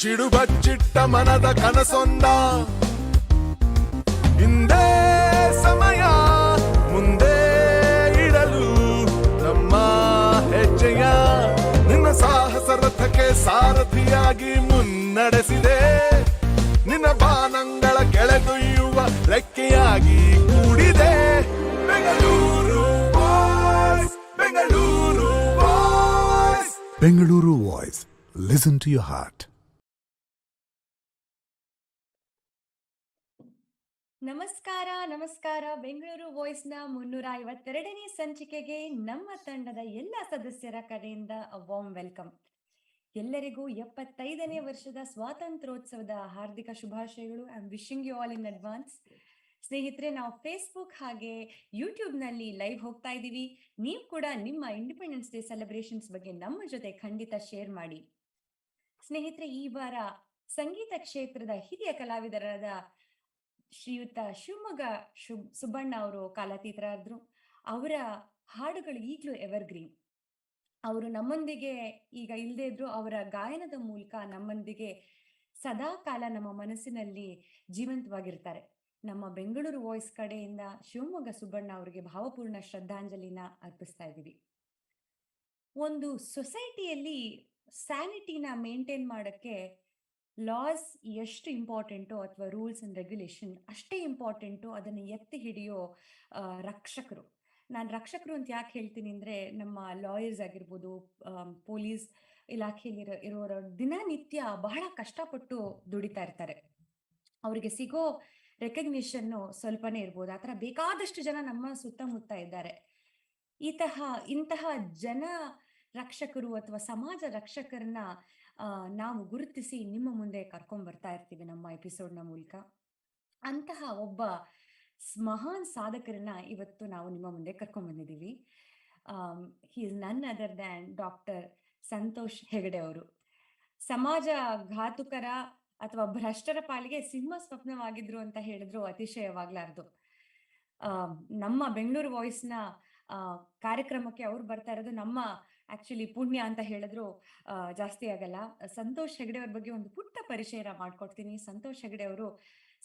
ಚಿಡುಬಚ್ಚಿಟ್ಟ ಮನದ ಕನಸೊಂದ ಹಿಂದೆ ಸಮಯ ಮುಂದೆ ಇಡಲು ನಮ್ಮ ಹೆಜ್ಜೆಯ ನಿನ್ನ ಸಾಹಸ ರಥಕ್ಕೆ ಸಾರಥಿಯಾಗಿ ಮುನ್ನಡೆಸಿದೆ. ನಿನ್ನ ಬಾನಂಗಳ ಕೆಳಗೊಯ್ಯುವ ರೆಕ್ಕೆಯಾಗಿ ಕೂಡಿದೆ. Bengaluru voice, Bengaluru voice, Bengaluru voice. Listen to your heart. ನಮಸ್ಕಾರ. ಬೆಂಗಳೂರು ವಾಯ್ಸ್ ನ 352ನೇ ಸಂಚಿಕೆಗೆ ನಮ್ಮ ತಂಡದ ಎಲ್ಲ ಸದಸ್ಯರ ಕಡೆಯಿಂದ ವಾರ್ಮ್ ವೆಲ್ಕಮ್. ಎಲ್ಲರಿಗೂ 75ನೇ ವರ್ಷದ ಸ್ವಾತಂತ್ರ್ಯೋತ್ಸವದ ಹಾರ್ದಿಕ ಶುಭಾಶಯಗಳು. I am wishing you all in advance. ಸ್ನೇಹಿತರೆ, ನಾವು ಫೇಸ್ಬುಕ್ ಹಾಗೆ ಯೂಟ್ಯೂಬ್ ನಲ್ಲಿ ಲೈವ್ ಹೋಗ್ತಾ ಇದ್ದೀವಿ. ನೀವು ಕೂಡ ನಿಮ್ಮ ಇಂಡಿಪೆಂಡೆನ್ಸ್ ಡೇ ಸೆಲೆಬ್ರೇಷನ್ಸ್ ಬಗ್ಗೆ ನಮ್ಮ ಜೊತೆ ಖಂಡಿತ ಶೇರ್ ಮಾಡಿ. ಸ್ನೇಹಿತರೆ, ಈ ವಾರ ಸಂಗೀತ ಕ್ಷೇತ್ರದ ಹಿರಿಯ ಕಲಾವಿದರಾದ ಶ್ರೀಯುತ ಶಿವಮೊಗ್ಗ ಸುಬ್ಬಣ್ಣ ಅವರು ಕಾಲಾತೀತರಾದ್ರು. ಅವರ ಹಾಡುಗಳು ಈಗಲೂ ಎವರ್ಗ್ರೀನ್. ಅವರು ನಮ್ಮೊಂದಿಗೆ ಈಗ ಇಲ್ಲದೆ ಇದ್ರು, ಅವರ ಗಾಯನದ ಮೂಲಕ ನಮ್ಮೊಂದಿಗೆ ಸದಾ ಕಾಲ ನಮ್ಮ ಮನಸ್ಸಿನಲ್ಲಿ ಜೀವಂತವಾಗಿರ್ತಾರೆ. ನಮ್ಮ ಬೆಂಗಳೂರು ವಾಯ್ಸ್ ಕಡೆಯಿಂದ ಶಿವಮೊಗ್ಗ ಸುಬ್ಬಣ್ಣ ಅವರಿಗೆ ಭಾವಪೂರ್ಣ ಶ್ರದ್ಧಾಂಜಲಿನ ಅರ್ಪಿಸ್ತಾ ಇದ್ದೀವಿ. ಒಂದು ಸೊಸೈಟಿಯಲ್ಲಿ ಸ್ಯಾನಿಟಿನ ಮೇಂಟೈನ್ ಮಾಡಕ್ಕೆ ಲಾಸ್ ಎಷ್ಟು ಇಂಪಾರ್ಟೆಂಟು ಅಥವಾ ರೂಲ್ಸ್ ಅಂಡ್ ರೆಗ್ಯುಲೇಷನ್ ಅಷ್ಟೇ ಇಂಪಾರ್ಟೆಂಟು ಅದನ್ನು ಎತ್ತಿ ಹಿಡಿಯೋ ರಕ್ಷಕರು. ನಾನು ರಕ್ಷಕರು ಅಂತ ಯಾಕೆ ಹೇಳ್ತೀನಿ ಅಂದರೆ, ನಮ್ಮ ಲಾಯರ್ಸ್ ಆಗಿರ್ಬೋದು, ಪೊಲೀಸ್ ಇಲಾಖೆಯಲ್ಲಿ ಇರೋರ ದಿನನಿತ್ಯ ಬಹಳ ಕಷ್ಟಪಟ್ಟು ದುಡಿತಾ ಇರ್ತಾರೆ. ಅವರಿಗೆ ಸಿಗೋ ರೆಕಗ್ನಿಷನ್ನು ಸ್ವಲ್ಪನೇ ಇರ್ಬೋದು. ಆ ಥರ ಬೇಕಾದಷ್ಟು ಜನ ನಮ್ಮ ಸುತ್ತಮುತ್ತ ಇದ್ದಾರೆ. ಇಂತಹ ಜನ ರಕ್ಷಕರು ಅಥವಾ ಸಮಾಜ ರಕ್ಷಕರನ್ನ ನಾವು ಗುರುತಿಸಿ ನಿಮ್ಮ ಮುಂದೆ ಕರ್ಕೊಂಡ್ ಬರ್ತಾ ಇರ್ತೀವಿ ನಮ್ಮ ಎಪಿಸೋಡ್ನ ಮೂಲಕ. ಅಂತಹ ಒಬ್ಬ ಮಹಾನ್ ಸಾಧಕರನ್ನ ಇವತ್ತು ನಾವು ನಿಮ್ಮ ಮುಂದೆ ಕರ್ಕೊಂಡ್ ಬಂದಿದ್ದೀವಿ. ಹಿ ಇಸ್ ನನ್ other than doctor Santosh Hegde ಅವರು. ಸಮಾಜ ಘಾತುಕರ ಅಥವಾ ಭ್ರಷ್ಟರ ಪಾಲಿಗೆ ಸಿಂಹ ಸ್ವಪ್ನವಾಗಿದ್ರು ಅಂತ ಹೇಳಿದ್ರು ಅತಿಶಯವಾಗ್ಲಾರ್ದು. ನಮ್ಮ ಬೆಂಗಳೂರು ವಾಯ್ಸ್ನ ಕಾರ್ಯಕ್ರಮಕ್ಕೆ ಅವ್ರು ಬರ್ತಾ ಇರೋದು ನಮ್ಮ ಆಕ್ಚುಲಿ ಪುಣ್ಯ ಅಂತ ಹೇಳಿದ್ರು ಜಾಸ್ತಿ ಆಗಲ್ಲ. ಸಂತೋಷ್ ಹೆಗಡೆ ಅವ್ರ ಬಗ್ಗೆ ಒಂದು ಪುಟ್ಟ ಪರಿಚಯ ಮಾಡ್ಕೊಡ್ತೀನಿ. ಸಂತೋಷ್ ಹೆಗಡೆ ಅವರು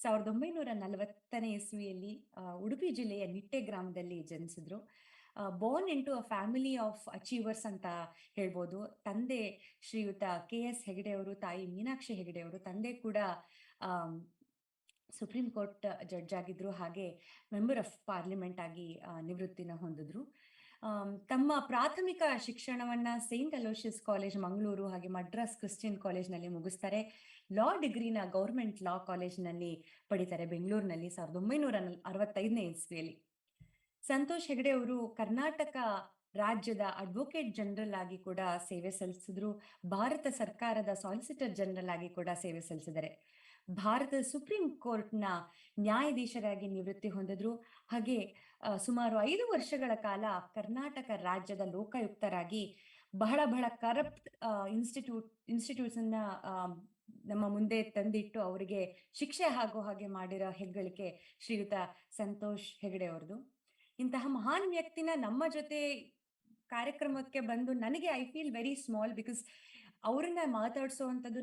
1940ನೇ ಇಸ್ವಿಯಲ್ಲಿ ಉಡುಪಿ ಜಿಲ್ಲೆಯ ನಿಟ್ಟೆ ಗ್ರಾಮದಲ್ಲಿ ಜನಿಸಿದ್ರು. Born into a family of achievers ಅಂತ ಹೇಳ್ಬೋದು. ತಂದೆ ಶ್ರೀಯುತ KS ಹೆಗಡೆ ಅವರು, ತಾಯಿ ಮೀನಾಕ್ಷಿ ಹೆಗಡೆ ಅವರು. ತಂದೆ ಕೂಡ ಸುಪ್ರೀಂ ಕೋರ್ಟ್ ಜಡ್ಜ್ ಆಗಿದ್ರು, ಹಾಗೆ ಮೆಂಬರ್ ಆಫ್ ಪಾರ್ಲಿಮೆಂಟ್ ಆಗಿ ನಿವೃತ್ತಿನ ಹೊಂದಿದ್ರು. ತಮ್ಮ ಪ್ರಾಥಮಿಕ ಶಿಕ್ಷಣವನ್ನ ಸೇಂಟ್ ಅಲೋಷಿಯಸ್ ಕಾಲೇಜ್ ಮಂಗಳೂರು ಹಾಗೆ ಮಡ್ರಾಸ್ ಕ್ರಿಶ್ಚಿಯನ್ ಕಾಲೇಜ್ನಲ್ಲಿ ಮುಗಿಸ್ತಾರೆ. ಲಾ ಡಿಗ್ರಿನ ಗೌರ್ಮೆಂಟ್ ಲಾ ಕಾಲೇಜ್ನಲ್ಲಿ ಪಡಿತಾರೆ ಬೆಂಗಳೂರಿನಲ್ಲಿ 1965ನೇ ಇಸ್ವಿಯಲ್ಲಿ. ಸಂತೋಷ್ ಹೆಗಡೆ ಅವರು ಕರ್ನಾಟಕ ರಾಜ್ಯದ ಅಡ್ವೊಕೇಟ್ ಜನರಲ್ ಆಗಿ ಕೂಡ ಸೇವೆ ಸಲ್ಲಿಸಿದ್ರು. ಭಾರತ ಸರ್ಕಾರದ ಸಾಲಿಸಿಟರ್ ಜನರಲ್ ಆಗಿ ಕೂಡ ಸೇವೆ ಸಲ್ಲಿಸಿದ್ದಾರೆ. ಭಾರತದ ಸುಪ್ರೀಂ ಕೋರ್ಟ್ನ ನ್ಯಾಯಾಧೀಶರಾಗಿ ನಿವೃತ್ತಿ ಹೊಂದಿದ್ರು. ಹಾಗೆ ಸುಮಾರು 5 ವರ್ಷಗಳ ಕಾಲ ಕರ್ನಾಟಕ ರಾಜ್ಯದ ಲೋಕಾಯುಕ್ತರಾಗಿ ಬಹಳ ಕರಪ್ಟ್ ಇನ್ಸ್ಟಿಟ್ಯೂಟ್ಸ್ ಅನ್ನ ನಮ್ಮ ಮುಂದೆ ತಂದಿಟ್ಟು ಅವರಿಗೆ ಶಿಕ್ಷೆ ಆಗೋ ಹಾಗೆ ಮಾಡಿರೋ ಹೆಗ್ಗಳಿಕೆ ಶ್ರೀಯುತ ಸಂತೋಷ್ ಹೆಗಡೆ ಅವ್ರದ್ದು. ಇಂತಹ ಮಹಾನ್ ವ್ಯಕ್ತಿನ ನಮ್ಮ ಜೊತೆ ಕಾರ್ಯಕ್ರಮಕ್ಕೆ ಬಂದು ನನಗೆ I feel very small, because ಅವ್ರನ್ನ ಮಾತಾಡಿಸೋವಂಥದ್ದು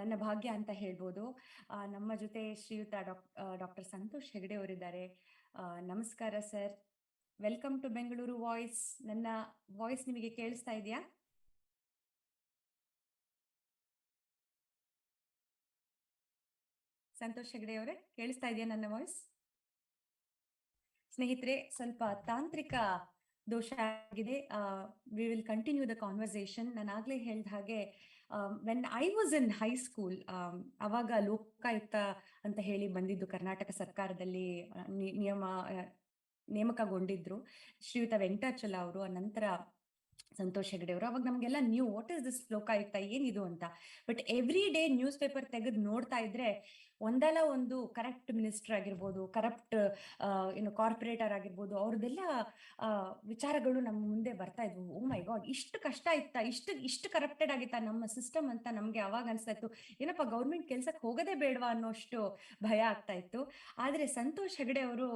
ನನ್ನ ಭಾಗ್ಯ ಅಂತ ಹೇಳ್ಬೋದು. ನಮ್ಮ ಜೊತೆ ಶ್ರೀಯುತ ಡಾಕ್ಟರ್ ಸಂತೋಷ್ ಹೆಗಡೆ ಅವರಿದ್ದಾರೆ. ನಮಸ್ಕಾರ sir, welcome to Bengaluru voice. ನನ್ನ ವಾಯ್ಸ್ ನಿಮಗೆ ಕೇಳಿಸ್ತಾ ಇದೆಯಾ? ಸಂತೋಷ್ ಹೆಗಡೆ ಅವರೇ, ಕೇಳಿಸ್ತಾ ಇದೆಯಾ ನನ್ನ ವಾಯ್ಸ್? ಸ್ನೇಹಿತರೆ, ಸ್ವಲ್ಪ ತಾಂತ್ರಿಕ ದೋಷ ಆಗಿದೆ. We will continue the conversation. ನಾನು ಆಗ್ಲೇ ಹೇಳಿದ ಹಾಗೆ when I was in high school, ಅವಾಗ ಲೋಕಾಯುಕ್ತ ಅಂತ ಹೇಳಿ ಬಂದಿದ್ದು ಕರ್ನಾಟಕ ಸರ್ಕಾರದಲ್ಲಿ ನೇಮಕಗೊಂಡಿದ್ರು ಶ್ರೀಯುತ ವೆಂಕಟಾಚಲ ಅವರು. ನಂತರ ಸಂತೋಷ್ ಹೆಗಡೆ ಅವರು. ಅವಾಗ ನಮ್ಗೆಲ್ಲ new what is this Lokayukta, ಏನಿದು ಅಂತ. But every day news paper ತೆಗೆದು ನೋಡ್ತಾ ಇದ್ರೆ ಒಂದಲ್ಲ ಒಂದು ಕರಪ್ಟ್ ಮಿನಿಸ್ಟರ್ ಆಗಿರ್ಬೋದು, ಕರಪ್ಟ್ ಕಾರ್ಪೊರೇಟರ್ ಆಗಿರ್ಬೋದು, ಅವ್ರದ್ದೆಲ್ಲ ವಿಚಾರಗಳು ನಮ್ಮ ಮುಂದೆ ಬರ್ತಾ ಇದ್ವು. ಓ ಮೈ ಗಾಡ್, ಇಷ್ಟು ಕಷ್ಟ ಇತ್ತಾ, ಇಷ್ಟು ಕರಪ್ಟೆಡ್ ಆಗಿತ್ತಾ ನಮ್ಮ ಸಿಸ್ಟಮ್ ಅಂತ ನಮ್ಗೆ ಅವಾಗ ಅನ್ಸ್ತಾ ಇತ್ತು. ಏನಪ್ಪ, ಗೌರ್ಮೆಂಟ್ ಕೆಲ್ಸಕ್ಕೆ ಹೋಗೋದೇ ಬೇಡವಾ ಅನ್ನೋಷ್ಟು ಭಯ ಆಗ್ತಾ ಇತ್ತು. ಆದ್ರೆ ಸಂತೋಷ್ ಹೆಗಡೆ ಅವರು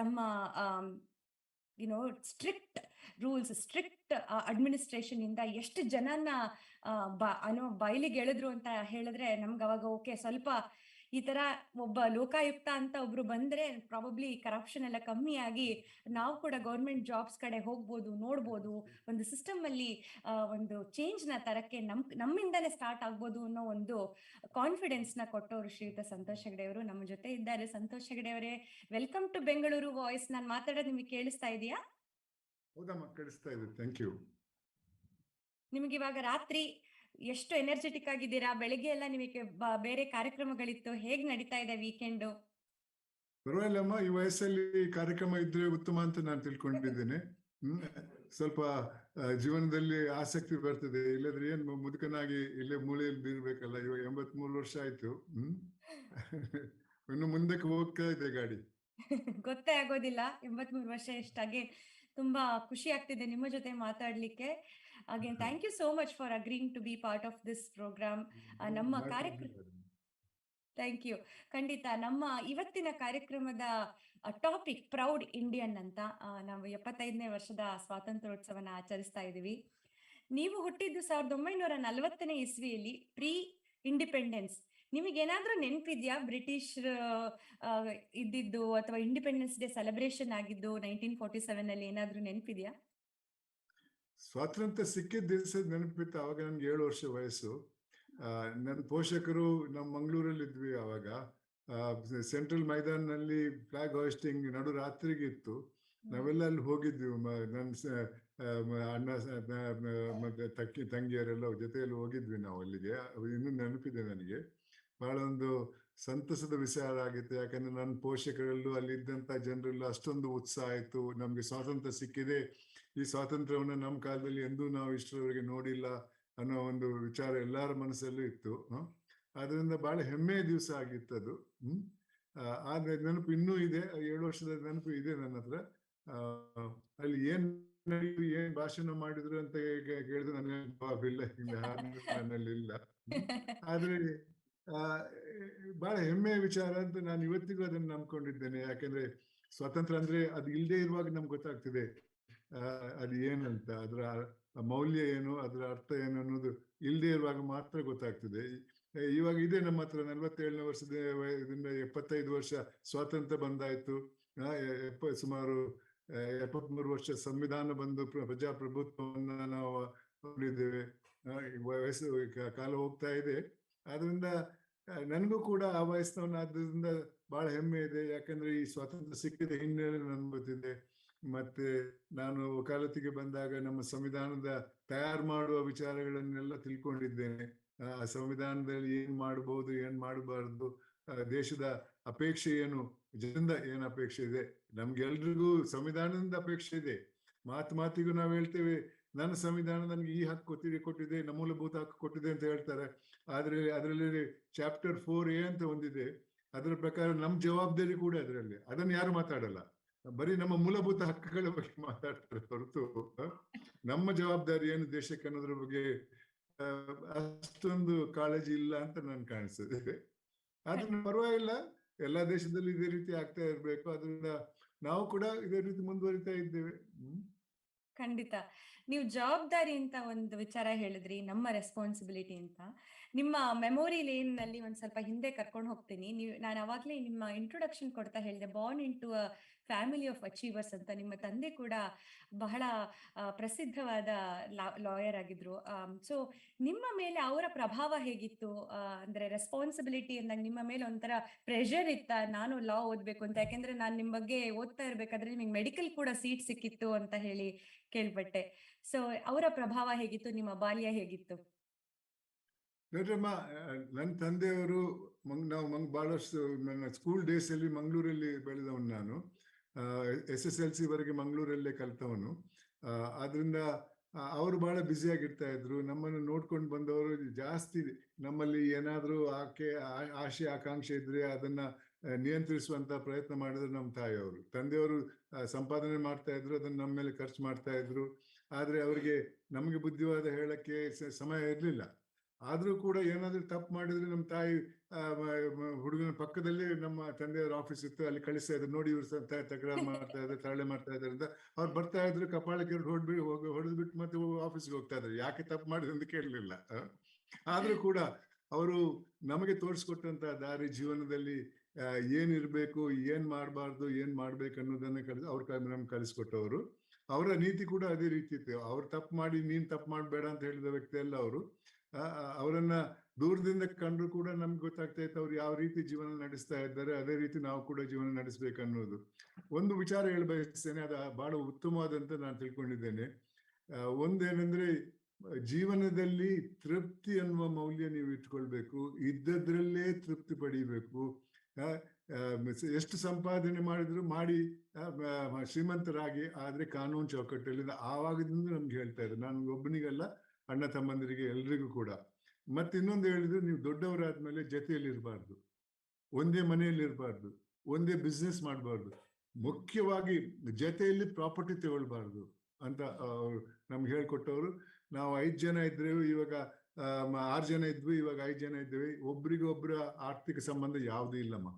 ತಮ್ಮ ಸ್ಟ್ರಿಕ್ಟ್ ರೂಲ್ಸ್, ಸ್ಟ್ರಿಕ್ಟ್ ಅಡ್ಮಿನಿಸ್ಟ್ರೇಷನ್ ಇಂದ ಎಷ್ಟು ಜನನ ಬಯಲಿಗೆ ಎಳೆದ್ರು ಅಂತ ಹೇಳಿದ್ರೆ ನಮ್ಗೆ ಅವಾಗ ಓಕೆ, ಸ್ವಲ್ಪ ಈ ತರ ಒಬ್ಬ ಲೋಕಾಯುಕ್ತ ಅಂತ ಒಬ್ರು ಬಂದ್ರೆ ಪ್ರಾಬಬ್ಲಿ ಕರಪ್ಷನ್ ಎಲ್ಲ ಕಮ್ಮಿ ಆಗಿ ನಾವು ಕೂಡ ಗೌರ್ಮೆಂಟ್ ಜಾಬ್ಸ್ ಕಡೆ ಹೋಗ್ಬೋದು, ನೋಡ್ಬೋದು, ಒಂದು ಸಿಸ್ಟಮ್ ಅಲ್ಲಿ ಒಂದು ಚೇಂಜ್ ನ ತರಕ್ಕೆ ನಮ್ಮಿಂದಾನೇ ಸ್ಟಾರ್ಟ್ ಆಗ್ಬೋದು ಅನ್ನೋ ಒಂದು ಕಾನ್ಫಿಡೆನ್ಸ್ ನ ಕೊಟ್ಟವರು ಶ್ರೀಯುತ ಸಂತೋಷ್ ಹೆಗ್ಡೆ ಅವರು ನಮ್ಮ ಜೊತೆ ಇದ್ದಾರೆ. ಸಂತೋಷ್ ಹೆಗ್ಡೆ ಅವರೇ, ವೆಲ್ಕಮ್ ಟು ಬೆಂಗಳೂರು ವಾಯ್ಸ್. ನಾನು ಮಾತಾಡೋದು ನಿಮಗೆ ಕೇಳಿಸ್ತಾ ಇದೆಯಾ? ಹೌದಮ್ಮ, ಕೇಳಿಸ್ತಾ ಇದೆ. Thank you. ನಿಮ್ಗೆ ಇವಾಗ ರಾತ್ರಿ ಎಷ್ಟು ಎನರ್ಜೆಟಿಕ್ ಆಗಿದ್ದೀರಾ? ಬೆಳಿಗ್ಗೆ ಎಲ್ಲ ನಿಮಗೆ ಬೇರೆ ಕಾರ್ಯಕ್ರಮಗಳಿತ್ತು, ಹೇಗ್ ನಡೀತಾ ಇದೆ ವೀಕೆಂಡ್? ಪರವಾಗಿಲ್ಲಮ್ಮ, ಈ ವಯಸ್ಸಲ್ಲಿ ಕಾರ್ಯಕ್ರಮ ಇದ್ರೆ ಉತ್ತಮ ಅಂತ ನಾನು ತಿಳ್ಕೊಂಡಿದ್ದೇನೆ. ಸ್ವಲ್ಪ ಜೀವನದಲ್ಲಿ ಆಸಕ್ತಿ ಬರ್ತದೆ, ಇಲ್ಲದ್ರೆ ಏನ್ ಮುದುಕನಾಗಿ ಇಲ್ಲೇ ಮೂಲೆಯಲ್ಲಿ ಬೀರ್ಬೇಕಲ್ಲ. ಇವಾಗ 83 ವರ್ಷ ಆಯ್ತು. ಇನ್ನು ಮುಂದಕ್ಕೆ ಹೋಗ್ತಾ ಇದೆ ಗಾಡಿ. ಗೊತ್ತೇ ಆಗೋದಿಲ್ಲ 83 ವರ್ಷ ಎಷ್ಟಾಗೆ. ತುಂಬಾ ಖುಷಿ ಆಗ್ತಿದೆ ನಿಮ್ಮ ಜೊತೆ ಮಾತಾಡ್ಲಿಕ್ಕೆ. Again thank you so much for agreeing to be part of this programme. ನಮ್ಮ ಕಾರ್ಯಕ್ರಮ, ಥ್ಯಾಂಕ್ ಯು. ಖಂಡಿತ. ನಮ್ಮ ಇವತ್ತಿನ ಕಾರ್ಯಕ್ರಮದ ಟಾಪಿಕ್ ಪ್ರೌಡ್ ಇಂಡಿಯನ್ ಅಂತ. ನಾವು 75ನೇ ವರ್ಷದ ಸ್ವಾತಂತ್ರ್ಯೋತ್ಸವನ ಆಚರಿಸ್ತಾ ಇದ್ದೀವಿ. ನೀವು ಹುಟ್ಟಿದ್ದು 1940ನೇ ಇಸ್ವಿಯಲ್ಲಿ, ಪ್ರೀ ಇಂಡಿಪೆಂಡೆನ್ಸ್. ನಿಮಗೇನಾದ್ರೂ ನೆನಪಿದ್ಯಾ ಬ್ರಿಟಿಷ್ ಇದ್ದಿದ್ದು ಅಥವಾ ಇಂಡಿಪೆಂಡೆನ್ಸ್ ಡೇ ಸೆಲೆಬ್ರೇಷನ್ ಆಗಿದ್ದು 1947 ಅಲ್ಲಿ? ಏನಾದ್ರೂ ನೆನಪಿದ್ಯಾ? ಸ್ವಾತಂತ್ರ್ಯ ಸಿಕ್ಕಿದ ದಿವಸ ನೆನಪಿತ್ತು. ಅವಾಗ ನನ್ಗೆ 7 ವರ್ಷ ವಯಸ್ಸು. ನನ್ನ ಪೋಷಕರು ನಮ್ಮ ಮಂಗಳೂರಲ್ಲಿ ಇದ್ವಿ ಅವಾಗ. ಸೆಂಟ್ರಲ್ ಮೈದಾನಲ್ಲಿ ಫ್ಲಾಗ್ ಹಾಯಿಸ್ಟಿಂಗ್ ನಡು ರಾತ್ರಿಗೆ ಇತ್ತು. ನಾವೆಲ್ಲ ಅಲ್ಲಿ ಹೋಗಿದ್ವಿ. ನನ್ನ ಅಣ್ಣ ಮತ್ತೆ ತಂಗಿಯರೆಲ್ಲ ಜೊತೆಯಲ್ಲಿ ಹೋಗಿದ್ವಿ ನಾವು ಅಲ್ಲಿಗೆ. ಇನ್ನೂ ನೆನಪಿದೆ ನನಗೆ. ಬಹಳ ಒಂದು ಸಂತಸದ ವಿಚಾರ ಆಗಿತ್ತು. ಯಾಕಂದ್ರೆ ನನ್ನ ಪೋಷಕರಲ್ಲೂ ಅಲ್ಲಿದ್ದಂತ ಜನರೆಲ್ಲ ಅಷ್ಟೊಂದು ಉತ್ಸಾಹ ಆಯ್ತು. ನಮ್ಗೆ ಸ್ವಾತಂತ್ರ್ಯ ಸಿಕ್ಕಿದೆ, ಈ ಸ್ವಾತಂತ್ರ್ಯವನ್ನ ನಮ್ಮ ಕಾಲದಲ್ಲಿ ಎಂದೂ ನಾವು ಇಷ್ಟರವರೆಗೆ ನೋಡಿಲ್ಲ ಅನ್ನೋ ಒಂದು ವಿಚಾರ ಎಲ್ಲರ ಮನಸ್ಸಲ್ಲೂ ಇತ್ತು. ಅದರಿಂದ ಬಹಳ ಹೆಮ್ಮೆಯ ದಿವಸ ಆಗಿತ್ತು ಅದು. ಆದ್ರೆ ನೆನಪು ಇನ್ನೂ ಇದೆ. 7 ವರ್ಷದ ನೆನಪು ಇದೆ ನನ್ನ ಹತ್ರ. ಅಲ್ಲಿ ಏನ್ ಭಾಷಣ ಮಾಡಿದ್ರು ಅಂತ ಕೇಳಿದ್ರೆ ನನಗೆ ಜವಾಬಿಲ್ಲ, ನನ್ನಲ್ಲಿ ಇಲ್ಲ. ಆದ್ರೆ ಬಹಳ ಹೆಮ್ಮೆಯ ವಿಚಾರ ಅಂತ ನಾನು ಇವತ್ತಿಗೂ ಅದನ್ನ ನಂಬ್ಕೊಂಡಿದ್ದೇನೆ. ಯಾಕಂದ್ರೆ ಸ್ವಾತಂತ್ರ್ಯ ಅಂದ್ರೆ ಅದು ಇಲ್ಲದೆ ಇರುವಾಗ ನಮ್ಗೆ ಗೊತ್ತಾಗ್ತಿದೆ ಅದು ಏನಂತ, ಅದರ ಮೌಲ್ಯ ಏನು, ಅದರ ಅರ್ಥ ಏನು ಅನ್ನೋದು ಇಲ್ಲದೆ ಇರುವಾಗ ಮಾತ್ರ ಗೊತ್ತಾಗ್ತದೆ. ಇವಾಗ ಇದೆ ನಮ್ಮ ಹತ್ರ 47ನೇ ವರ್ಷದ ಇದರಿಂದ 75 ವರ್ಷ ಸ್ವಾತಂತ್ರ್ಯ ಬಂದಾಯ್ತು. ಸುಮಾರು 73 ವರ್ಷ ಸಂವಿಧಾನ ಬಂದು ಪ್ರಜಾಪ್ರಭುತ್ವವನ್ನ ನಾವು ಹೊಂದಿದ್ದೇವೆ. ವಯಸ್ಸು ಕಾಲ ಹೋಗ್ತಾ ಇದೆ. ಆದ್ರಿಂದ ನನಗೂ ಕೂಡ ಆ ವಯಸ್ಸಿನವನಾದ್ರಿಂದ ಬಹಳ ಹೆಮ್ಮೆ ಇದೆ. ಯಾಕಂದ್ರೆ ಈ ಸ್ವಾತಂತ್ರ್ಯ ಸಿಕ್ಕಿದ ಹಿನ್ನೆಲೆ ನನ್ಗೆ ಗೊತ್ತಿದೆ. ಮತ್ತೆ ನಾನು ವಕಾಲತಿಗೆ ಬಂದಾಗ ನಮ್ಮ ಸಂವಿಧಾನದ ತಯಾರು ಮಾಡುವ ವಿಚಾರಗಳನ್ನೆಲ್ಲ ತಿಳ್ಕೊಂಡಿದ್ದೇನೆ. ಆ ಸಂವಿಧಾನದಲ್ಲಿ ಏನ್ ಮಾಡಬಹುದು, ಏನ್ ಮಾಡಬಾರ್ದು, ದೇಶದ ಅಪೇಕ್ಷೆ ಏನು, ಜನರಿಂದ ಏನ್ ಅಪೇಕ್ಷೆ ಇದೆ. ನಮ್ಗೆಲ್ರಿಗೂ ಸಂವಿಧಾನದಿಂದ ಅಪೇಕ್ಷೆ ಇದೆ. ಮಾತಿಗೂ ನಾವು ಹೇಳ್ತೇವೆ ನನ್ನ ಸಂವಿಧಾನ ನನ್ಗೆ ಈ ಹಕ್ಕು ಕೊಟ್ಟಿದೆ, ನಮ್ಮ ಮೂಲಭೂತ ಹಕ್ಕು ಕೊಟ್ಟಿದೆ ಅಂತ ಹೇಳ್ತಾರೆ. ಆದ್ರೆ ಅದರಲ್ಲಿ ಚಾಪ್ಟರ್ 4A ಅಂತ ಒಂದಿದೆ. ಅದರ ಪ್ರಕಾರ ನಮ್ ಜವಾಬ್ದಾರಿ ಕೂಡ ಅದರಲ್ಲಿ. ಅದನ್ನ ಯಾರು ಮಾತಾಡಲ್ಲ. ಬರೀ ನಮ್ಮ ಮೂಲಭೂತ ಹಕ್ಕುಗಳ ಬಗ್ಗೆ ಮಾತಾಡ್ತಾರೆ ಹೊರತು ನಮ್ಮ ಜವಾಬ್ದಾರಿ ಏನು ದೇಶಕ್ಕೆ ಅನ್ನೋದ್ರ ಬಗ್ಗೆ ಅಷ್ಟೊಂದು ಕಾಳಜಿ ಇಲ್ಲ ಅಂತ ನನ್ ಕಾಣಿಸ್ತದೆ. ಅದನ್ನ ಪರವಾಗಿಲ್ಲ, ಎಲ್ಲಾ ದೇಶದಲ್ಲಿ ಇದೇ ರೀತಿ ಆಗ್ತಾ ಇರ್ಬೇಕು. ಅದರಿಂದ ನಾವು ಕೂಡ ಇದೇ ರೀತಿ ಮುಂದುವರಿತಾ ಇದ್ದೇವೆ. ಖಂಡಿತ. ನೀವು ಜವಾಬ್ದಾರಿ ಅಂತ ಒಂದು ವಿಚಾರ ಹೇಳಿದ್ರಿ, ನಮ್ಮ ರೆಸ್ಪಾನ್ಸಿಬಿಲಿಟಿ ಅಂತ. ನಿಮ್ಮ ಮೆಮೊರಿ ಲೇನ್ ನಲ್ಲಿ ಒಂದ್ ಸ್ವಲ್ಪ ಹಿಂದೆ ಕರ್ಕೊಂಡು ಹೋಗ್ತೀನಿ. ನಾನು ಅವಾಗ್ಲೇ ನಿಮ್ಮ ಇಂಟ್ರೊಡಕ್ಷನ್ ಕೊಡ್ತಾ ಹೇಳಿದೆ, born in to a family of achievers ಅಂತ. ನಿಮ್ಮ ತಂದೆ ಕೂಡ ಬಹಳ ಪ್ರಸಿದ್ಧವಾದ ಲಾಯರ್ ಆಗಿದ್ರು. ಸೊ ನಿಮ್ಮ ಮೇಲೆ ಅವರ ಪ್ರಭಾವ ಹೇಗಿತ್ತು? ಅಂದ್ರೆ ರೆಸ್ಪಾನ್ಸಿಬಿಲಿಟಿ ಅಂದಾಗ ನಿಮ್ಮ ಮೇಲೆ ಒಂಥರ ಪ್ರೆಷರ್ ಇತ್ತ, ನಾನು ಲಾ ಓದ್ಬೇಕು ಅಂತ? ಯಾಕೆಂದ್ರೆ ನಾನು ನಿಮ್ ಬಗ್ಗೆ ಓದ್ತಾ ಇರ್ಬೇಕಾದ್ರೆ ನಿಮಗೆ ಮೆಡಿಕಲ್ ಕೂಡ ಸೀಟ್ ಸಿಕ್ಕಿತ್ತು ಅಂತ ಹೇಳಿ ಕೇಳ್ಪಟ್ಟೆ. ಸೊ ಅವರ ಪ್ರಭಾವ ಹೇಗಿತ್ತು? ನಿಮ್ಮ ಬಾಲ್ಯ ಹೇಗಿತ್ತು? ನೋಡ್ರಮ್ಮ, ನನ್ನ ತಂದೆಯವರು ನಾವು ಬಹಳಷ್ಟು ನನ್ನ ಸ್ಕೂಲ್ ಡೇಸ್ ಅಲ್ಲಿ ಮಂಗಳೂರಲ್ಲಿ ಬೆಳೆದವನು. ನಾನು SSLC ವರೆಗೆ ಮಂಗಳೂರಲ್ಲೇ ಕಲ್ತವನು. ಆದ್ರಿಂದ ಅವರು ಬಹಳ ಬ್ಯುಸಿ ಆಗಿರ್ತಾ ಇದ್ರು. ನಮ್ಮನ್ನು ನೋಡ್ಕೊಂಡು ಬಂದವರು ಜಾಸ್ತಿ. ನಮ್ಮಲ್ಲಿ ಏನಾದ್ರೂ ಆಸೆ ಆಕಾಂಕ್ಷೆ ಇದ್ರೆ ಅದನ್ನ ನಿಯಂತ್ರಿಸುವಂತ ಪ್ರಯತ್ನ ಮಾಡಿದ್ರು ನಮ್ಮ ತಾಯಿಯವರು. ತಂದೆಯವರು ಸಂಪಾದನೆ ಮಾಡ್ತಾ ಇದ್ರು, ಅದನ್ನ ನಮ್ಮ ಮೇಲೆ ಖರ್ಚು ಮಾಡ್ತಾ ಇದ್ರು. ಆದ್ರೆ ಅವರಿಗೆ ನಮಗೆ ಬುದ್ಧಿವಾದ ಹೇಳಕ್ಕೆ ಸಮಯ ಇರ್ಲಿಲ್ಲ. ಆದ್ರೂ ಕೂಡ ಏನಾದ್ರೂ ತಪ್ಪು ಮಾಡಿದ್ರೆ ನಮ್ಮ ತಾಯಿ ಹುಡುಗನ ಪಕ್ಕದಲ್ಲೇ ನಮ್ಮ ತಂದೆಯವರ ಆಫೀಸ್ ಇತ್ತು, ಅಲ್ಲಿ ಕಳಿಸ್ತಾ ಇದ್ರು, ನೋಡಿ ಇವ್ರು ತಕರಾರು ಮಾಡ್ತಾ ಇದ್ದಾರೆ, ತರಳೆ ಮಾಡ್ತಾ ಇದ್ದಾರೆ ಅಂತ. ಅವ್ರು ಬರ್ತಾ ಇದ್ರು, ಕಪಾಳಕ್ಕೆ ಹೊಡೆದು ಬಿಟ್ಟು ಮತ್ತೆ ಆಫೀಸ್ಗೆ ಹೋಗ್ತಾ ಇದ್ರು. ಯಾಕೆ ತಪ್ಪು ಮಾಡಿದ್ರು ಅಂತ ಕೇಳಲಿಲ್ಲ. ಆದ್ರೂ ಕೂಡ ಅವರು ನಮಗೆ ತೋರಿಸ್ಕೊಟ್ಟಂತ ದಾರಿ, ಜೀವನದಲ್ಲಿ ಏನಿರ್ಬೇಕು, ಏನ್ ಮಾಡಬಾರ್ದು, ಏನ್ ಮಾಡ್ಬೇಕು ಅನ್ನೋದನ್ನ ನಮ್ಗೆ ಕಲಿಸ್ಕೊಟ್ಟವರು. ಅವರ ನೀತಿ ಕೂಡ ಅದೇ ರೀತಿ ಇತ್ತು. ಅವ್ರು ತಪ್ಪು ಮಾಡಿ ನೀನ್ ತಪ್ಪು ಮಾಡ್ಬೇಡ ಅಂತ ಹೇಳಿದ ವ್ಯಕ್ತಿ ಅಲ್ಲ ಅವರು. ಅವರನ್ನ ದೂರದಿಂದ ಕಂಡ್ರು ಕೂಡ ನಮ್ಗೆ ಗೊತ್ತಾಗ್ತಾ ಇತ್ತು ಅವ್ರು ಯಾವ ರೀತಿ ಜೀವನ ನಡೆಸ್ತಾ ಇದ್ದಾರೆ, ಅದೇ ರೀತಿ ನಾವು ಕೂಡ ಜೀವನ ನಡೆಸ್ಬೇಕನ್ನೋದು. ಒಂದು ವಿಚಾರ ಹೇಳ್ಬಯಸ್ತೇನೆ, ಅದು ಬಹಳ ಉತ್ತಮವಾದಂತ ನಾನು ತಿಳ್ಕೊಂಡಿದ್ದೇನೆ. ಒಂದೇನೆಂದ್ರೆ, ಜೀವನದಲ್ಲಿ ತೃಪ್ತಿ ಅನ್ನುವ ಮೌಲ್ಯ ನೀವು ಇಟ್ಕೊಳ್ಬೇಕು, ಇದ್ದದ್ರಲ್ಲೇ ತೃಪ್ತಿ ಪಡಿಬೇಕು. ಎಷ್ಟು ಸಂಪಾದನೆ ಮಾಡಿದ್ರು ಮಾಡಿ ಶ್ರೀಮಂತರಾಗಿ, ಆದ್ರೆ ಕಾನೂನು ಚೌಕಟ್ಟಲ್ಲಿ. ಆವಾಗಿಂದ ನಮ್ಗೆ ಹೇಳ್ತಾ ಇದ್ರು, ನಾನು ಒಬ್ಬನಿಗಲ್ಲ, ಅಣ್ಣ ತಮ್ಮಂದಿರಿಗೆ ಎಲ್ರಿಗೂ ಕೂಡ. ಮತ್ತೆ ಇನ್ನೊಂದು ಹೇಳಿದ್ರು, ನೀವು ದೊಡ್ಡವರಾದ್ಮೇಲೆ ಜೊತೆಯಲ್ಲಿ ಇರಬಾರ್ದು, ಒಂದೇ ಮನೆಯಲ್ಲಿ ಇರಬಾರ್ದು, ಒಂದೇ ಬಿಸ್ನೆಸ್ ಮಾಡಬಾರ್ದು, ಮುಖ್ಯವಾಗಿ ಜೊತೆಯಲ್ಲಿ ಪ್ರಾಪರ್ಟಿ ತಗೊಳ್ಬಾರ್ದು ಅಂತ ನಮ್ಗೆ ಹೇಳ್ಕೊಟ್ಟವರು. ನಾವು 5 ಜನ ಇದ್ರೇವು, ಇವಾಗ 6 ಜನ ಇದ್ವಿ, ಇವಾಗ 5 ಜನ ಇದ್ದೇವೆ. ಒಬ್ರಿಗೊಬ್ರ ಆರ್ಥಿಕ ಸಂಬಂಧ ಯಾವ್ದು ಇಲ್ಲಮ್ಮ.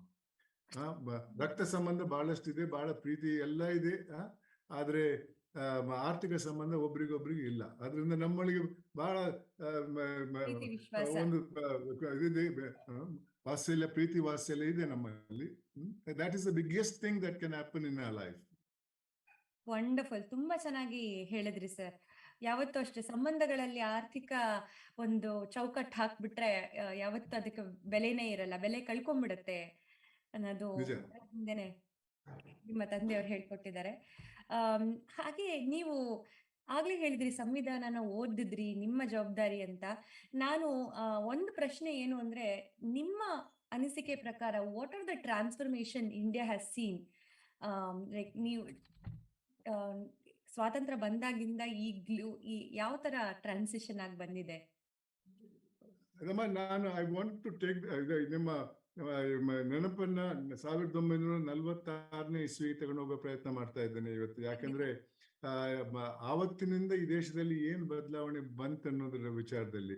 ರಕ್ತ ಸಂಬಂಧ ಬಹಳಷ್ಟು ಇದೆ, ಬಹಳ ಪ್ರೀತಿ ಎಲ್ಲ ಇದೆ, ಆದ್ರೆ ಆರ್ಥಿಕ ಸಂಬಂಧ ಒಬ್ರಿಗೊಬ್ರಿಗೆ ಇಲ್ಲ. ಅದರಿಂದ ನಮ್ಮೊಳಗೆ ಬಹಳ ಒಂದು ವಾತ್ಸಲ್ಯ, ಪ್ರೀತಿ ವಾತ್ಸಲ್ಯ ಇದೆ ನಮ್ಮಲ್ಲಿ. That is the biggest thing that can happen in our life. Wonderful, ತುಂಬಾ ಚೆನ್ನಾಗಿ ಹೇಳಿದ್ರಿ ಸರ್. ಯಾವತ್ತೂ ಅಷ್ಟೇ ಸಂಬಂಧಗಳಲ್ಲಿ ಆರ್ಥಿಕ ಒಂದು ಚೌಕಟ್ಟು ಹಾಕ್ಬಿಟ್ರೆ ಯಾವತ್ತೂ ಅದಕ್ಕೆ ಬೆಲೆನೇ ಇರಲ್ಲ, ಬೆಲೆ ಕಳ್ಕೊಂಡ್ಬಿಡತ್ತೆ ಅನ್ನೋದು ಹಿಂದೆನೆ ನಿಮ್ಮ ತಂದೆಯವ್ರು ಹೇಳ್ಕೊಟ್ಟಿದ್ದಾರೆ. ಹಾಗೆ ನೀವು ಆಗ್ಲೇ ಹೇಳಿದ್ರಿ ಸಂವಿಧಾನನ ಓದಿದ್ರಿ, ನಿಮ್ಮ ಜವಾಬ್ದಾರಿ ಅಂತ. ನಾನು ಒಂದು ಪ್ರಶ್ನೆ ಏನು ಅಂದ್ರೆ, ನಿಮ್ಮ ಅನಿಸಿಕೆ ಪ್ರಕಾರ what are the transformation India has seen? Like ನೀವು ಸ್ವಾತಂತ್ರ್ಯ ಬಂದಾಗಿಂದ ಈಗ್ಲೂ ಯಾವ ತರ ಟ್ರಾನ್ಸಿಷನ್ ಆಗಿ ಬಂದಿದೆ? ನಾನು ಐ ವಾಂಟ್ ಟು ಟೇಕ್ ನಿಮ್ಮ ನೆನಪನ್ನ 1946ನೇ ಇಸ್ವಿ ತಗೊಂಡು ಹೋಗೋ ಪ್ರಯತ್ನ ಮಾಡ್ತಾ ಇದ್ದೇನೆ ಇವತ್ತು. ಯಾಕಂದ್ರೆ ಆವತ್ತಿನಿಂದ ಈ ದೇಶದಲ್ಲಿ ಏನ್ ಬದಲಾವಣೆ ಬಂತು ಅನ್ನೋದ್ರ ವಿಚಾರದಲ್ಲಿ.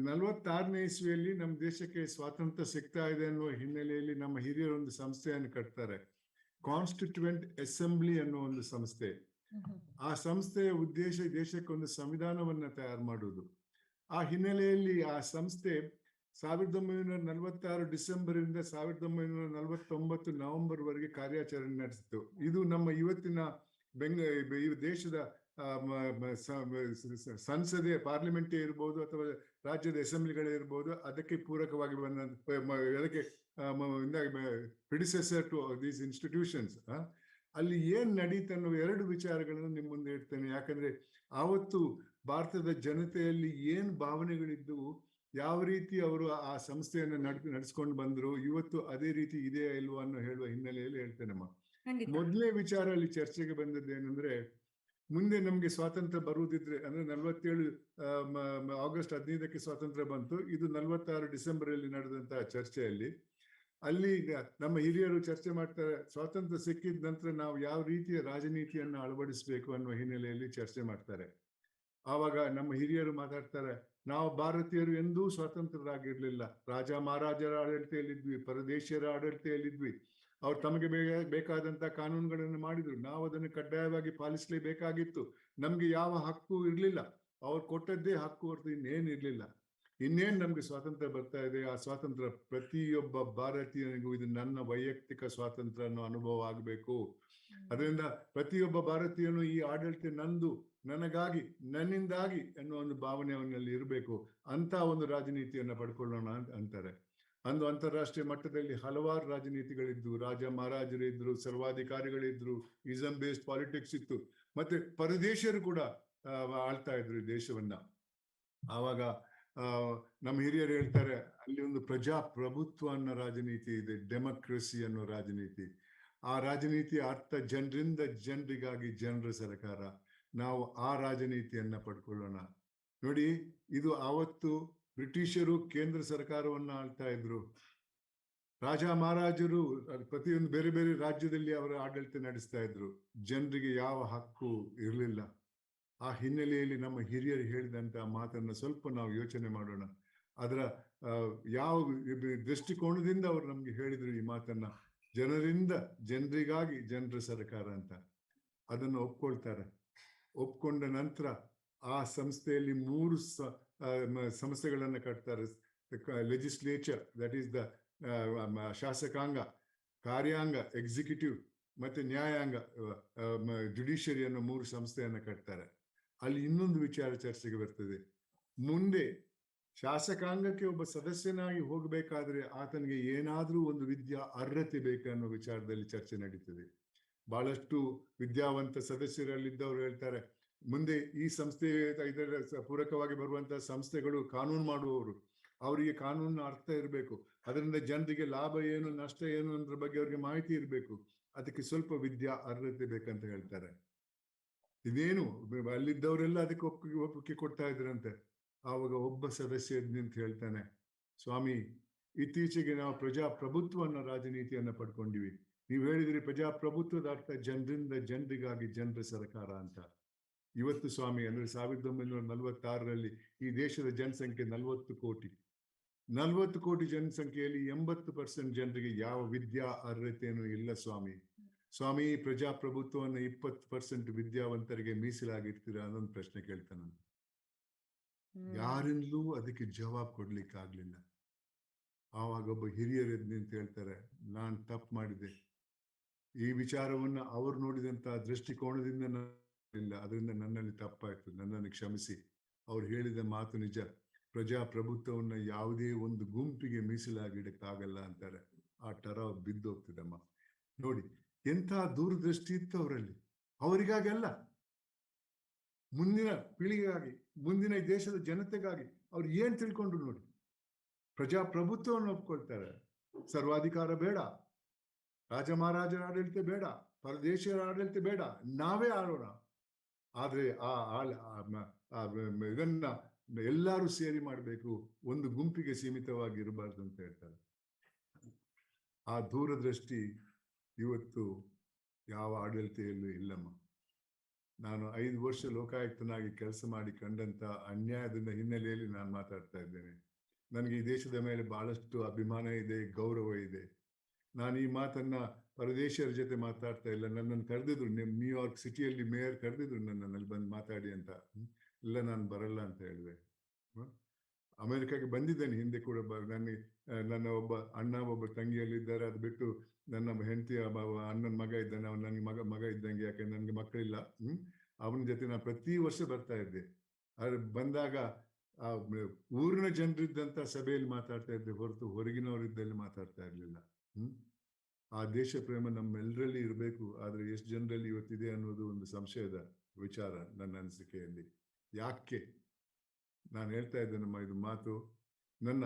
46ನೇ ಇಸ್ವಿಯಲ್ಲಿ ನಮ್ಮ ದೇಶಕ್ಕೆ ಸ್ವಾತಂತ್ರ್ಯ ಸಿಗ್ತಾ ಇದೆ ಅನ್ನುವ ಹಿನ್ನೆಲೆಯಲ್ಲಿ ನಮ್ಮ ಹಿರಿಯರು ಒಂದು ಸಂಸ್ಥೆಯನ್ನು ಕಟ್ತಾರೆ, ಕಾನ್ಸ್ಟಿಟ್ಯೂಯೆಂಟ್ ಅಸೆಂಬ್ಲಿ ಅನ್ನೋ ಒಂದು ಸಂಸ್ಥೆ. ಆ ಸಂಸ್ಥೆಯ ಉದ್ದೇಶ ದೇಶಕ್ಕೊಂದು ಸಂವಿಧಾನವನ್ನ ತಯಾರು ಮಾಡುವುದು. ಆ ಹಿನ್ನೆಲೆಯಲ್ಲಿ ಆ ಸಂಸ್ಥೆ 1946 ಡಿಸೆಂಬರ್ ಇಂದ 1949 ನವೆಂಬರ್ ವರೆಗೆ ಕಾರ್ಯಾಚರಣೆ ನಡೆಸಿತು. ಇದು ನಮ್ಮ ಇವತ್ತಿನ ಈ ದೇಶದ ಸಂಸದೆ, ಪಾರ್ಲಿಮೆಂಟ್ ಇರ್ಬೋದು ಅಥವಾ ರಾಜ್ಯದ ಅಸೆಂಬ್ಲಿಗಳೇ ಇರ್ಬೋದು, ಅದಕ್ಕೆ ಪೂರಕವಾಗಿ ಅದಕ್ಕೆ ಪ್ರಿಡಿಸೆಸರ್ ಟು ದೀಸ್ ಇನ್ಸ್ಟಿಟ್ಯೂಷನ್ಸ್. ಅಲ್ಲಿ ಏನ್ ನಡೀತು ಅನ್ನೋ 2 ವಿಚಾರಗಳನ್ನು ನಿಮ್ಮ ಮುಂದೆ ಇಡ್ತೇನೆ. ಯಾಕಂದ್ರೆ ಆವತ್ತು ಭಾರತದ ಜನತೆಯಲ್ಲಿ ಏನ್ ಭಾವನೆಗಳಿದ್ದವು, ಯಾವ ರೀತಿ ಅವರು ಆ ಸಂಸ್ಥೆಯನ್ನು ನಡೆಸ್ಕೊಂಡು ಬಂದ್ರು, ಇವತ್ತು ಅದೇ ರೀತಿ ಇದೆಯಾ ಇಲ್ವಾ ಅನ್ನೋ ಹೇಳುವ ಹಿನ್ನೆಲೆಯಲ್ಲಿ ಹೇಳ್ತೇನಮ್ಮ. ಮೊದಲನೇ ವಿಚಾರ ಅಲ್ಲಿ ಚರ್ಚೆಗೆ ಬಂದದ್ದೇನೆಂದ್ರೆ, ಮುಂದೆ ನಮ್ಗೆ ಸ್ವಾತಂತ್ರ್ಯ ಬರುವುದಿದ್ರೆ, ಅಂದ್ರೆ 47 ಆಗಸ್ಟ್ 15ಕ್ಕೆ ಸ್ವಾತಂತ್ರ್ಯ ಬಂತು. ಇದು 46 ಡಿಸೆಂಬರ್ ಅಲ್ಲಿ ನಡೆದಂತಹ ಚರ್ಚೆಯಲ್ಲಿ ಅಲ್ಲಿ ನಮ್ಮ ಹಿರಿಯರು ಚರ್ಚೆ ಮಾಡ್ತಾರೆ, ಸ್ವಾತಂತ್ರ್ಯ ಸಿಕ್ಕಿದ ನಂತರ ನಾವು ಯಾವ ರೀತಿಯ ರಾಜನೀತಿಯನ್ನು ಅಳವಡಿಸಬೇಕು ಅನ್ನುವ ಹಿನ್ನೆಲೆಯಲ್ಲಿ ಚರ್ಚೆ ಮಾಡ್ತಾರೆ. ಆವಾಗ ನಮ್ಮ ಹಿರಿಯರು ಮಾತಾಡ್ತಾರೆ, ನಾವು ಭಾರತೀಯರು ಎಂದೂ ಸ್ವತಂತ್ರರಾಗಿರ್ಲಿಲ್ಲ, ರಾಜ ಮಹಾರಾಜರ ಆಡಳಿತೆಯಲ್ಲಿದ್ವಿ, ಪರದೇಶಿಯರ ಆಡಳಿತೆಯಲ್ಲಿದ್ವಿ. ಅವ್ರು ತಮಗೆ ಬೇಕಾದಂತ ಕಾನೂನುಗಳನ್ನು ಮಾಡಿದ್ರು, ನಾವು ಅದನ್ನು ಕಡ್ಡಾಯವಾಗಿ ಪಾಲಿಸಲೇಬೇಕಾಗಿತ್ತು. ನಮ್ಗೆ ಯಾವ ಹಕ್ಕು ಇರ್ಲಿಲ್ಲ, ಅವ್ರು ಕೊಟ್ಟದ್ದೇ ಹಕ್ಕು ಹೊರತು ಇನ್ನೇನಿರ್ಲಿಲ್ಲ. ಇನ್ನೇನ್ ನಮ್ಗೆ ಸ್ವಾತಂತ್ರ್ಯ ಬರ್ತಾ ಇದೆ, ಆ ಸ್ವಾತಂತ್ರ್ಯ ಪ್ರತಿಯೊಬ್ಬ ಭಾರತೀಯನಿಗೂ ಇದು ನನ್ನ ವೈಯಕ್ತಿಕ ಸ್ವಾತಂತ್ರ್ಯ ಅನ್ನೋ ಅನುಭವ ಆಗ್ಬೇಕು. ಅದರಿಂದ ಪ್ರತಿಯೊಬ್ಬ ಭಾರತೀಯನು ಈ ಆಡಳಿತ ನಂದು, ನನಗಾಗಿ, ನನ್ನಿಂದಾಗಿ ಅನ್ನೋ ಒಂದು ಭಾವನೆ ಅವನಲ್ಲಿ ಇರಬೇಕು. ಅಂತ ಒಂದು ರಾಜನೀತಿಯನ್ನ ಪಡ್ಕೊಳ್ಳೋಣ ಅಂತಾರೆ. ಅಂದು ಅಂತಾರಾಷ್ಟ್ರೀಯ ಮಟ್ಟದಲ್ಲಿ ಹಲವಾರು ರಾಜನೀತಿಗಳಿದ್ದು, ರಾಜ ಮಹಾರಾಜರು ಇದ್ರು, ಸರ್ವಾಧಿಕಾರಿಗಳಿದ್ರು, ಇಸಮ್ ಬೇಸ್ಡ್ ಪಾಲಿಟಿಕ್ಸ್ ಇತ್ತು, ಮತ್ತೆ ಪರದೇಶಿಯರು ಕೂಡ ಆಳ್ತಾ ಇದ್ರು ಈ ದೇಶವನ್ನ. ಆವಾಗ ನಮ್ಮ ಹಿರಿಯರು ಹೇಳ್ತಾರೆ, ಅಲ್ಲಿ ಒಂದು ಪ್ರಜಾಪ್ರಭುತ್ವ ಅನ್ನೋ ರಾಜನೀತಿ ಇದೆ, ಡೆಮೋಕ್ರಸಿ ಅನ್ನೋ ರಾಜನೀತಿ. ಆ ರಾಜನೀತಿಯ ಅರ್ಥ ಜನರಿಂದ ಜನರಿಗಾಗಿ ಜನರ ಸರ್ಕಾರ. ನಾವು ಆ ರಾಜನೀತಿಯನ್ನ ಪಡ್ಕೊಳ್ಳೋಣ. ನೋಡಿ, ಇದು ಆವತ್ತು ಬ್ರಿಟಿಷರು ಕೇಂದ್ರ ಸರ್ಕಾರವನ್ನ ಆಳ್ತಾ ಇದ್ರು, ರಾಜ ಮಹಾರಾಜರು ಪ್ರತಿಯೊಂದು ಬೇರೆ ಬೇರೆ ರಾಜ್ಯದಲ್ಲಿ ಅವರ ಆಡಳಿತ ನಡೆಸ್ತಾ ಇದ್ರು. ಜನರಿಗೆ ಯಾವ ಹಕ್ಕು ಇರಲಿಲ್ಲ. ಆ ಹಿನ್ನೆಲೆಯಲ್ಲಿ ನಮ್ಮ ಹಿರಿಯರು ಹೇಳಿದಂತ ಮಾತನ್ನ ಸ್ವಲ್ಪ ನಾವು ಯೋಚನೆ ಮಾಡೋಣ. ಅದರ ಯಾವ ದೃಷ್ಟಿಕೋನದಿಂದ ಅವರು ನಮ್ಗೆ ಹೇಳಿದ್ರು ಈ ಮಾತನ್ನ, ಜನರಿಂದ ಜನರಿಗಾಗಿ ಜನರ ಸರ್ಕಾರ ಅಂತ. ಅದನ್ನು ಒಪ್ಕೊಳ್ತಾರೆ. ಒಪ್ಕೊಂಡ ನಂತರ ಆ ಸಂಸ್ಥೆಯಲ್ಲಿ 3 ಸಂಸ್ಥೆಗಳನ್ನ ಕಟ್ತಾರೆ. ಲೆಜಿಸ್ಲೇಚರ್, ದಟ್ ಈಸ್ ದ ಶಾಸಕಾಂಗ, ಕಾರ್ಯಾಂಗ ಎಕ್ಸಿಕ್ಯೂಟಿವ್, ಮತ್ತೆ ನ್ಯಾಯಾಂಗ ಜುಡಿಷಿಯರಿ ಅನ್ನೋ 3 ಸಂಸ್ಥೆಯನ್ನ ಕಟ್ತಾರೆ. ಅಲ್ಲಿ ಇನ್ನೊಂದು ವಿಚಾರ ಚರ್ಚೆಗೆ ಬರ್ತದೆ. ಮುಂದೆ ಶಾಸಕಾಂಗಕ್ಕೆ ಒಬ್ಬ ಸದಸ್ಯನಾಗಿ ಹೋಗಬೇಕಾದ್ರೆ ಆತನಿಗೆ ಏನಾದ್ರೂ ಒಂದು ವಿದ್ಯಾ ಅರ್ಹತೆ ಬೇಕನ್ನೋ ವಿಚಾರದಲ್ಲಿ ಚರ್ಚೆ ನಡೀತದೆ. ಬಹಳಷ್ಟು ವಿದ್ಯಾವಂತ ಸದಸ್ಯರಲ್ಲಿದ್ದವರು ಹೇಳ್ತಾರೆ, ಮುಂದೆ ಈ ಸಂಸ್ಥೆ ಇದರ ಪೂರಕವಾಗಿ ಬರುವಂತಹ ಸಂಸ್ಥೆಗಳು ಕಾನೂನು ಮಾಡುವವರು, ಅವರಿಗೆ ಕಾನೂನು ಅರ್ಥ ಇರಬೇಕು, ಅದರಿಂದ ಜನರಿಗೆ ಲಾಭ ಏನು ನಷ್ಟ ಏನು ಅನ್ನೋದ್ರ ಬಗ್ಗೆ ಅವ್ರಿಗೆ ಮಾಹಿತಿ ಇರಬೇಕು, ಅದಕ್ಕೆ ಸ್ವಲ್ಪ ವಿದ್ಯಾ ಅರ್ಹತೆ ಬೇಕಂತ ಹೇಳ್ತಾರೆ. ಇದೇನು ಅಲ್ಲಿದ್ದವರೆಲ್ಲ ಅದಕ್ಕೆ ಒಪ್ಪಿಗೆ ಕೊಡ್ತಾ ಇದ್ರಂತೆ. ಆವಾಗ ಒಬ್ಬ ಸದಸ್ಯ ನಿಂತು ಹೇಳ್ತಾನೆ, ಸ್ವಾಮಿ, ಇತ್ತೀಚೆಗೆ ನಾವು ಪ್ರಜಾಪ್ರಭುತ್ವವನ್ನು ರಾಜನೀತಿಯನ್ನ ಪಡ್ಕೊಂಡಿವಿ. ನೀವು ಹೇಳಿದ್ರಿ ಪ್ರಜಾಪ್ರಭುತ್ವದ ಅರ್ಥ ಜನರಿಂದ ಜನರಿಗಾಗಿ ಜನರ ಸರ್ಕಾರ ಅಂತ. ಇವತ್ತು ಸ್ವಾಮಿ, ಅಂದ್ರೆ 1946ರಲ್ಲಿ ಈ ದೇಶದ ಜನಸಂಖ್ಯೆ 40 ಕೋಟಿ. 40 ಕೋಟಿ ಜನಸಂಖ್ಯೆಯಲ್ಲಿ 80% ಜನರಿಗೆ ಯಾವ ವಿದ್ಯಾ ಅರ್ಹತೆಯೂ ಇಲ್ಲ ಸ್ವಾಮಿ. ಸ್ವಾಮಿ, ಪ್ರಜಾಪ್ರಭುತ್ವವನ್ನು 20% ವಿದ್ಯಾವಂತರಿಗೆ ಮೀಸಲಾಗಿರ್ತೀರಾ ಅನ್ನೊಂದು ಪ್ರಶ್ನೆ ಕೇಳ್ತಾನೆ. ಯಾರಿಂದಲೂ ಅದಕ್ಕೆ ಜವಾಬ್ ಕೊಡ್ಲಿಕ್ಕಾಗ್ಲಿಲ್ಲ. ಆವಾಗ ಒಬ್ಬ ಹಿರಿಯರು ನಿಂತು ಹೇಳ್ತಾರೆ, ನಾನ್ ತಪ್ಪು ಮಾಡಿದೆ. ಈ ವಿಚಾರವನ್ನ ಅವ್ರು ನೋಡಿದಂತ ದೃಷ್ಟಿಕೋನದಿಂದ ಇಲ್ಲ, ಅದರಿಂದ ನನ್ನಲ್ಲಿ ತಪ್ಪಾಯ್ತು, ನನ್ನನ್ನು ಕ್ಷಮಿಸಿ. ಅವ್ರು ಹೇಳಿದ ಮಾತು ನಿಜ. ಪ್ರಜಾಪ್ರಭುತ್ವವನ್ನ ಯಾವುದೇ ಒಂದು ಗುಂಪಿಗೆ ಮೀಸಲಾಗಿಡಕ್ಕಾಗಲ್ಲ ಅಂತಾರೆ. ಆ ಟರಾವ್ ಬಿದ್ದೋಗ್ತಿದಮ್ಮ. ನೋಡಿ ಎಂಥ ದೂರದೃಷ್ಟಿ ಇತ್ತು ಅವರಲ್ಲಿ. ಅವರಿಗಾಗಲ್ಲ, ಮುಂದಿನ ಪೀಳಿಗೆಗಾಗಿ, ಮುಂದಿನ ದೇಶದ ಜನತೆಗಾಗಿ ಅವ್ರು ಏನ್ ತಿಳ್ಕೊಂಡ್ರು ನೋಡಿ. ಪ್ರಜಾಪ್ರಭುತ್ವವನ್ನು ಒಪ್ಕೊಳ್ತಾರೆ. ಸರ್ವಾಧಿಕಾರ ಬೇಡ, ರಾಜ ಮಹಾರಾಜರ ಆಡಳಿತ ಬೇಡ, ಪರದೇಶಿಯರ ಆಡಳಿತ ಬೇಡ, ನಾವೇ ಆಡೋಣ. ಆದ್ರೆ ಇದನ್ನ ಎಲ್ಲರೂ ಸೇರಿ ಮಾಡಬೇಕು, ಒಂದು ಗುಂಪಿಗೆ ಸೀಮಿತವಾಗಿ ಇರಬಾರ್ದು ಅಂತ ಹೇಳ್ತಾರೆ. ಆ ದೂರದೃಷ್ಟಿ ಇವತ್ತು ಯಾವ ಆಡಳಿತೆಯಲ್ಲೂ ಇಲ್ಲಮ್ಮ. ನಾನು 5 ವರ್ಷ ಲೋಕಾಯುಕ್ತನಾಗಿ ಕೆಲಸ ಮಾಡಿ ಕಂಡಂತ ಅನ್ಯಾಯದ ಹಿನ್ನೆಲೆಯಲ್ಲಿ ನಾನು ಮಾತಾಡ್ತಾ ಇದ್ದೇನೆ. ನನಗೆ ಈ ದೇಶದ ಮೇಲೆ ಬಹಳಷ್ಟು ಅಭಿಮಾನ ಇದೆ, ಗೌರವ ಇದೆ. ನಾನು ಈ ಮಾತನ್ನ ಪರದೇಶಿಯರ ಜೊತೆ ಮಾತಾಡ್ತಾ ಇಲ್ಲ. ನನ್ನನ್ನು ಕರೆದಿದ್ರು, ನ್ಯೂಯಾರ್ಕ್ ಸಿಟಿಯಲ್ಲಿ ಮೇಯರ್ ಕರೆದಿದ್ರು ನನ್ನಲ್ಲಿ ಬಂದು ಮಾತಾಡಿ ಅಂತ. ಇಲ್ಲ, ನಾನು ಬರಲ್ಲ ಅಂತ ಹೇಳಿದೆ. ಅಮೆರಿಕಾಗೆ ಬಂದಿದ್ದೇನೆ ಹಿಂದೆ ಕೂಡ. ನನ್ನ ಒಬ್ಬ ಅಣ್ಣ ಒಬ್ಬ ತಂಗಿಯಲ್ಲಿದ್ದಾರೆ. ಅದು ಬಿಟ್ಟು ನನ್ನ ಹೆಂಡತಿಯ ಅಣ್ಣನ ಮಗ ಇದ್ದಾನೆ, ಅವನು ನನಗೆ ಮಗ ಇದ್ದಂಗೆ. ಯಾಕಂದ್ರೆ ನನಗೆ ಮಕ್ಕಳಿಲ್ಲ. ಅವನ ಜೊತೆ ನಾನು ಪ್ರತಿ ವರ್ಷ ಬರ್ತಾ ಇದ್ದೆ. ಆದ್ರೆ ಬಂದಾಗ ಆ ಊರಿನ ಜನರಿದ್ದಂತ ಸಭೆಯಲ್ಲಿ ಮಾತಾಡ್ತಾ ಇದ್ದೆ ಹೊರತು ಹೊರಗಿನವರಿದ್ದಲ್ಲಿ ಮಾತಾಡ್ತಾ ಇರ್ಲಿಲ್ಲ. ಆ ದೇಶ ಪ್ರೇಮ ನಮ್ಮೆಲ್ಲರಲ್ಲಿ ಇರಬೇಕು. ಆದ್ರೆ ಎಷ್ಟು ಜನರಲ್ಲಿ ಇವತ್ತಿದೆ ಅನ್ನೋದು ಒಂದು ಸಂಶಯದ ವಿಚಾರ ನನ್ನ ಅನಿಸಿಕೆಯಲ್ಲಿ. ಯಾಕೆ ನಾನು ಹೇಳ್ತಾ ಇದ್ದೇನಮ್ಮ ಇದು ಮಾತು? ನನ್ನ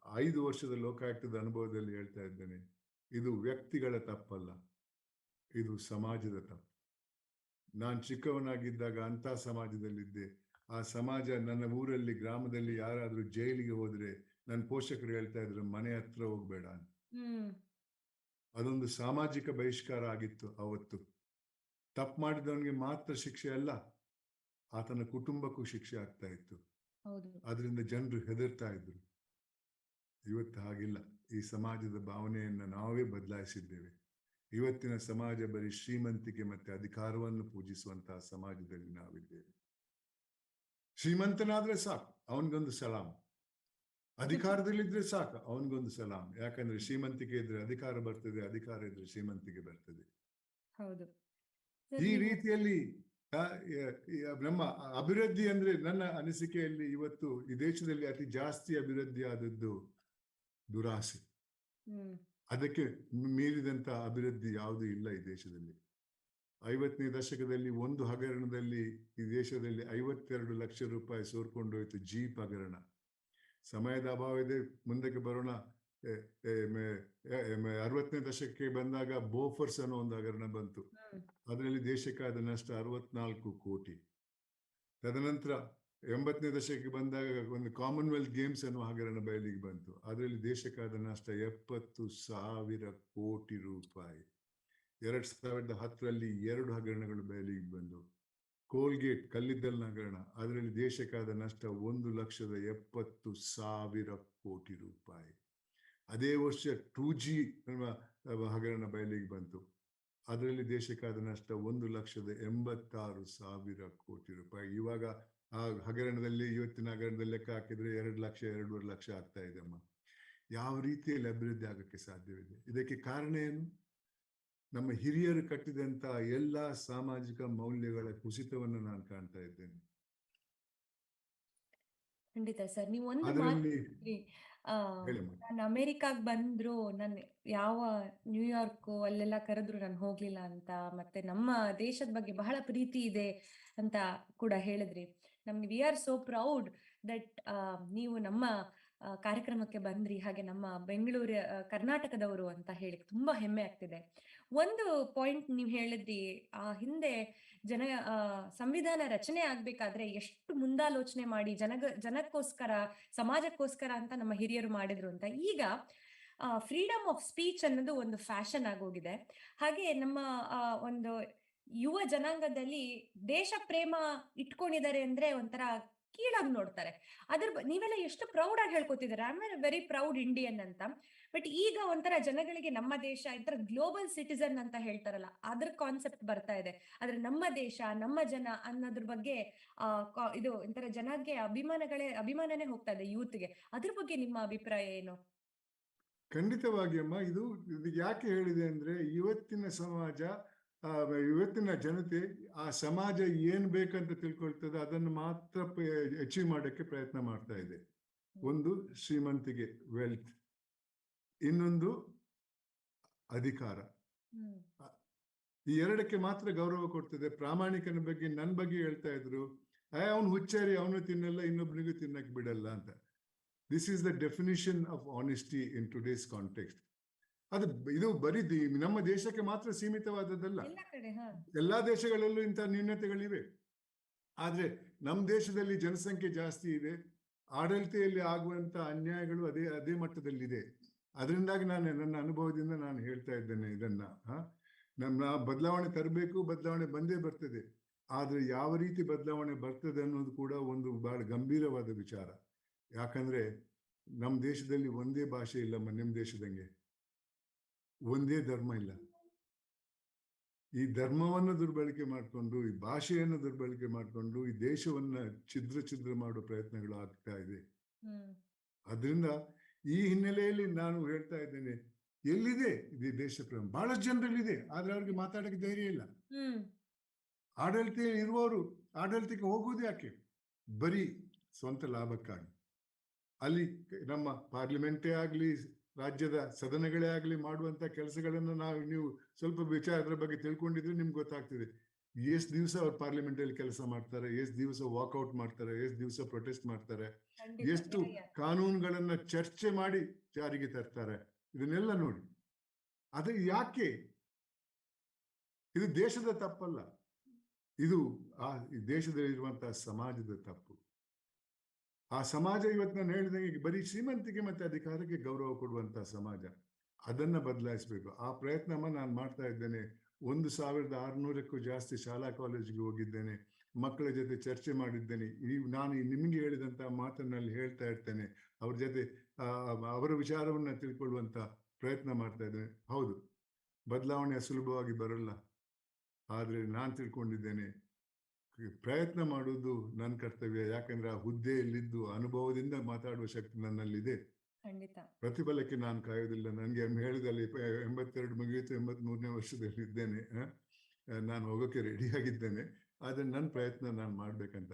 5 ವರ್ಷದ ಲೋಕಾಯುಕ್ತದ ಅನುಭವದಲ್ಲಿ ಹೇಳ್ತಾ ಇದ್ದೇನೆ. ಇದು ವ್ಯಕ್ತಿಗಳ ತಪ್ಪಲ್ಲ, ಇದು ಸಮಾಜದ ತಪ್ಪು. ನಾನು ಚಿಕ್ಕವನಾಗಿದ್ದಾಗ ಅಂತ ಸಮಾಜದಲ್ಲಿದ್ದೆ. ಆ ಸಮಾಜ, ನನ್ನ ಊರಲ್ಲಿ ಗ್ರಾಮದಲ್ಲಿ ಯಾರಾದ್ರೂ ಜೈಲಿಗೆ ಹೋದ್ರೆ ನನ್ನ ಪೋಷಕರು ಹೇಳ್ತಾ ಇದ್ರು, ಮನೆ ಹತ್ರ ಹೋಗ್ಬೇಡ ಅಂತ. ಅದೊಂದು ಸಾಮಾಜಿಕ ಬಹಿಷ್ಕಾರ ಆಗಿತ್ತು ಅವತ್ತು. ತಪ್ಪು ಮಾಡಿದವನಿಗೆ ಮಾತ್ರ ಶಿಕ್ಷೆ ಅಲ್ಲ, ಆತನ ಕುಟುಂಬಕ್ಕೂ ಶಿಕ್ಷೆ ಆಗ್ತಾ ಇತ್ತು. ಅದರಿಂದ ಜನರು ಹೆದರ್ತಾ ಇದ್ರು. ಇವತ್ತು ಹಾಗಿಲ್ಲ. ಈ ಸಮಾಜದ ಭಾವನೆಯನ್ನ ನಾವೇ ಬದಲಾಯಿಸಿದ್ದೇವೆ. ಇವತ್ತಿನ ಸಮಾಜ ಬರೀ ಶ್ರೀಮಂತಿಕೆ ಮತ್ತೆ ಅಧಿಕಾರವನ್ನು ಪೂಜಿಸುವಂತಹ ಸಮಾಜದಲ್ಲಿ ನಾವಿದ್ದೇವೆ. ಶ್ರೀಮಂತನಾದ್ರೆ ಸಾಕು, ಅವನಿಗೊಂದು ಸಲಾಂ. ಅಧಿಕಾರದಲ್ಲಿದ್ರೆ ಸಾಕು, ಅವನಿಗೊಂದು ಸಲಾಂ. ಯಾಕಂದ್ರೆ ಶ್ರೀಮಂತಿಕೆ ಇದ್ರೆ ಅಧಿಕಾರ ಬರ್ತದೆ, ಅಧಿಕಾರ ಇದ್ರೆ ಶ್ರೀಮಂತಿಕೆ ಬರ್ತದೆ. ಈ ರೀತಿಯಲ್ಲಿ ನಮ್ಮ ಅಭಿವೃದ್ಧಿ ಅಂದ್ರೆ, ನನ್ನ ಅನಿಸಿಕೆಯಲ್ಲಿ ಇವತ್ತು ಈ ದೇಶದಲ್ಲಿ ಅತಿ ಜಾಸ್ತಿ ಅಭಿವೃದ್ಧಿ ಆದದ್ದು ದುರಾಸೆ. ಅದಕ್ಕೆ ಮೀರಿದಂತ ಅಭಿವೃದ್ಧಿ ಯಾವುದೂ ಇಲ್ಲ ಈ ದೇಶದಲ್ಲಿ. 50ನೇ ದಶಕದಲ್ಲಿ ಒಂದು ಹಗರಣದಲ್ಲಿ ಈ ದೇಶದಲ್ಲಿ 52 ಲಕ್ಷ ರೂಪಾಯಿ ಸೋರ್ಕೊಂಡೋಯ್ತು. ಜೀಪ್ ಹಗರಣ. ಸಮಯದ ಅಭಾವ ಇದೆ, ಮುಂದಕ್ಕೆ ಬರೋಣ. 60ನೇ ದಶಕಕ್ಕೆ ಬಂದಾಗ ಬೋಫರ್ಸ್ ಅನ್ನೋ ಒಂದು ಹಗರಣ ಬಂತು. ಅದರಲ್ಲಿ ದೇಶಕ್ಕಾದ ನಷ್ಟ 64 ಕೋಟಿ. ತದನಂತರ 80ನೇ ದಶಕಕ್ಕೆ ಬಂದಾಗ ಒಂದು ಕಾಮನ್ವೆಲ್ತ್ ಗೇಮ್ಸ್ ಅನ್ನೋ ಹಗರಣ ಬಯಲಿಗೆ ಬಂತು. ಅದರಲ್ಲಿ ದೇಶಕ್ಕಾದ ನಷ್ಟ 70,000 ಕೋಟಿ ರೂಪಾಯಿ. 2010ರಲ್ಲಿ 2 ಹಗರಣಗಳು ಬಯಲಿಗೆ ಬಂದು ಕೋಲ್ಗೇಟ್ ಕಲ್ಲಿದ್ದಲ್ ಹಗರಣ, ಅದರಲ್ಲಿ ದೇಶಕ್ಕಾದ ನಷ್ಟ 1,70,000 ಕೋಟಿ ರೂಪಾಯಿ. ಅದೇ ವರ್ಷ 2G ಹಗರಣ ಬಯಲಿಗೆ ಬಂತು, ಅದರಲ್ಲಿ ದೇಶಕ್ಕಾದ ನಷ್ಟ 1,86,000 ಕೋಟಿ ರೂಪಾಯಿ. ಇವಾಗ ಆ ಹಗರಣದಲ್ಲಿ, ಇವತ್ತಿನ ಹಗರಣದಲ್ಲಿ ಲೆಕ್ಕ ಹಾಕಿದ್ರೆ 2 ಲಕ್ಷ 2.5 ಲಕ್ಷ ಆಗ್ತಾ ಇದೆ ಅಮ್ಮ. ಯಾವ ರೀತಿಯಲ್ಲಿ ಅಭಿವೃದ್ಧಿ ಆಗಕ್ಕೆ ಸಾಧ್ಯವಿದೆ? ಇದಕ್ಕೆ ಕಾರಣ ಏನು? ನಮ್ಮ ಹಿರಿಯರು ಕಟ್ಟಿದಂತ ಎಲ್ಲಾ ಸಾಮಾಜಿಕ ಮೌಲ್ಯಗಳ ಕುಸಿತವನ್ನು ನಾನು ಕಾಣ್ತಾ ಇದ್ದೇನೆ. ಖಂಡಿತ ಸರ್. ನೀವು ಒಂದು ಅದರಲ್ಲಿ ನಾನು ಅಮೆರಿಕಾಗ್ ಬಂದ್ರು, ನಾನು ಯಾವ ನ್ಯೂಯಾರ್ಕ್ ಅಲ್ಲೆಲ್ಲ ಕರೆದ್ರು ನಾನು ಹೋಗ್ಲಿಲ್ಲ ಅಂತ, ಮತ್ತೆ ನಮ್ಮ ದೇಶದ ಬಗ್ಗೆ ಬಹಳ ಪ್ರೀತಿ ಇದೆ ಅಂತ ಕೂಡ ಹೇಳಿದ್ರಿ. ನಮ್ಗೆ V are so proud that ನೀವು ನಮ್ಮ ಕಾರ್ಯಕ್ರಮಕ್ಕೆ ಬಂದ್ರಿ, ಹಾಗೆ ನಮ್ಮ ಬೆಂಗಳೂರು ಕರ್ನಾಟಕದವರು ಅಂತ ಹೇಳಿ ತುಂಬಾ ಹೆಮ್ಮೆ ಆಗ್ತಿದೆ. ಒಂದು ಪಾಯಿಂಟ್ ನೀವು ಹೇಳಿದ್ರಿ, ಹಿಂದೆ ಸಂವಿಧಾನ ರಚನೆ ಆಗ್ಬೇಕಾದ್ರೆ ಎಷ್ಟು ಮುಂದಾಲೋಚನೆ ಮಾಡಿ ಜನಕ್ಕೋಸ್ಕರ, ಸಮಾಜಕ್ಕೋಸ್ಕರ ಅಂತ ನಮ್ಮ ಹಿರಿಯರು ಮಾಡಿದ್ರು ಅಂತ. ಈಗ ಫ್ರೀಡಮ್ ಆಫ್ ಸ್ಪೀಚ್ ಅನ್ನೋದು ಒಂದು ಫ್ಯಾಷನ್ ಆಗೋಗಿದೆ. ಹಾಗೆ ನಮ್ಮ ಒಂದು ಯುವ ಜನಾಂಗದಲ್ಲಿ ದೇಶ ಪ್ರೇಮ ಇಟ್ಕೊಂಡಿದ್ದಾರೆ ಅಂದ್ರೆ ಒಂಥರ ಕೀಳಾಗಿ ನೋಡ್ತಾರೆ. ನೀವೆಲ್ಲ ಎಷ್ಟು ಪ್ರೌಡ್ ಆಗಿ ಹೇಳ್ಕೊತಿದ್ದಾರೆ, I am very proud Indian ಅಂತ. ಬಟ್ ಈಗ ಒಂಥರ ಜನಗಳಿಗೆ ನಮ್ಮ ದೇಶ ಒಂಥರ ಗ್ಲೋಬಲ್ ಸಿಟಿಸನ್ ಅಂತ ಹೇಳ್ತಾರಲ್ಲ, ಅದ್ರ ಕಾನ್ಸೆಪ್ಟ್ ಬರ್ತಾ ಇದೆ. ಆದ್ರೆ ನಮ್ಮ ದೇಶ, ನಮ್ಮ ಜನ ಅನ್ನೋದ್ರ ಬಗ್ಗೆ ಇದು ಒಂಥರ ಜನಕ್ಕೆ ಅಭಿಮಾನನೇ ಹೋಗ್ತಾ ಇದೆ ಯೂತ್ಗೆ. ಅದ್ರ ಬಗ್ಗೆ ನಿಮ್ಮ ಅಭಿಪ್ರಾಯ ಏನು? ಖಂಡಿತವಾಗಿ ಅಮ್ಮ, ಇದು ಯಾಕೆ ಹೇಳಿದೆ ಅಂದ್ರೆ, ಇವತ್ತಿನ ಸಮಾಜ, ಇವತ್ತಿನ ಜನತೆ ಆ ಸಮಾಜ ಏನ್ ಬೇಕಂತ ತಿಳ್ಕೊಳ್ತದೆ ಅದನ್ನು ಮಾತ್ರ ಅಚೀವ್ ಮಾಡಕ್ಕೆ ಪ್ರಯತ್ನ ಮಾಡ್ತಾ ಇದೆ. ಒಂದು ಶ್ರೀಮಂತಿಗೆ, ವೆಲ್ತ್, ಇನ್ನೊಂದು ಅಧಿಕಾರ. ಈ ಎರಡಕ್ಕೆ ಮಾತ್ರ ಗೌರವ ಕೊಡ್ತದೆ. ಪ್ರಾಮಾಣಿಕನ ಬಗ್ಗೆ, ನನ್ನ ಬಗ್ಗೆ ಹೇಳ್ತಾ ಇದ್ರು, ಅವನು ಹುಚ್ಚಾರಿ, ಅವನು ತಿನ್ನಲ್ಲ, ಇನ್ನೊಬ್ಬನಿಗೂ ತಿನ್ನಕ್ ಬಿಡಲ್ಲ ಅಂತ. This is the definition of honesty in today's context. ಇದು ಬರೀ ನಮ್ಮ ದೇಶಕ್ಕೆ ಮಾತ್ರ ಸೀಮಿತವಾದದ್ದಲ್ಲ, ಎಲ್ಲಾ ದೇಶಗಳಲ್ಲೂ ಇಂಥ ನ್ಯೂನತೆಗಳಿವೆ. ಆದ್ರೆ ನಮ್ಮ ದೇಶದಲ್ಲಿ ಜನಸಂಖ್ಯೆ ಜಾಸ್ತಿ ಇದೆ, ಆಡಳಿತೆಯಲ್ಲಿ ಆಗುವಂತ ಅನ್ಯಾಯಗಳು ಅದೇ ಮಟ್ಟದಲ್ಲಿದೆ. ಅದರಿಂದಾಗಿ ನನ್ನ ಅನುಭವದಿಂದ ನಾನು ಹೇಳ್ತಾ ಇದ್ದೇನೆ ಇದನ್ನ. ನಮ್ಮ ಬದಲಾವಣೆ ತರಬೇಕು, ಬದಲಾವಣೆ ಬಂದೇ ಬರ್ತದೆ. ಆದ್ರೆ ಯಾವ ರೀತಿ ಬದಲಾವಣೆ ಬರ್ತದೆ ಅನ್ನೋದು ಕೂಡ ಒಂದು ಬಹಳ ಗಂಭೀರವಾದ ವಿಚಾರ. ಯಾಕಂದ್ರೆ ನಮ್ಮ ದೇಶದಲ್ಲಿ ಒಂದೇ ಭಾಷೆ ಇಲ್ಲ, ನಿಮ್ಮ ದೇಶದಂಗೆ ಒಂದೇ ಧರ್ಮ ಇಲ್ಲ. ಈ ಧರ್ಮವನ್ನು ದುರ್ಬಳಕೆ ಮಾಡಿಕೊಂಡು, ಈ ಭಾಷೆಯನ್ನು ದುರ್ಬಳಕೆ ಮಾಡಿಕೊಂಡು ಈ ದೇಶವನ್ನ ಛಿದ್ರ ಮಾಡೋ ಪ್ರಯತ್ನಗಳು ಆಗ್ತಾ ಇದೆ. ಅದರಿಂದ ಈ ಹಿನ್ನೆಲೆಯಲ್ಲಿ ನಾನು ಹೇಳ್ತಾ ಇದ್ದೇನೆ, ಎಲ್ಲಿದೆ ಇದು ದೇಶ ಪ್ರೇಮ? ಬಹಳಷ್ಟು ಜನರಲ್ಲಿದೆ, ಆದ್ರೆ ಅವ್ರಿಗೆ ಮಾತಾಡಕ್ಕೆ ಧೈರ್ಯ ಇಲ್ಲ. ಆಡಳಿತ ಇರುವವರು ಆಡಳಿತಕ್ಕೆ ಹೋಗುವುದು ಯಾಕೆ? ಬರೀ ಸ್ವಂತ ಲಾಭಕ್ಕಾಗಿ. ಅಲ್ಲಿ ನಮ್ಮ ಪಾರ್ಲಿಮೆಂಟೇ ಆಗ್ಲಿ, ರಾಜ್ಯದ ಸದನಗಳೇ ಆಗ್ಲಿ ಮಾಡುವಂತ ಕೆಲಸಗಳನ್ನ ನೀವು ಸ್ವಲ್ಪ ವಿಚಾರದ ಬಗ್ಗೆ ತಿಳ್ಕೊಂಡಿದ್ರೆ ನಿಮ್ಗೆ ಗೊತ್ತಾಗ್ತದೆ. ಎಷ್ಟು ದಿವಸ ಅವ್ರು ಪಾರ್ಲಿಮೆಂಟ್ ಅಲ್ಲಿ ಕೆಲಸ ಮಾಡ್ತಾರೆ, ಎಷ್ಟು ದಿವಸ ವಾಕ್ಔಟ್ ಮಾಡ್ತಾರೆ, ಎಷ್ಟು ದಿವಸ ಪ್ರೊಟೆಸ್ಟ್ ಮಾಡ್ತಾರೆ, ಎಷ್ಟು ಕಾನೂನುಗಳನ್ನ ಚರ್ಚೆ ಮಾಡಿ ಜಾರಿಗೆ ತರ್ತಾರೆ. ಇದನ್ನೆಲ್ಲ ನೋಡಿ. ಅದೇ ಯಾಕೆ? ಇದು ದೇಶದ ತಪ್ಪಲ್ಲ, ಇದು ಈ ದೇಶದಲ್ಲಿರುವಂತಹ ಸಮಾಜದ ತಪ್ಪು. ಆ ಸಮಾಜ ಇವತ್ತು ನಾನು ಹೇಳಿದಂಗೆ ಬರೀ ಶ್ರೀಮಂತಿಗೆ ಮತ್ತೆ ಅಧಿಕಾರಕ್ಕೆ ಗೌರವ ಕೊಡುವಂತಹ ಸಮಾಜ. ಅದನ್ನ ಬದಲಾಯಿಸಬೇಕು. ಆ ಪ್ರಯತ್ನ ನಾನು ಮಾಡ್ತಾ ಇದ್ದೇನೆ. 1,600ಕ್ಕೂ ಜಾಸ್ತಿ ಶಾಲಾ ಕಾಲೇಜಿಗೆ ಹೋಗಿದ್ದೇನೆ, ಮಕ್ಕಳ ಜೊತೆ ಚರ್ಚೆ ಮಾಡಿದ್ದೇನೆ. ನಾನು ನಿಮಗೆ ಹೇಳಿದಂತಹ ಮಾತನ್ನಲ್ಲಿ ಹೇಳ್ತಾ ಇರ್ತೇನೆ, ಅವ್ರ ಜೊತೆ ಅವರ ವಿಚಾರವನ್ನ ತಿಳ್ಕೊಳ್ಳುವಂತ ಪ್ರಯತ್ನ ಮಾಡ್ತಾ ಇದ್ದೇನೆ. ಹೌದು, ಬದಲಾವಣೆ ಸುಲಭವಾಗಿ ಬರಲ್ಲ, ಆದ್ರೆ ನಾನು ತಿಳ್ಕೊಂಡಿದ್ದೇನೆ ಪ್ರಯತ್ನ ಮಾಡುವುದು ನನ್ನ ಕರ್ತವ್ಯ. ಯಾಕಂದ್ರೆ ಆ ಹುದ್ದೆಯಲ್ಲಿದ್ದು ಅನುಭವದಿಂದ ಮಾತಾಡುವ ಶಕ್ತಿ ನನ್ನಲ್ಲಿದೆ. ಪ್ರತಿಫಲಕ್ಕೆ ನಾನು ಕಾಯೋದಿಲ್ಲ. ನನಗೆ ಹೇಳಿದಲ್ಲಿ 82 ಮುಗಿಯಿತು, 83ನೇ ವರ್ಷದಲ್ಲಿ ಇದ್ದೇನೆ. ನಾನು ಹೋಗೋಕೆ ರೆಡಿಯಾಗಿದ್ದೇನೆ. ಆದ್ರೆ ನನ್ನ ಪ್ರಯತ್ನ ನಾನು ಮಾಡ್ಬೇಕಂತ.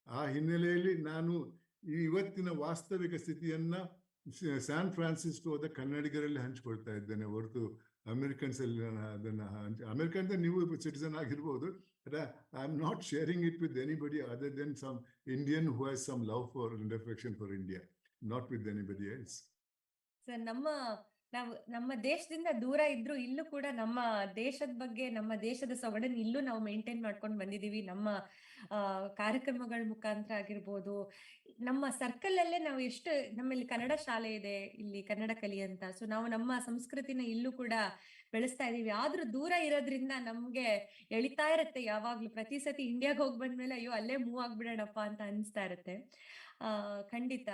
ಆ ಹಿನ್ನೆಲೆಯಲ್ಲಿ ನಾನು ಇವತ್ತಿನ ವಾಸ್ತವಿಕ ಸ್ಥಿತಿಯನ್ನ ಸ್ಯಾನ್ ಫ್ರಾನ್ಸಿಸ್ಕೋದ ಕನ್ನಡಿಗರಲ್ಲಿ ಹಂಚ್ಕೊಳ್ತಾ ಇದ್ದೇನೆ, ಹೊರತು ಅಮೆರಿಕನ್ಸ್ ಅಲ್ಲಿ ಅದನ್ನ ಅಮೆರಿಕನ್ ನೀವು ಸಿಟಿಸನ್ ಆಗಿರ್ಬೋದು, I am not sharing it with anybody other than some Indian who has some love for and affection for India, not with anybody else. Sir, ನಮ್ಮ ದೇಶದಿಂದ ದೂರ ಇದ್ರು ಇಲ್ಲೂ ಕೂಡ ನಮ್ಮ ದೇಶದ ಬಗ್ಗೆ, ನಮ್ಮ ದೇಶದ ಸೊಗಡನ್ನು ಇಲ್ಲೂ ನಾವು ಮೇಂಟೈನ್ ಮಾಡ್ಕೊಂಡು ಬಂದಿದೀವಿ. ನಮ್ಮ ಕಾರ್ಯಕ್ರಮಗಳ ಮುಖಾಂತರ ಆಗಿರ್ಬೋದು, ನಮ್ಮ ಸರ್ಕಲ್ ಅಲ್ಲೇ ನಾವು ಎಷ್ಟು ನಮ್ಮಲ್ಲಿ ಕನ್ನಡ ಶಾಲೆ ಇದೆ, ಇಲ್ಲಿ ಕನ್ನಡ ಕಲಿಯಂತ. ಸೊ ನಾವು ನಮ್ಮ ಸಂಸ್ಕೃತಿನ ಇಲ್ಲೂ ಕೂಡ ಬೆಳೆಸ್ತಾ ಇದೀವಿ. ಆದ್ರೂ ದೂರ ಇರೋದ್ರಿಂದ ನಮ್ಗೆ ಎಳಿತಾ ಇರತ್ತೆ ಯಾವಾಗ್ಲೂ. ಪ್ರತಿ ಸತಿ ಇಂಡಿಯಾಗ್ ಹೋಗ್ ಬಂದ್ಮೇಲೆ ಅಯ್ಯೋ ಅಲ್ಲೇ ಮೂವ್ ಆಗ್ಬಿಡೋಣಪ್ಪ ಅಂತ ಅನ್ಸ್ತಾ ಇರತ್ತೆ. ಖಂಡಿತ.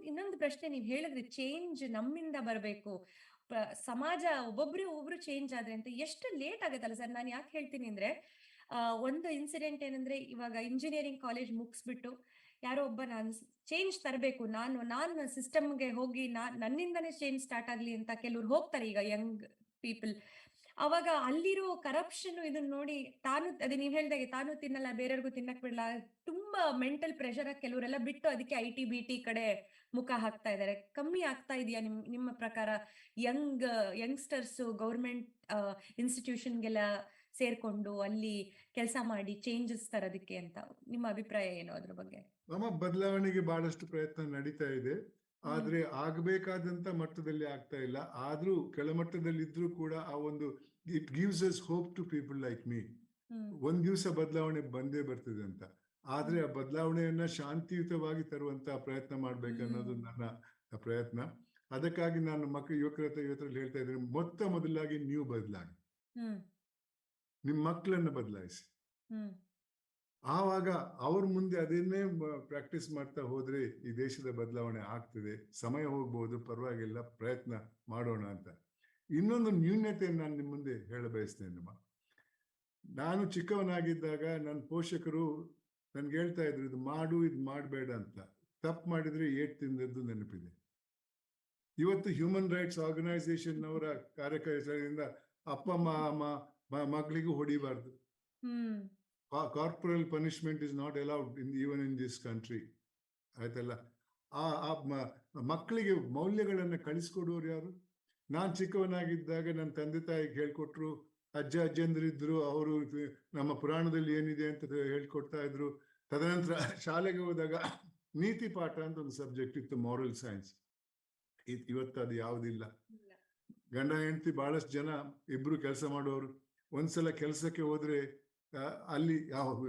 ಇನ್ನೊಂದು ಪ್ರಶ್ನೆ, ನೀವ್ ಹೇಳಿದ್ರಿ ಚೇಂಜ್ ನಮ್ಮಿಂದ ಬರ್ಬೇಕು. ಸಮಾಜ ಒಬ್ಬೊಬ್ರು ಚೇಂಜ್ ಆದ್ರೆ ಅಂತ ಎಷ್ಟು ಲೇಟ್ ಆಗತ್ತಲ್ಲ ಸರ್? ನಾನು ಯಾಕೆ ಹೇಳ್ತೀನಿ ಅಂದ್ರೆ, ಒಂದು ಇನ್ಸಿಡೆಂಟ್ ಏನಂದ್ರೆ, ಇವಾಗ ಇಂಜಿನಿಯರಿಂಗ್ ಕಾಲೇಜ್ ಮುಗಿಸ್ಬಿಟ್ಟು ಯಾರೋ ಒಬ್ಬ ನಾನು ಚೇಂಜ್ ತರಬೇಕು, ನಾನು ಸಿಸ್ಟಮ್ಗೆ ಹೋಗಿ ನನ್ನಿಂದನೇ ಚೇಂಜ್ ಸ್ಟಾರ್ಟ್ ಆಗ್ಲಿ ಅಂತ ಕೆಲವ್ರು ಹೋಗ್ತಾರೆ ಈಗ ಯಂಗ್ ಪೀಪಲ್. ಅವಾಗ ಅಲ್ಲಿರೋ ಕರಪ್ಷನ್ ಇದನ್ನ ನೋಡಿ ಅದೇ ನೀವ್ ಹೇಳ್ದಾಗೆ ತಾನು ತಿನ್ನಲ್ಲ ಬೇರೆಯವ್ರಿಗೂ ತಿನ್ನಕ್ ಬಿಡಲ್ಲ, ತುಂಬಾ ಮೆಂಟಲ್ ಪ್ರೆಷರ್ ಆಗಿ ಕೆಲವರೆಲ್ಲ ಬಿಟ್ಟು ಅದಕ್ಕೆ IT BT ಕಡೆ ಮುಖ ಹಾಕ್ತಾ ಇದ್ದಾರೆ. ಕಮ್ಮಿ ಆಗ್ತಾ ಇದೆಯಾ ನಿಮ್ಮ ಪ್ರಕಾರ ಯಂಗ್ಸ್ಟರ್ಸ್ ಗೌರ್ಮೆಂಟ್ ಇನ್ಸ್ಟಿಟ್ಯೂಷನ್ಗೆಲ್ಲ ಸೇರ್ಕೊಂಡು ಅಲ್ಲಿ ಕೆಲಸ ಮಾಡಿ ಚೇಂಜಸ್ ತರೋದಕ್ಕೆ ಅಂತ ನಿಮ್ಮ ಅಭಿಪ್ರಾಯ ಏನು ಅದ್ರ ಬಗ್ಗೆ? ನಮ್ಮ ಬದಲಾವಣೆಗೆ ಬಹಳಷ್ಟು ಪ್ರಯತ್ನ ನಡೀತಾ ಇದೆ, ಆದ್ರೆ ಆಗಬೇಕಾದಂತ ಮಟ್ಟದಲ್ಲಿ ಆಗ್ತಾ ಇಲ್ಲ. ಆದ್ರೂ ಕೆಳಮಟ್ಟದಲ್ಲಿ ಇದ್ರೂ ಕೂಡ ಆ ಒಂದು it gives us hope to people like me. ಒಂದ್ ದಿವಸ ಬದಲಾವಣೆ ಬಂದೇ ಬರ್ತದೆ ಅಂತ. ಆದ್ರೆ ಆ ಬದಲಾವಣೆಯನ್ನ ಶಾಂತಿಯುತವಾಗಿ ತರುವಂತ ಪ್ರಯತ್ನ ಮಾಡ್ಬೇಕನ್ನೋದು ನನ್ನ ಪ್ರಯತ್ನ. ಅದಕ್ಕಾಗಿ ನಾನು ಯುವಕರಲ್ಲಿ ಹೇಳ್ತಾ ಇದ್ದೀನಿ, ಮೊದಲಾಗಿ ನೀವು ಬದಲಾಗಿ, ನಿಮ್ ಮಕ್ಕಳನ್ನ ಬದಲಾಯಿಸಿ. ಆವಾಗ ಅವ್ರ ಮುಂದೆ ಅದನ್ನೇ ಪ್ರಾಕ್ಟೀಸ್ ಮಾಡ್ತಾ ಹೋದ್ರೆ ಈ ದೇಶದ ಬದಲಾವಣೆ ಆಗ್ತದೆ. ಸಮಯ ಹೋಗ್ಬೋದು, ಪರವಾಗಿಲ್ಲ, ಪ್ರಯತ್ನ ಮಾಡೋಣ ಅಂತ. ಇನ್ನೊಂದು ನ್ಯೂನ್ಯತೆಯನ್ನು ನಾನು ನಿಮ್ಮ ಮುಂದೆ ಹೇಳ ಬಯಸ್ತೇನೆ. ನಾನು ಚಿಕ್ಕವನಾಗಿದ್ದಾಗ ನನ್ನ ಪೋಷಕರು ನನ್ಗೆ ಹೇಳ್ತಾ ಇದ್ರು, ಇದು ಮಾಡು, ಇದು ಮಾಡಬೇಡ ಅಂತ. ತಪ್ಪು ಮಾಡಿದ್ರೆ ಏಟ್ ತಿಂದದ್ದು ನೆನಪಿದೆ. ಇವತ್ತು ಹ್ಯೂಮನ್ ರೈಟ್ಸ್ ಆರ್ಗನೈಸೇಷನ್ ಅವರ ಕಾರ್ಯಕ್ರಮದಿಂದ ಅಪ್ಪ ಮಕ್ಕಳಿಗೂ ಹೊಡಿಬಾರ್ದು. Corporal punishment is not allowed even in this country. ಆಯ್ತಲ್ಲ? ಆ ಮಕ್ಕಳಿಗೆ ಮೌಲ್ಯಗಳನ್ನ ಕಳಿಸ್ಕೊಡೋರು ಯಾರು? ನಾನ್ ಚಿಕ್ಕವನಾಗಿದ್ದಾಗ ನನ್ನ ತಂದೆ ತಾಯಿಗೆ ಹೇಳ್ಕೊಟ್ರು, ಅಜ್ಜಂದ್ರಿದ್ರು, ಅವರು ನಮ್ಮ ಪುರಾಣದಲ್ಲಿ ಏನಿದೆ ಅಂತ ಹೇಳ್ಕೊಡ್ತಾ ಇದ್ರು. ತದನಂತರ ಶಾಲೆಗೆ ಹೋದಾಗ ನೀತಿ ಪಾಠ ಅಂತ ಒಂದು ಸಬ್ಜೆಕ್ಟ್ ಇತ್ತು, ಮಾರಲ್ ಸೈನ್ಸ್. ಇವತ್ತು ಅದು ಯಾವುದಿಲ್ಲ. ಗಂಡ ಹೆಂಡತಿ ಬಹಳಷ್ಟು ಜನ ಇಬ್ರು ಕೆಲಸ ಮಾಡೋರು. ಒಂದ್ಸಲ ಕೆಲಸಕ್ಕೆ ಹೋದ್ರೆ ಅಲ್ಲಿ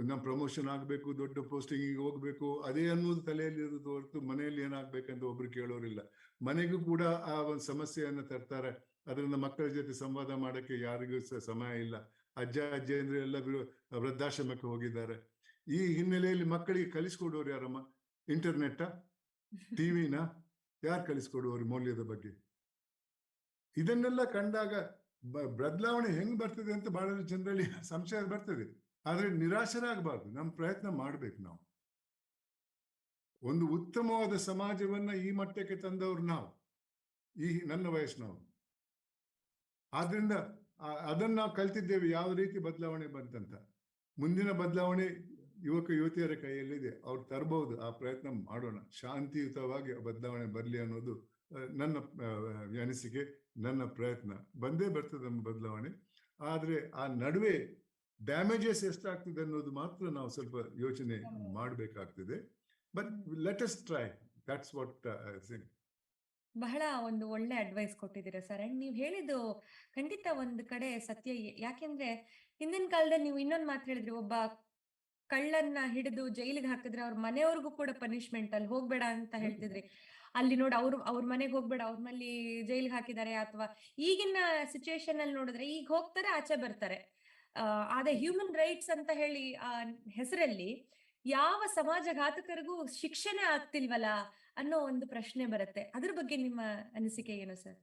ನಮ್ಮ ಪ್ರಮೋಷನ್ ಆಗ್ಬೇಕು, ದೊಡ್ಡ ಪೋಸ್ಟಿಂಗಿಗೆ ಹೋಗ್ಬೇಕು, ಅದೇ ಅನ್ನೋದು ತಲೆಯಲ್ಲಿ ಇರೋದು ಹೊರತು ಮನೆಯಲ್ಲಿ ಏನಾಗ್ಬೇಕಂತ ಒಬ್ರು ಕೇಳೋರಿಲ್ಲ. ಮನೆಗೂ ಕೂಡ ಆ ಒಂದು ಸಮಸ್ಯೆಯನ್ನ ತರ್ತಾರೆ. ಅದರಿಂದ ಮಕ್ಕಳ ಜೊತೆ ಸಂವಾದ ಮಾಡಕ್ಕೆ ಯಾರಿಗೂ ಸಮಯ ಇಲ್ಲ. ಅಜ್ಜಂದ್ರೆ ಎಲ್ಲ ವೃದ್ಧಾಶ್ರಮಕ್ಕೆ ಹೋಗಿದ್ದಾರೆ. ಈ ಹಿನ್ನೆಲೆಯಲ್ಲಿ ಮಕ್ಕಳಿಗೆ ಕಲಿಸ್ಕೊಡೋರು ಯಾರಮ್ಮ? ಇಂಟರ್ನೆಟ್, ಟಿವಿನ ಯಾರು ಕಲಿಸ್ಕೊಡುವವರು ಮೌಲ್ಯದ ಬಗ್ಗೆ? ಇದನ್ನೆಲ್ಲ ಕಂಡಾಗ ಬದಲಾವಣೆ ಹೆಂಗ್ ಬರ್ತದೆ ಅಂತ ಬಹಳ ಜನರಲ್ಲಿ ಸಂಶಯ ಬರ್ತದೆ. ಆದ್ರೆ ನಿರಾಶರಾಗಬಾರ್ದು, ನಮ್ಮ ಪ್ರಯತ್ನ ಮಾಡ್ಬೇಕು. ನಾವು ಒಂದು ಉತ್ತಮವಾದ ಸಮಾಜವನ್ನ ಈ ಮಟ್ಟಕ್ಕೆ ತಂದವ್ರು ನಾವು, ನನ್ನ ವಯಸ್ಸಿನವರು. ಆದ್ರಿಂದ ಅದನ್ನ ನಾವು ಕಲ್ತಿದ್ದೇವೆ, ಯಾವ ರೀತಿ ಬದಲಾವಣೆ ಬಂತಂತ. ಮುಂದಿನ ಬದಲಾವಣೆ ಯುವತಿಯರ ಕೈಯಲ್ಲಿದೆ, ಅವ್ರು ತರಬಹುದು. ಆ ಪ್ರಯತ್ನ ಮಾಡೋಣ, ಶಾಂತಿಯುತವಾಗಿ ಬದಲಾವಣೆ ಬರಲಿ ಅನ್ನೋದು ನನ್ನ ಅನಿಸಿಕೆ, ನನ್ನ ಪ್ರಯತ್ನ. ಬಂದೇ ಬರ್ತದೆ ನಮ್ಮ ಬದಲಾವಣೆ. ಆದ್ರೆ ಆ ನಡುವೆ ಡ್ಯಾಮೇಜಸ್ ಎಷ್ಟಾಗ್ತದೆ ಅನ್ನೋದು ಮಾತ್ರ ನಾವು ಸ್ವಲ್ಪ ಯೋಚನೆ ಮಾಡಬೇಕಾಗ್ತದೆ. But let us try, that's what I think. ಬಹಳ ಒಂದು ಒಳ್ಳೆ ಅಡ್ವೈಸ್ ಕೊಟ್ಟಿದ್ದೀರಾ ಸರ್. ಅಂಡ್ ನೀವು ಹೇಳಿದ್ದು ಖಂಡಿತ ಒಂದು ಕಡೆ ಸತ್ಯ. ಯಾಕೆಂದ್ರೆ ಹಿಂದಿನ ಕಾಲದಲ್ಲಿ ನೀವು ಇನ್ನೊಂದು ಮಾತು ಹೇಳಿದ್ರಿ, ಒಬ್ಬ ಕಳ್ಳನ್ನ ಹಿಡಿದು ಜೈಲಿಗೆ ಹಾಕಿದ್ರೆ ಅವ್ರ ಮನೆಯವ್ರಿಗೂ ಕೂಡ ಪನಿಷ್ಮೆಂಟ್, ಅಲ್ಲಿ ಹೋಗ್ಬೇಡ ಅಂತ ಹೇಳ್ತಿದ್ರಿ. ಅಲ್ಲಿ ನೋಡಿ ಅವ್ರ ಮನೆಗೆ ಹೋಗ್ಬೇಡ, ಅವ್ರ ಮೇಲೆ ಜೈಲಿಗೆ ಹಾಕಿದ್ದಾರೆ. ಅಥವಾ ಈಗಿನ ಸಿಚುವೇಶನ್ ಅಲ್ಲಿ ನೋಡಿದ್ರೆ ಈಗ ಹೋಗ್ತಾರೆ, ಆಚೆ ಬರ್ತಾರೆ. ಆದ್ರೆ ಹ್ಯೂಮನ್ ರೈಟ್ಸ್ ಅಂತ ಹೇಳಿ ಹೆಸರಲ್ಲಿ ಯಾವ ಸಮಾಜಘಾತಕರಿಗೂ ಶಿಕ್ಷಣ ಆಗ್ತಿಲ್ವಲ್ಲ ಅನ್ನೋ ಒಂದು ಪ್ರಶ್ನೆ ಬರುತ್ತೆ. ಅದ್ರ ಬಗ್ಗೆ ನಿಮ್ಮ ಅನಿಸಿಕೆ ಏನು ಸರ್?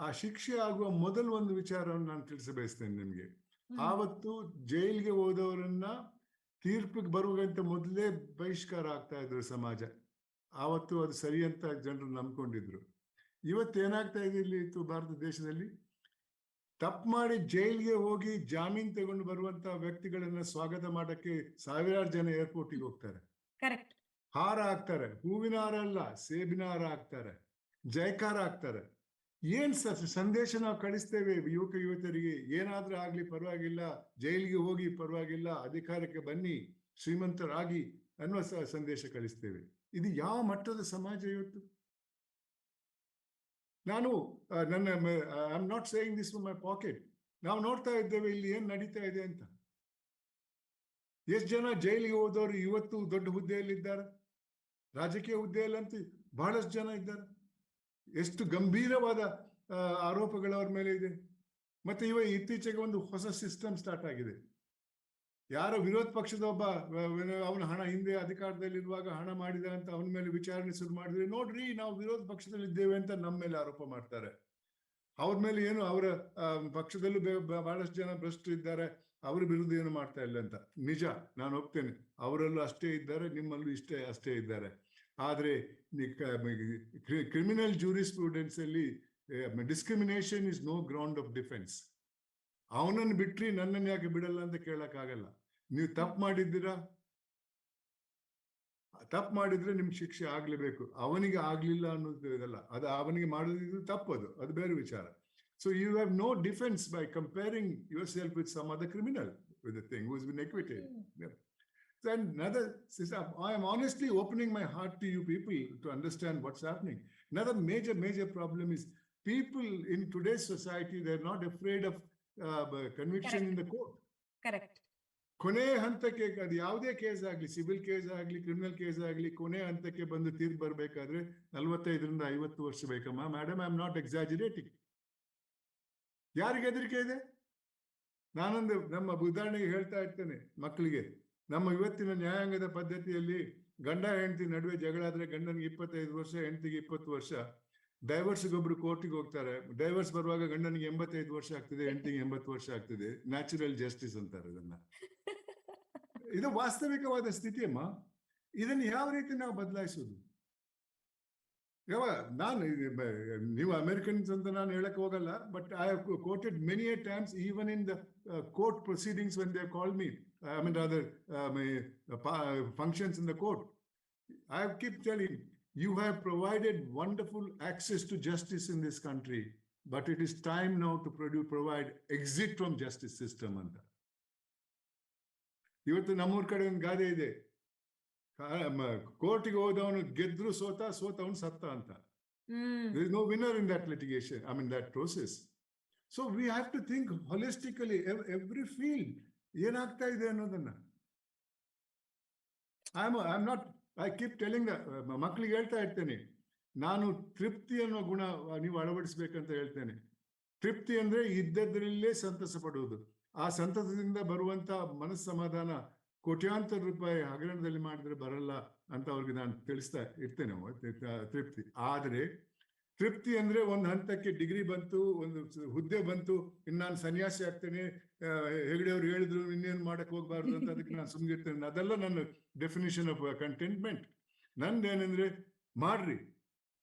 ಆ ಶಿಕ್ಷೆ ಆಗುವ ಮೊದಲು ಒಂದು ವಿಚಾರವನ್ನು ನಾನು ತಿಳಿಸ ಬಯಸ್ತೇನೆ ನಿಮ್ಗೆ. ಆವತ್ತು ಜೈಲಿಗೆ ಹೋದವರನ್ನ ತೀರ್ಪಿಗೆ ಬರುವಂತ ಮೊದಲೇ ಬಹಿಷ್ಕಾರ ಆಗ್ತಾ ಇದ್ರು ಸಮಾಜ. ಆವತ್ತು ಅದು ಸರಿ ಅಂತ ಜನರು ನಂಬ್ಕೊಂಡಿದ್ರು. ಇವತ್ತೇನಾಗ್ತಾ ಇದೆ ಇಲ್ಲಿ ಭಾರತ ದೇಶದಲ್ಲಿ, ತಪ್ಪು ಮಾಡಿ ಜೈಲಿಗೆ ಹೋಗಿ ಜಾಮೀನ್ ತಗೊಂಡು ಬರುವಂತ ವ್ಯಕ್ತಿಗಳನ್ನ ಸ್ವಾಗತ ಮಾಡಕ್ಕೆ ಸಾವಿರಾರು ಜನ ಏರ್ಪೋರ್ಟಿಗೆ ಹೋಗ್ತಾರೆ. ಕರೆಕ್ಟ್. ಹಾರ ಹಾಕ್ತಾರೆ, ಹೂವಿನ ಹಾರ ಅಲ್ಲ, ಸೇಬಿನ ಹಾರ ಹಾಕ್ತಾರೆ, ಜಯಕಾರ ಹಾಕ್ತಾರೆ. ಏನ್ ಸಂದೇಶ ನಾವು ಕಳಿಸ್ತೇವೆ ಯುವತಿಯರಿಗೆ? ಏನಾದ್ರೂ ಆಗ್ಲಿ ಪರವಾಗಿಲ್ಲ, ಜೈಲಿಗೆ ಹೋಗಿ ಪರವಾಗಿಲ್ಲ, ಅಧಿಕಾರಕ್ಕೆ ಬನ್ನಿ, ಶ್ರೀಮಂತರಾಗಿ ಅನ್ನುವ ಸಂದೇಶ ಕಳಿಸ್ತೇವೆ. ಇದು ಯಾವ ಮಟ್ಟದ ಸಮಾಜ ಇವತ್ತು? ನಾನು I am not saying this from my pocket. ನಾವು ನೋಡ್ತಾ ಇದ್ದೇವೆ ಇಲ್ಲಿ ಏನ್ ನಡೀತಾ ಇದೆ ಅಂತ. ಎಷ್ಟು ಜನ ಜೈಲಿಗೆ ಹೋದವರು ಇವತ್ತು ದೊಡ್ಡ ಹುದ್ದೆಯಲ್ಲಿದ್ದಾರೆ, ರಾಜಕೀಯ ಹುದ್ದೆಯಲ್ಲಂತೂ ಬಹಳಷ್ಟು ಜನ ಇದ್ದಾರೆ. ಎಷ್ಟು ಗಂಭೀರವಾದ ಆರೋಪಗಳು ಅವ್ರ ಮೇಲೆ ಇದೆ. ಮತ್ತೆ ಇತ್ತೀಚೆಗೆ ಒಂದು ಹೊಸ ಸಿಸ್ಟಮ್ ಸ್ಟಾರ್ಟ್ ಆಗಿದೆ. ಯಾರೋ ವಿರೋಧ ಪಕ್ಷದ ಒಬ್ಬ ಅವನ ಹಣ ಹಿಂದೆ ಅಧಿಕಾರದಲ್ಲಿರುವಾಗ ಹಣ ಮಾಡಿದ ಅಂತ ಅವನ ಮೇಲೆ ವಿಚಾರಣೆ ಶುರು ಮಾಡಿದ್ರೆ, ನೋಡ್ರಿ ನಾವು ವಿರೋಧ ಪಕ್ಷದಲ್ಲಿ ಇದ್ದೇವೆ ಅಂತ ನಮ್ಮ ಮೇಲೆ ಆರೋಪ ಮಾಡ್ತಾರೆ. ಅವ್ರ ಮೇಲೆ ಏನು ಅವರ ಪಕ್ಷದಲ್ಲೂ ಬಹಳಷ್ಟು ಜನ ಭ್ರಷ್ಟರು ಇದ್ದಾರೆ, ಅವ್ರ ವಿರುದ್ಧ ಏನು ಮಾಡ್ತಾ ಇಲ್ಲ ಅಂತ. ನಿಜ, ನಾನು ಒಪ್ತೇನೆ, ಅವರಲ್ಲೂ ಅಷ್ಟೇ ಇದ್ದಾರೆ, ನಿಮ್ಮಲ್ಲೂ ಅಷ್ಟೇ ಇದ್ದಾರೆ. ಆದ್ರೆ ಕ್ರಿಮಿನಲ್ ಜೂರಿಸ್ಪ್ರೂಡೆನ್ಸ್ ಅಲ್ಲಿ discrimination is no ground of defence. ಅವನನ್ನು ಬಿಟ್ರಿ ನನ್ನನ್ನು ಯಾಕೆ ಬಿಡಲ್ಲ ಅಂತ ಕೇಳಕ್ ಆಗಲ್ಲ. ನೀವು ತಪ್ಪು ಮಾಡಿದ್ರೆ ನಿಮ್ಗೆ ಶಿಕ್ಷೆ ಆಗ್ಲೇಬೇಕು. ಅವನಿಗೆ ಆಗ್ಲಿಲ್ಲ ಅನ್ನೋದು ಇದಲ್ಲ, ಅದು ಅವನಿಗೆ ಮಾಡೋದಿದ್ರು ತಪ್ಪದು, ಅದು ಬೇರೆ ವಿಚಾರ. So you have no defence by comparing yourself with some other criminal with the thing who is been acquitted. And another, I am honestly opening my heart to you people to understand what's happening. Another major problem is people in today's society, they're not afraid of conviction in the court. Correct. ಕೊನೆ ಹಂತಕ್ಕೆ ಅದು ಯಾವುದೇ case ಆಗ್ಲಿ, civil case ಆಗ್ಲಿ, criminal case ಆಗ್ಲಿ, ಕೊನೆ ಹಂತಕ್ಕೆ ಬಂದು ತೀರ್ಪು ಬರ್ಬೇಕಾದ್ರೆ 45ರಿಂದ 50 ವರ್ಷ ಬೇಕಮ್ಮ. Madam, I am not exaggerating. ಯಾರಿಗೆ ಹೆದರಿಕೆ ಇದೆ? ನಾನೊಂದು ನಮ್ಮ ಉದಾಹರಣೆಗೆ ಹೇಳ್ತಾ ಇರ್ತೇನೆ ಮಕ್ಕಳಿಗೆ. ನಮ್ಮ ಇವತ್ತಿನ ನ್ಯಾಯಾಂಗದ ಪದ್ಧತಿಯಲ್ಲಿ ಗಂಡ ಹೆಂಡತಿ ನಡುವೆ ಜಗಳ ಆದ್ರೆ ಗಂಡನಿಗೆ 25 ವರ್ಷ, ಹೆಂಡತಿಗೆ 20 ವರ್ಷ. ಡೈವರ್ಸ್ಗೊಬ್ರು ಕೋರ್ಟಿಗೆ ಹೋಗ್ತಾರೆ. ಡೈವರ್ಸ್ ಬರುವಾಗ ಗಂಡನಿಗೆ 85 ವರ್ಷ ಆಗ್ತದೆ, ಹೆಂಡತಿಗೆ 80 ವರ್ಷ ಆಗ್ತದೆ. ನ್ಯಾಚುರಲ್ ಜಸ್ಟಿಸ್ ಅಂತಾರೆ ಇದನ್ನ. ಇದು ವಾಸ್ತವಿಕವಾದ ಸ್ಥಿತಿ ಅಮ್ಮ. ಇದನ್ನು ಯಾವ ರೀತಿ ನಾವು ಬದಲಾಯಿಸೋದು? ನೀವು ಅಮೆರಿಕನ್ಸ್ ಅಂತ ನಾನು ಹೇಳಕ್ ಹೋಗಲ್ಲ, but I have quoted many a times even in the court proceedings when they call me, I mean rather functions in the court. I keep telling, you have provided wonderful access to justice in this country, but it is time now to provide exit from justice system anta. ಇವತ್ತು ನಮ್ಮೂರ್ ಕಡೆ ಒಂದು ಗಾದೆ ಇದೆ, ಕೋರ್ಟಿಗೆ ಹೋದವನು ಗೆದ್ರು ಸೋತವನು ಸತ್ತ ಅಂತ. There is no winner in that litigation, I mean that process. So we have to think holistically, every field ಏನಾಗ್ತಾ ಇದೆ ಅನ್ನೋದನ್ನ. ಐ ಕೀಪ್ ಟೆಲಿಂಗ್ ಮಕ್ಕಳಿಗೆ ಹೇಳ್ತಾ ಇರ್ತೇನೆ, ನಾನು ತೃಪ್ತಿ ಅನ್ನೋ ಗುಣ ನೀವು ಅಳವಡಿಸ್ಬೇಕಂತ ಹೇಳ್ತೇನೆ. ತೃಪ್ತಿ ಅಂದ್ರೆ ಇದ್ದದ್ರಲ್ಲೇ ಸಂತಸ ಪಡುವುದು. ಆ ಸಂತಸದಿಂದ ಬರುವಂತ ಮನಸ್ಸಮಾಧಾನ ಕೋಟ್ಯಾಂತರ ರೂಪಾಯಿ ಹಗರಣದಲ್ಲಿ ಮಾಡಿದ್ರೆ ಬರಲ್ಲ ಅಂತ ಅವ್ರಿಗೆ ನಾನು ತಿಳಿಸ್ತಾ ಇರ್ತೇನೆ. ತೃಪ್ತಿ ಆದ್ರೆ ತೃಪ್ತಿ ಅಂದ್ರೆ ಒಂದು ಹಂತಕ್ಕೆ ಡಿಗ್ರಿ ಬಂತು, ಒಂದು ಹುದ್ದೆ ಬಂತು, ಇನ್ನು ನಾನು ಸನ್ಯಾಸಿ ಆಗ್ತೇನೆ, ಹೆಗಡೆ ಅವ್ರು ಹೇಳಿದ್ರು ಇನ್ನೇನು ಮಾಡಕ್ ಹೋಗ್ಬಾರ್ದು ಅಂತ, ಅದಕ್ಕೆ ನಾನು ಸುಮ್ಗಿರ್ತೇನೆ. ಅದೆಲ್ಲ ನನ್ನ ಡೆಫಿನಿಷನ್ ಆಫ್ ಕಂಟೆಂಟ್ಮೆಂಟ್. ನಂದೇನಂದ್ರೆ ಮಾಡ್ರಿ,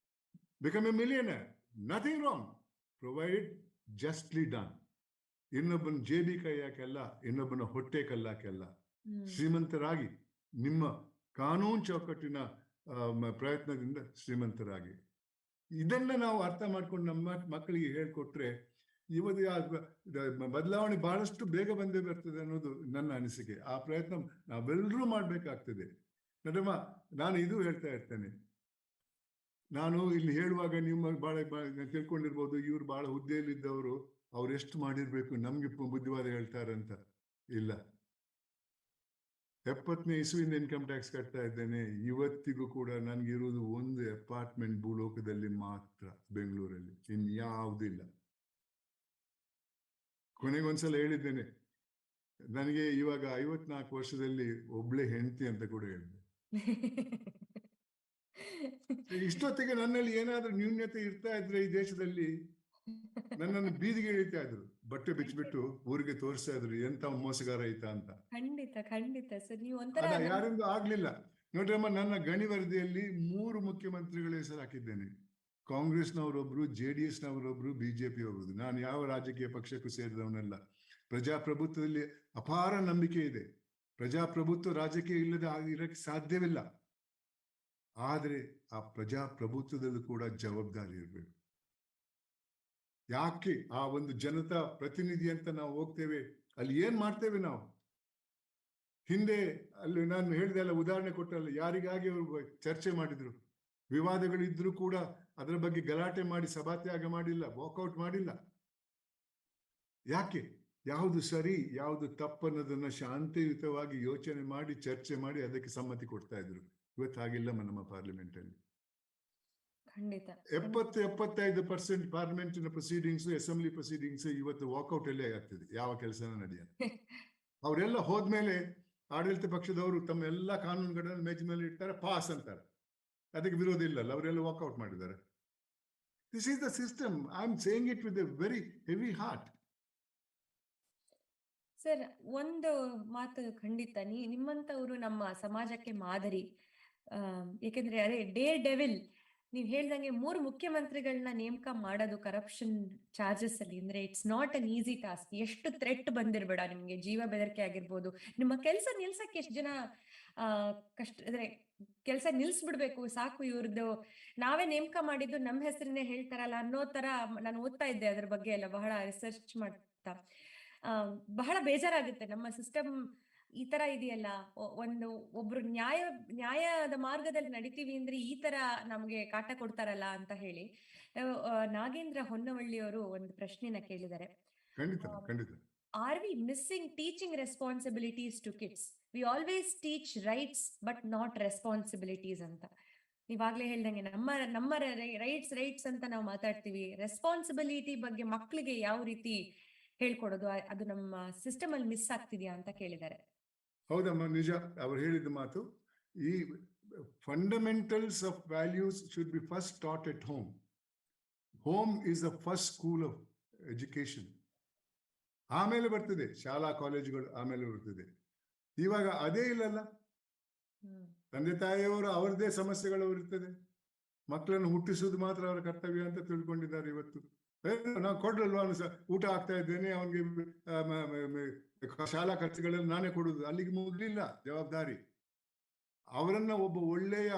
become a millionaire, nothing wrong, provided justly done. ಇನ್ನೊಬ್ಬನ ಜೇಬಿ ಕೈ ಹಾಕಲ್ಲ, ಇನ್ನೊಬ್ಬನ ಹೊಟ್ಟೆ ಕಲ್ಲಾಕಲ್ಲ. ಶ್ರೀಮಂತರಾಗಿ, ನಿಮ್ಮ ಕಾನೂನು ಚೌಕಟ್ಟಿನ ಪ್ರಯತ್ನದಿಂದ ಶ್ರೀಮಂತರಾಗಿ. ಇದನ್ನ ನಾವು ಅರ್ಥ ಮಾಡ್ಕೊಂಡು ನಮ್ಮ ಮಕ್ಕಳಿಗೆ ಹೇಳ್ಕೊಟ್ರೆ ಇವತ್ತು ಬದಲಾವಣೆ ಬಹಳಷ್ಟು ಬೇಗ ಬಂದೇ ಬರ್ತದೆ ಅನ್ನೋದು ನನ್ನ ಅನಿಸಿಕೆ. ಆ ಪ್ರಯತ್ನ ನಾವೆಲ್ಲರೂ ಮಾಡ್ಬೇಕಾಗ್ತದೆ. ನಡಮ್ಮ, ನಾನು ಇದು ಹೇಳ್ತಾ ಇರ್ತೇನೆ, ನಾನು ಇಲ್ಲಿ ಹೇಳುವಾಗ ನೀವು ಬಹಳ ತಿಳ್ಕೊಂಡಿರ್ಬೋದು, ಇವ್ರು ಬಹಳ ಹುದ್ದೆಯಲ್ಲಿದ್ದವರು, ಅವ್ರು ಎಷ್ಟು ಮಾಡಿರ್ಬೇಕು, ನಮ್ಗೆ ಬುದ್ಧಿವಾದ ಹೇಳ್ತಾರಂತ. ಇಲ್ಲ, 70ನೇ ಇಸುವಿಂದ ಇನ್ಕಮ್ ಟ್ಯಾಕ್ಸ್ ಕಟ್ತಾ ಇದ್ದೇನೆ. ಇವತ್ತಿಗೂ ಕೂಡ ನನ್ಗಿರುವುದು ಒಂದು ಅಪಾರ್ಟ್ಮೆಂಟ್ ಭೂಲೋಕದಲ್ಲಿ ಮಾತ್ರ, ಬೆಂಗಳೂರಲ್ಲಿ, ಇನ್ಯಾವುದೂ ಇಲ್ಲ. ಕೊನೆಗೊಂದ್ಸಲ ಹೇಳಿದ್ದೇನೆ, ನನಗೆ ಇವಾಗ 54 ವರ್ಷದಲ್ಲಿ ಒಬ್ಳೆ ಹೆಂಡತಿ ಅಂತ ಕೂಡ ಹೇಳಿದೆ. ಇಷ್ಟೊತ್ತಿಗೆ ನನ್ನಲ್ಲಿ ಏನಾದ್ರೂ ನ್ಯೂನ್ಯತೆ ಇರ್ತಾ ಇದ್ರೆ ಈ ದೇಶದಲ್ಲಿ ನನ್ನನ್ನು ಬೀದಿಗೆ ಇಳಿತಾ ಇದ್ರು, ಬಟ್ಟೆ ಬಿಚ್ಚಿಬಿಟ್ಟು ಊರಿಗೆ ತೋರಿಸ್ತಾ ಇದ್ರು ಎಂತ ಮೋಸಗಾರ ಐತಾ ಅಂತ. ಖಂಡಿತ ಸರ್, ನೀವು ಯಾರಿಂದೂ ಆಗ್ಲಿಲ್ಲ. ನೋಡ್ರಮ್ಮ, ನನ್ನ ಗಣಿ ವರದಿಯಲ್ಲಿ 3 ಮುಖ್ಯಮಂತ್ರಿಗಳ ಹೆಸರು ಹಾಕಿದ್ದೇನೆ. ಕಾಂಗ್ರೆಸ್ನವರೊಬ್ರು, JDSನವರೊಬ್ರು, ಬಿಜೆಪಿ ಒಬ್ರು. ನಾನು ಯಾವ ರಾಜಕೀಯ ಪಕ್ಷಕ್ಕೂ ಸೇರಿದವನಲ್ಲ. ಪ್ರಜಾಪ್ರಭುತ್ವದಲ್ಲಿ ಅಪಾರ ನಂಬಿಕೆ ಇದೆ. ಪ್ರಜಾಪ್ರಭುತ್ವ ರಾಜಕೀಯ ಇಲ್ಲದೆ ಇರಕ್ಕೆ ಸಾಧ್ಯವಿಲ್ಲ. ಆದ್ರೆ ಆ ಪ್ರಜಾಪ್ರಭುತ್ವದಲ್ಲೂ ಕೂಡ ಜವಾಬ್ದಾರಿ ಇರಬೇಕು. ಯಾಕೆ ಆ ಒಂದು ಜನತಾ ಪ್ರತಿನಿಧಿ ಅಂತ ನಾವು ಹೋಗ್ತೇವೆ, ಅಲ್ಲಿ ಏನ್ ಮಾಡ್ತೇವೆ ನಾವು? ಹಿಂದೆ ಅಲ್ಲಿ ನಾನು ಹೇಳಿದೆ ಅಲ್ಲ, ಉದಾಹರಣೆ ಕೊಟ್ಟಲ್ಲ, ಯಾರಿಗಾಗಿ ಅವರು ಚರ್ಚೆ ಮಾಡಿದ್ರು, ವಿವಾದಗಳು ಇದ್ರೂ ಕೂಡ ಅದರ ಬಗ್ಗೆ ಗಲಾಟೆ ಮಾಡಿ ಸಭಾತ್ಯಾಗ ಮಾಡಿಲ್ಲ, ವಾಕೌಟ್ ಮಾಡಿಲ್ಲ. ಯಾಕೆ? ಯಾವುದು ಸರಿ ಯಾವುದು ತಪ್ಪನ್ನೋದನ್ನ ಶಾಂತಿಯುತವಾಗಿ ಯೋಚನೆ ಮಾಡಿ ಚರ್ಚೆ ಮಾಡಿ ಅದಕ್ಕೆ ಸಮ್ಮತಿ ಕೊಡ್ತಾ ಇದ್ರು. ಇವತ್ತು ಹಾಗಿಲ್ಲ ನಮ್ಮ ಪಾರ್ಲಿಮೆಂಟ್ ಅಲ್ಲಿ. ಖಂಡಿತ 75% ಪಾರ್ಲಿಮೆಂಟಿನ ಪ್ರೊಸೀಡಿಂಗ್ಸ್, ಅಸೆಂಬ್ಲಿ ಪ್ರೊಸೀಡಿಂಗ್ಸ್ ಇವತ್ತು ವಾಕೌಟ್ ಅಲ್ಲೇ ಆಗ್ತದೆ, ಯಾವ ಕೆಲಸನ ನಡೆಯಲ್ಲ. ಅವರೆಲ್ಲ ಹೋದ್ಮೇಲೆ ಆಡಳಿತ ಪಕ್ಷದವರು ತಮ್ಮ ಎಲ್ಲ ಕಾನೂನುಗಳನ್ನು ಮೇಜ್ ಮೇಲೆ ಇಡ್ತಾರೆ, ಪಾಸ್ ಅಂತಾರೆ, ಅದಕ್ಕೆ ವಿರೋಧ ಇಲ್ಲಲ್ಲ, ಅವರೆಲ್ಲ ವಾಕೌಟ್ ಮಾಡಿದ್ದಾರೆ. This is the system. I am saying it with A very heavy heart. Sir, ಒಂದು ಮಾತು ಖಂಡಿತ, ನಿಮ್ಮಂತವ್ರು ನಮ್ಮ ಸಮಾಜಕ್ಕೆ ಮಾದರಿ. ಏಕೆಂದ್ರೆ ಅದೇ ಡೇರ್ ಡೆವಿಲ್ ನೀವ್ ಹೇಳ್ದಂಗೆ 3 ಮುಖ್ಯಮಂತ್ರಿಗಳನ್ನ ನೇಮಕ ಮಾಡೋದು ಕರಪ್ಷನ್ ಚಾರ್ಜಸ್ ಅಲ್ಲಿ ಅಂದ್ರೆ it's not an easy task. ಎಷ್ಟು ಥ್ರೆಟ್ ಬಂದಿರ್ಬೇಡ ನಿಮ್ಗೆ, ಜೀವ ಬೆದರಿಕೆ ಆಗಿರ್ಬೋದು, ನಿಮ್ಮ ಕೆಲಸ ನಿಲ್ಸಕ್ಕೆ ಎಷ್ಟು ಜನ ಕಷ್ಟ ಅಂದ್ರೆ ಕೆಲಸ ನಿಲ್ಸ್ಬಿಡ್ಬೇಕು, ಸಾಕು ಇವ್ರದ್ದು ನಾವೇ ನೇಮಕ ಮಾಡಿದ್ದು ನಮ್ಮ ಹೆಸರನ್ನೇ ಹೇಳ್ತಾರಲ್ಲ ಅನ್ನೋ ತರ ನಾನು ಓದ್ತಾ ಇದ್ದೆ ಅದ್ರ ಬಗ್ಗೆ ಎಲ್ಲ ಬಹಳ ರಿಸರ್ಚ್ ಮಾಡ್ತಾ. ಬಹಳ ಬೇಜಾರಾಗುತ್ತೆ, ನಮ್ಮ ಸಿಸ್ಟಮ್ ಈ ತರ ಇದೆಯಲ್ಲ. ಒಬ್ರು ನ್ಯಾಯದ ಮಾರ್ಗದಲ್ಲಿ ನಡಿತೀವಿ ಅಂದ್ರೆ ಈ ತರ ನಮ್ಗೆ ಕಾಟ ಕೊಡ್ತಾರಲ್ಲ ಅಂತ ಹೇಳಿ ನಾಗೇಂದ್ರ ಹೊನ್ನವಳ್ಳಿಯವರು ಒಂದು ಪ್ರಶ್ನೆನ ಕೇಳಿದ್ದಾರೆ. Are we missing teaching responsibilities to kids? We always teach rights but not responsibilities ಅಂತ. ನೀವಾಗ್ಲೇ ಹೇಳ್ದಂಗೆ ನಮ್ಮ ರೈಟ್ಸ್ ಅಂತ ನಾವು ಮಾತಾಡ್ತೀವಿ, ರೆಸ್ಪಾನ್ಸಿಬಿಲಿಟಿ ಬಗ್ಗೆ ಮಕ್ಳಿಗೆ ಯಾವ ರೀತಿ ಹೇಳ್ಕೊಡೋದು, ಅದು ನಮ್ಮ ಸಿಸ್ಟಮ್ ಅಲ್ಲಿ ಮಿಸ್ ಆಗ್ತಿದ್ಯಾ ಅಂತ ಕೇಳಿದ್ದಾರೆ. ಹೌದಮ್ಮ, ನಿಜ ಅವ್ರು ಹೇಳಿದ ಮಾತು. ಈ fundamentals of values should be first taught at home. Home is the first school of education. ಆಮೇಲೆ ಬರ್ತದೆ ಶಾಲಾ ಕಾಲೇಜುಗಳು, ಆಮೇಲೆ ಬರ್ತದೆ. ಇವಾಗ ಅದೇ ಇಲ್ಲಲ್ಲ. ತಂದೆ ತಾಯಿಯವರು ಅವ್ರದ್ದೇ ಸಮಸ್ಯೆಗಳು ಇರ್ತದೆ, ಮಕ್ಕಳನ್ನು ಹುಟ್ಟಿಸುವುದು ಮಾತ್ರ ಅವರ ಕರ್ತವ್ಯ ಅಂತ ತಿಳ್ಕೊಂಡಿದ್ದಾರೆ. ಇವತ್ತು ನಾವು ಕೊಡ್ರಲ್ವಾ ಊಟ ಆಗ್ತಾ ಇದ್ದೇನೆ, ಅವನಿಗೆ ಶಾಲಾ ಖರ್ಚುಗಳನ್ನು ನಾನೇ ಕೊಡುದು, ಅಲ್ಲಿಗೆ ಮುಗ್ಲಿಲ್ಲ ಜವಾಬ್ದಾರಿ. ಅವರನ್ನ ಒಬ್ಬ ಒಳ್ಳೆಯ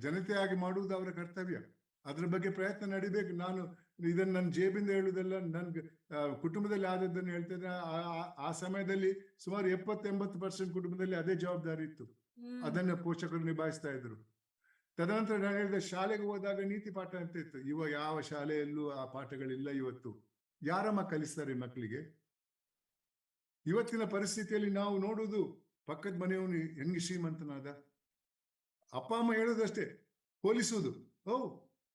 ಜನತೆಯಾಗಿ ಮಾಡುವುದು ಅವರ ಕರ್ತವ್ಯ. ಅದ್ರ ಬಗ್ಗೆ ಪ್ರಯತ್ನ ನಡಿಬೇಕು. ನಾನು ಇದನ್ನ ನನ್ನ ಜೇಬಿಂದ ಹೇಳುವುದಲ್ಲ, ನನ್ಗೆ ಕುಟುಂಬದಲ್ಲಿ ಆದದ್ದನ್ನು ಹೇಳ್ತಿದ್ರೆ ಆ ಸಮಯದಲ್ಲಿ ಸುಮಾರು 70-80% ಕುಟುಂಬದಲ್ಲಿ ಅದೇ ಜವಾಬ್ದಾರಿ ಇತ್ತು, ಅದನ್ನ ಪೋಷಕರು ನಿಭಾಯಿಸ್ತಾ ಇದ್ರು. ತದನಂತರ ನಾನು ಹೇಳಿದ ಶಾಲೆಗೆ ಹೋದಾಗ ನೀತಿ ಪಾಠ ಅಂತ ಇತ್ತು. ಇವಾಗ ಯಾವ ಶಾಲೆಯಲ್ಲೂ ಆ ಪಾಠಗಳಿಲ್ಲ. ಇವತ್ತು ಯಾರಮ್ಮ ಕಲಿಸ್ತಾರೆ ಮಕ್ಕಳಿಗೆ? ಇವತ್ತಿನ ಪರಿಸ್ಥಿತಿಯಲ್ಲಿ ನಾವು ನೋಡುವುದು, ಪಕ್ಕದ ಮನೆಯವನು ಹೆಂಗೆ ಶ್ರೀಮಂತನಾದ, ಅಪ್ಪ ಅಮ್ಮ ಹೇಳೋದಷ್ಟೇ, ಹೋಲಿಸುವುದು.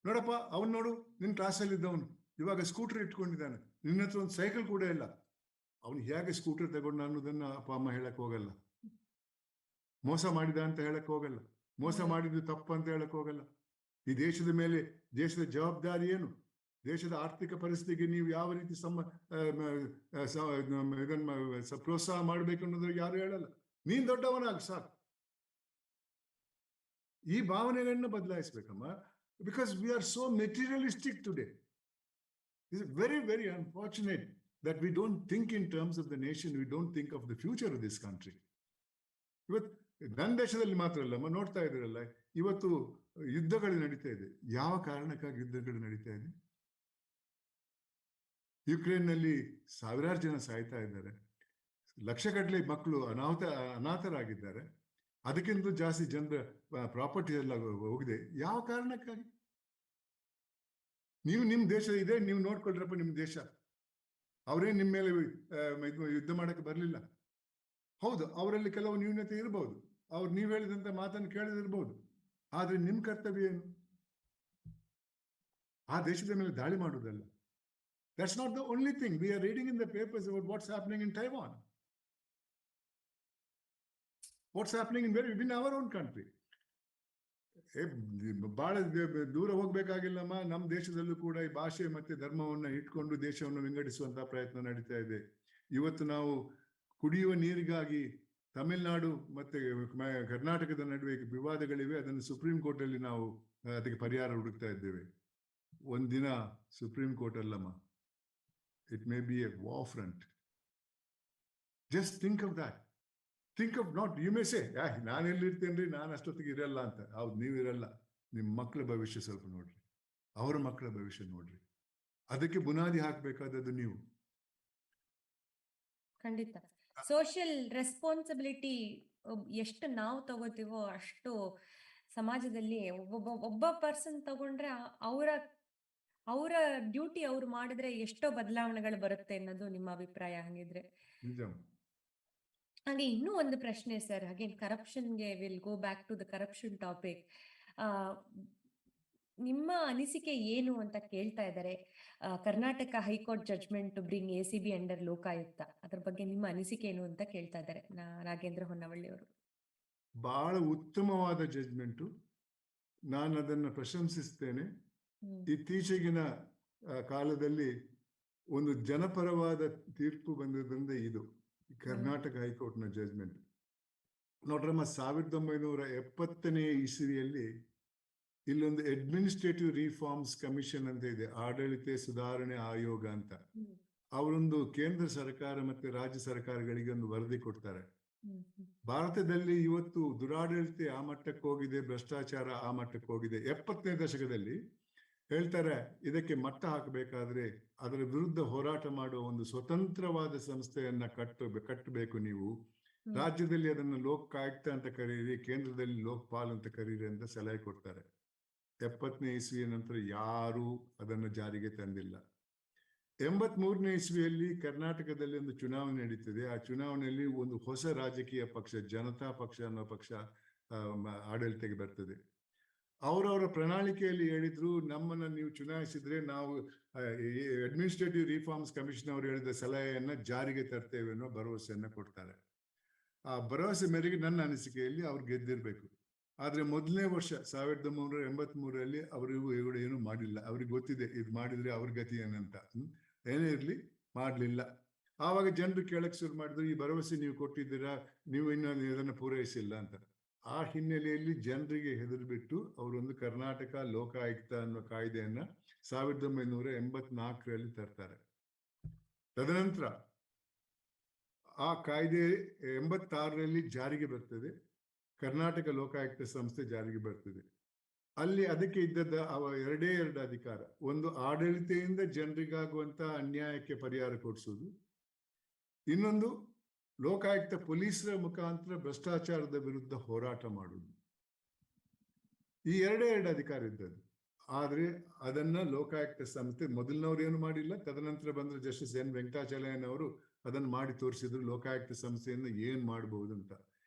ನೋಡಪ್ಪ ಅವನು ನೋಡು, ನಿನ್ ಕ್ಲಾಸಲ್ಲಿ ಇದ್ದವನು ಇವಾಗ ಸ್ಕೂಟರ್ ಇಟ್ಕೊಂಡಿದ್ದಾನೆ, ನಿನ್ನ ಹತ್ರ ಒಂದು ಸೈಕಲ್ ಕೂಡ ಇಲ್ಲ, ಅವನು ಹೇಗೆ ಸ್ಕೂಟರ್ ತಗೊಂಡ ಅನ್ನೋದನ್ನ ಅಪ್ಪ ಅಮ್ಮ ಹೇಳಕ್ ಹೋಗಲ್ಲ. ಮೋಸ ಮಾಡಿದ ಅಂತ ಹೇಳಕ್ ಹೋಗಲ್ಲ, ಮೋಸ ಮಾಡಿದ್ದು ತಪ್ಪು ಅಂತ ಹೇಳಕ್ ಹೋಗಲ್ಲ. ಈ ದೇಶದ ಮೇಲೆ ದೇಶದ ಜವಾಬ್ದಾರಿ ಏನು? ದೇಶದ ಆರ್ಥಿಕ ಪರಿಸ್ಥಿತಿಗೆ ನೀವು ಯಾವ ರೀತಿ ಇದನ್ನ ಪ್ರೋತ್ಸಾಹ ಮಾಡ್ಬೇಕು ಅನ್ನೋದು ಯಾರು ಹೇಳಲ್ಲ. ನೀನ್ ದೊಡ್ಡವನಾಗ ಸಾಕು. ಈ ಭಾವನೆಗಳನ್ನ ಬದಲಾಯಿಸ್ಬೇಕಮ್ಮ. Because we are so materialistic today. It's very very unfortunate that we don't think in terms of the nation, we don't think of the future of this country. ಇವತ್ತು ನನ್ನ ದೇಶದಲ್ಲಿ ಮಾತ್ರ ಅಲ್ಲಮ್ಮ, ನೋಡ್ತಾ ಇದ್ರಲ್ಲ, ಇವತ್ತು ಯುದ್ಧಗಳು ನಡೀತಾ ಇದೆ. ಯಾವ ಕಾರಣಕ್ಕಾಗಿ ಯುದ್ಧಗಳು ನಡೀತಾ ಇದೆ? ಯುಕ್ರೇನ್ ನಲ್ಲಿ ಸಾವಿರಾರು ಜನ ಸಾಯ್ತಾ ಇದ್ದಾರೆ, ಲಕ್ಷಗಟ್ಟಲೆ ಮಕ್ಕಳು ಅನಾಥರಾಗಿದ್ದಾರೆ, ಅದಕ್ಕಿಂತ ಜಾಸ್ತಿ ಜನರ ಪ್ರಾಪರ್ಟಿ ಎಲ್ಲ ಹೋಗಿದೆ. ಯಾವ ಕಾರಣಕ್ಕಾಗಿ? ನೀವು ನಿಮ್ ದೇಶ ಇದೆ, ನೀವು ನೋಡ್ಕೊಳ್ರಪ್ಪ ನಿಮ್ ದೇಶ. ಅವರೇ ನಿಮ್ಮ ಮೇಲೆ ಯುದ್ಧ ಮಾಡಕ್ಕೆ ಬರಲಿಲ್ಲ. ಹೌದು, ಅವರಲ್ಲಿ ಕೆಲವು ನ್ಯೂನತೆ ಇರಬಹುದು, ಅವ್ರು ನೀವು ಹೇಳಿದಂತ ಮಾತನ್ನು ಕೇಳದಿರ್ಬಹುದು, ಆದ್ರೆ ನಿಮ್ ಕರ್ತವ್ಯ ಏನು? ಆ ದೇಶದ ಮೇಲೆ ದಾಳಿ ಮಾಡುವುದಲ್ಲ. That's not the only thing. We are reading in the papers about what's happening in Taiwan. What's happening in our own country. ಬಹಳ ದೂರ ಹೋಗ್ಬೇಕಾಗಿಲ್ಲಮ್ಮ. ನಮ್ಮ ದೇಶದಲ್ಲೂ ಕೂಡ ಈ ಭಾಷೆ ಮತ್ತೆ ಧರ್ಮವನ್ನ ಇಟ್ಕೊಂಡು ದೇಶವನ್ನು ವಿಂಗಡಿಸುವಂತಹ ಪ್ರಯತ್ನ ನಡೀತಾ ಇದೆ. ಇವತ್ತು ನಾವು ಕುಡಿಯುವ ನೀರಿಗಾಗಿ ತಮಿಳುನಾಡು ಮತ್ತೆ ಕರ್ನಾಟಕದ ನಡುವೆ ವಿವಾದಗಳಿವೆ. ಅದನ್ನು ಸುಪ್ರೀಂ ಕೋರ್ಟ್ ಅಲ್ಲಿ ನಾವು ಅದಕ್ಕೆ ಪರಿಹಾರ ಹುಡುಕ್ತಾ ಇದ್ದೇವೆ. ಒಂದಿನ ಸುಪ್ರೀಂ ಕೋರ್ಟ್ ಅಲ್ಲಮ್ಮ, it may be a war front. Just think of that. Think of not, you may say, ನಾನು ಎಲ್ಲಿರ್ತೇನ್ರಿ, ನಾನು ಅಷ್ಟೊತ್ತಿಗೆ ಇರಲ್ಲ ಅಂತ. ಹೌದು, ನೀವು ಇರಲ್ಲ. ನಿಮ್ಮ ಮಕ್ಕಳ ಭವಿಷ್ಯ ಸ್ವಲ್ಪ ನೋಡ್ರಿ, ಅವರ ಮಕ್ಕಳ ಭವಿಷ್ಯ ನೋಡ್ರಿ. ಅದಕ್ಕೆ ಬುನಾದಿ ಹಾಕ್ಬೇಕಾದದ್ದು ನೀವು. ಖಂಡಿತ ಸೋಷಿಯಲ್ ರೆಸ್ಪಾನ್ಸಿಬಿಲಿಟಿ ಎಷ್ಟು ನಾವು ತಗೋತೀವೋ ಅಷ್ಟು ಸಮಾಜದಲ್ಲಿ ಒಬ್ಬ ಪರ್ಸನ್ ತಗೊಂಡ್ರೆ ಅವರ ಅವರ ಡ್ಯೂಟಿ ಅವ್ರು ಮಾಡಿದ್ರೆ ಎಷ್ಟೋ ಬದಲಾವಣೆಗಳು ಬರುತ್ತೆ ಅನ್ನೋದು ನಿಮ್ಮ ಅಭಿಪ್ರಾಯ ಹಂಗಿದ್ರೆ? ನಿಜ. ಹಾಗೆ ಇನ್ನೂ ಒಂದು ಪ್ರಶ್ನೆ ಸರ್, ಹಾಗೆ ಕರಪ್ಷನ್ಗೆ will go back to the corruption topic. ನಿಮ್ಮ ಅನಿಸಿಕೆ ಏನು ಅಂತ ಕೇಳ್ತಾ ಇದ್ದಾರೆ. Karnataka high court judgment to bring ACB under Lokayukta, ಅದ್ರ ಬಗ್ಗೆ ನಿಮ್ಮ ಅನಿಸಿಕೆ ಏನು ಅಂತ ಕೇಳ್ತಾ ಇದ್ದಾರೆ ನಾಗೇಂದ್ರ ಹೊನ್ನವಳ್ಳಿ ಅವರು. ಬಹಳ ಉತ್ತಮವಾದ ಜಡ್ಜ್ಮೆಂಟು, ನಾನು ಅದನ್ನು ಪ್ರಶಂಸಿಸ್ತೇನೆ. ಇತ್ತೀಚೆಗಿನ ಕಾಲದಲ್ಲಿ ಒಂದು ಜನಪರವಾದ ತೀರ್ಪು ಬಂದಿದ್ದರಿಂದ ಇದು ಕರ್ನಾಟಕ ಹೈಕೋರ್ಟ್ನ ಜಡ್ಜ್ಮೆಂಟ್. ನೋಡ್ರಮ್ಮ, 1970ನೇ ಇಸವಿಯಲ್ಲಿ ಇಲ್ಲೊಂದು ಅಡ್ಮಿನಿಸ್ಟ್ರೇಟಿವ್ ರಿಫಾರ್ಮ್ಸ್ ಕಮಿಷನ್ ಅಂತ ಇದೆ, ಆಡಳಿತ ಸುಧಾರಣೆ ಆಯೋಗ ಅಂತ. ಅವರೊಂದು ಕೇಂದ್ರ ಸರ್ಕಾರ ಮತ್ತೆ ರಾಜ್ಯ ಸರ್ಕಾರಗಳಿಗೆ ಒಂದು ವರದಿ ಕೊಡ್ತಾರೆ. ಭಾರತದಲ್ಲಿ ಇವತ್ತು ದುರಾಡಳಿತ ಆ ಮಟ್ಟಕ್ಕೆ ಹೋಗಿದೆ, ಭ್ರಷ್ಟಾಚಾರ ಆ ಮಟ್ಟಕ್ಕೆ ಹೋಗಿದೆ. 70ನೇ ದಶಕದಲ್ಲಿ ಹೇಳ್ತಾರೆ, ಇದಕ್ಕೆ ಮಟ್ಟ ಹಾಕಬೇಕಾದ್ರೆ ಅದರ ವಿರುದ್ಧ ಹೋರಾಟ ಮಾಡುವ ಒಂದು ಸ್ವತಂತ್ರವಾದ ಸಂಸ್ಥೆಯನ್ನ ಕಟ್ಟಬೇಕು ನೀವು. ರಾಜ್ಯದಲ್ಲಿ ಅದನ್ನು ಲೋಕಾಯುಕ್ತ ಅಂತ ಕರೀರಿ, ಕೇಂದ್ರದಲ್ಲಿ ಲೋಕಪಾಲ್ ಅಂತ ಕರೀರಿ ಅಂತ ಸಲಹೆ ಕೊಡ್ತಾರೆ. 70ನೇ ಇಸ್ವಿಯ ನಂತರ ಯಾರೂ ಅದನ್ನು ಜಾರಿಗೆ ತಂದಿಲ್ಲ. 83ನೇ ಇಸ್ವಿಯಲ್ಲಿ ಕರ್ನಾಟಕದಲ್ಲಿ ಒಂದು ಚುನಾವಣೆ ನಡೀತದೆ. ಆ ಚುನಾವಣೆಯಲ್ಲಿ ಒಂದು ಹೊಸ ರಾಜಕೀಯ ಪಕ್ಷ, ಜನತಾ ಪಕ್ಷ ಅನ್ನೋ ಪಕ್ಷ ಆಡಳಿತಕ್ಕೆ ಬರ್ತದೆ. ಅವರವರ ಪ್ರಣಾಳಿಕೆಯಲ್ಲಿ ಹೇಳಿದ್ರು, ನಮ್ಮನ್ನ ನೀವು ಚುನಾಯಿಸಿದ್ರೆ ನಾವು ಅಡ್ಮಿನಿಸ್ಟ್ರೇಟಿವ್ ರಿಫಾರ್ಮ್ಸ್ ಕಮಿಷನ್ ಅವರು ಹೇಳಿದ ಸಲಹೆಯನ್ನ ಜಾರಿಗೆ ತರ್ತೇವೆ ಅನ್ನೋ ಭರವಸೆಯನ್ನ ಕೊಡ್ತಾರೆ. ಆ ಭರವಸೆ ಮೇರೆಗೆ ನನ್ನ ಅನಿಸಿಕೆಯಲ್ಲಿ ಅವ್ರು ಗೆದ್ದಿರ್ಬೇಕು. ಆದ್ರೆ ಮೊದಲನೇ ವರ್ಷ 1983ರಲ್ಲಿ ಅವರು ಏನು ಮಾಡಿಲ್ಲ. ಅವ್ರಿಗೆ ಗೊತ್ತಿದೆ ಇದು ಮಾಡಿದ್ರೆ ಅವ್ರ ಗತಿ ಏನಂತ. ಏನೇ ಇರ್ಲಿ, ಮಾಡ್ಲಿಲ್ಲ. ಆವಾಗ ಜನರು ಕೇಳಕ್ ಶುರು ಮಾಡಿದ್ರು, ಈ ಭರವಸೆ ನೀವು ಕೊಟ್ಟಿದ್ದೀರಾ, ನೀವು ಇನ್ನೊಂದು ಇದನ್ನು ಪೂರೈಸಿಲ್ಲ ಅಂತ. ಆ ಹಿನ್ನೆಲೆಯಲ್ಲಿ ಜನರಿಗೆ ಹೆದರ್ಬಿಟ್ಟು ಅವರೊಂದು ಕರ್ನಾಟಕ ಲೋಕಾಯುಕ್ತ ಅನ್ನೋ ಕಾಯ್ದೆಯನ್ನ 1984ರಲ್ಲಿ ತರ್ತಾರೆ. ತದನಂತರ ಆ ಕಾಯ್ದೆ 86ರಲ್ಲಿ ಜಾರಿಗೆ ಬರ್ತದೆ. ಕರ್ನಾಟಕ ಲೋಕಾಯುಕ್ತ ಸಂಸ್ಥೆ ಜಾರಿಗೆ ಬರ್ತದೆ. ಅಲ್ಲಿ ಅದಕ್ಕೆ ಇದ್ದದ ಎರಡೇ ಎರಡು ಅಧಿಕಾರ. ಒಂದು, ಆಡಳಿತೆಯಿಂದ ಜನರಿಗಾಗುವಂತ ಅನ್ಯಾಯಕ್ಕೆ ಪರಿಹಾರ ಕೊಡಿಸೋದು. ಇನ್ನೊಂದು, ಲೋಕಾಯುಕ್ತ ಪೊಲೀಸರ ಮುಖಾಂತರ ಭ್ರಷ್ಟಾಚಾರದ ವಿರುದ್ಧ ಹೋರಾಟ ಮಾಡುವುದು. ಈ ಎರಡೇ ಎರಡು ಅಧಿಕಾರ ಇದ್ದದ್ದು. ಆದ್ರೆ ಅದನ್ನ ಲೋಕಾಯುಕ್ತ ಸಂಸ್ಥೆ ಮೊದಲಿನವ್ರು ಏನು ಮಾಡಿಲ್ಲ. ತದನಂತರ ಬಂದ್ರೆ ಜಸ್ಟಿಸ್ ಎನ್ ವೆಂಕಟಾಚಲಯ್ಯನವರು ಅದನ್ನು ಮಾಡಿ ತೋರಿಸಿದ್ರು, ಲೋಕಾಯುಕ್ತ ಸಂಸ್ಥೆಯನ್ನು ಏನ್ ಮಾಡಬಹುದು ಅಂತ.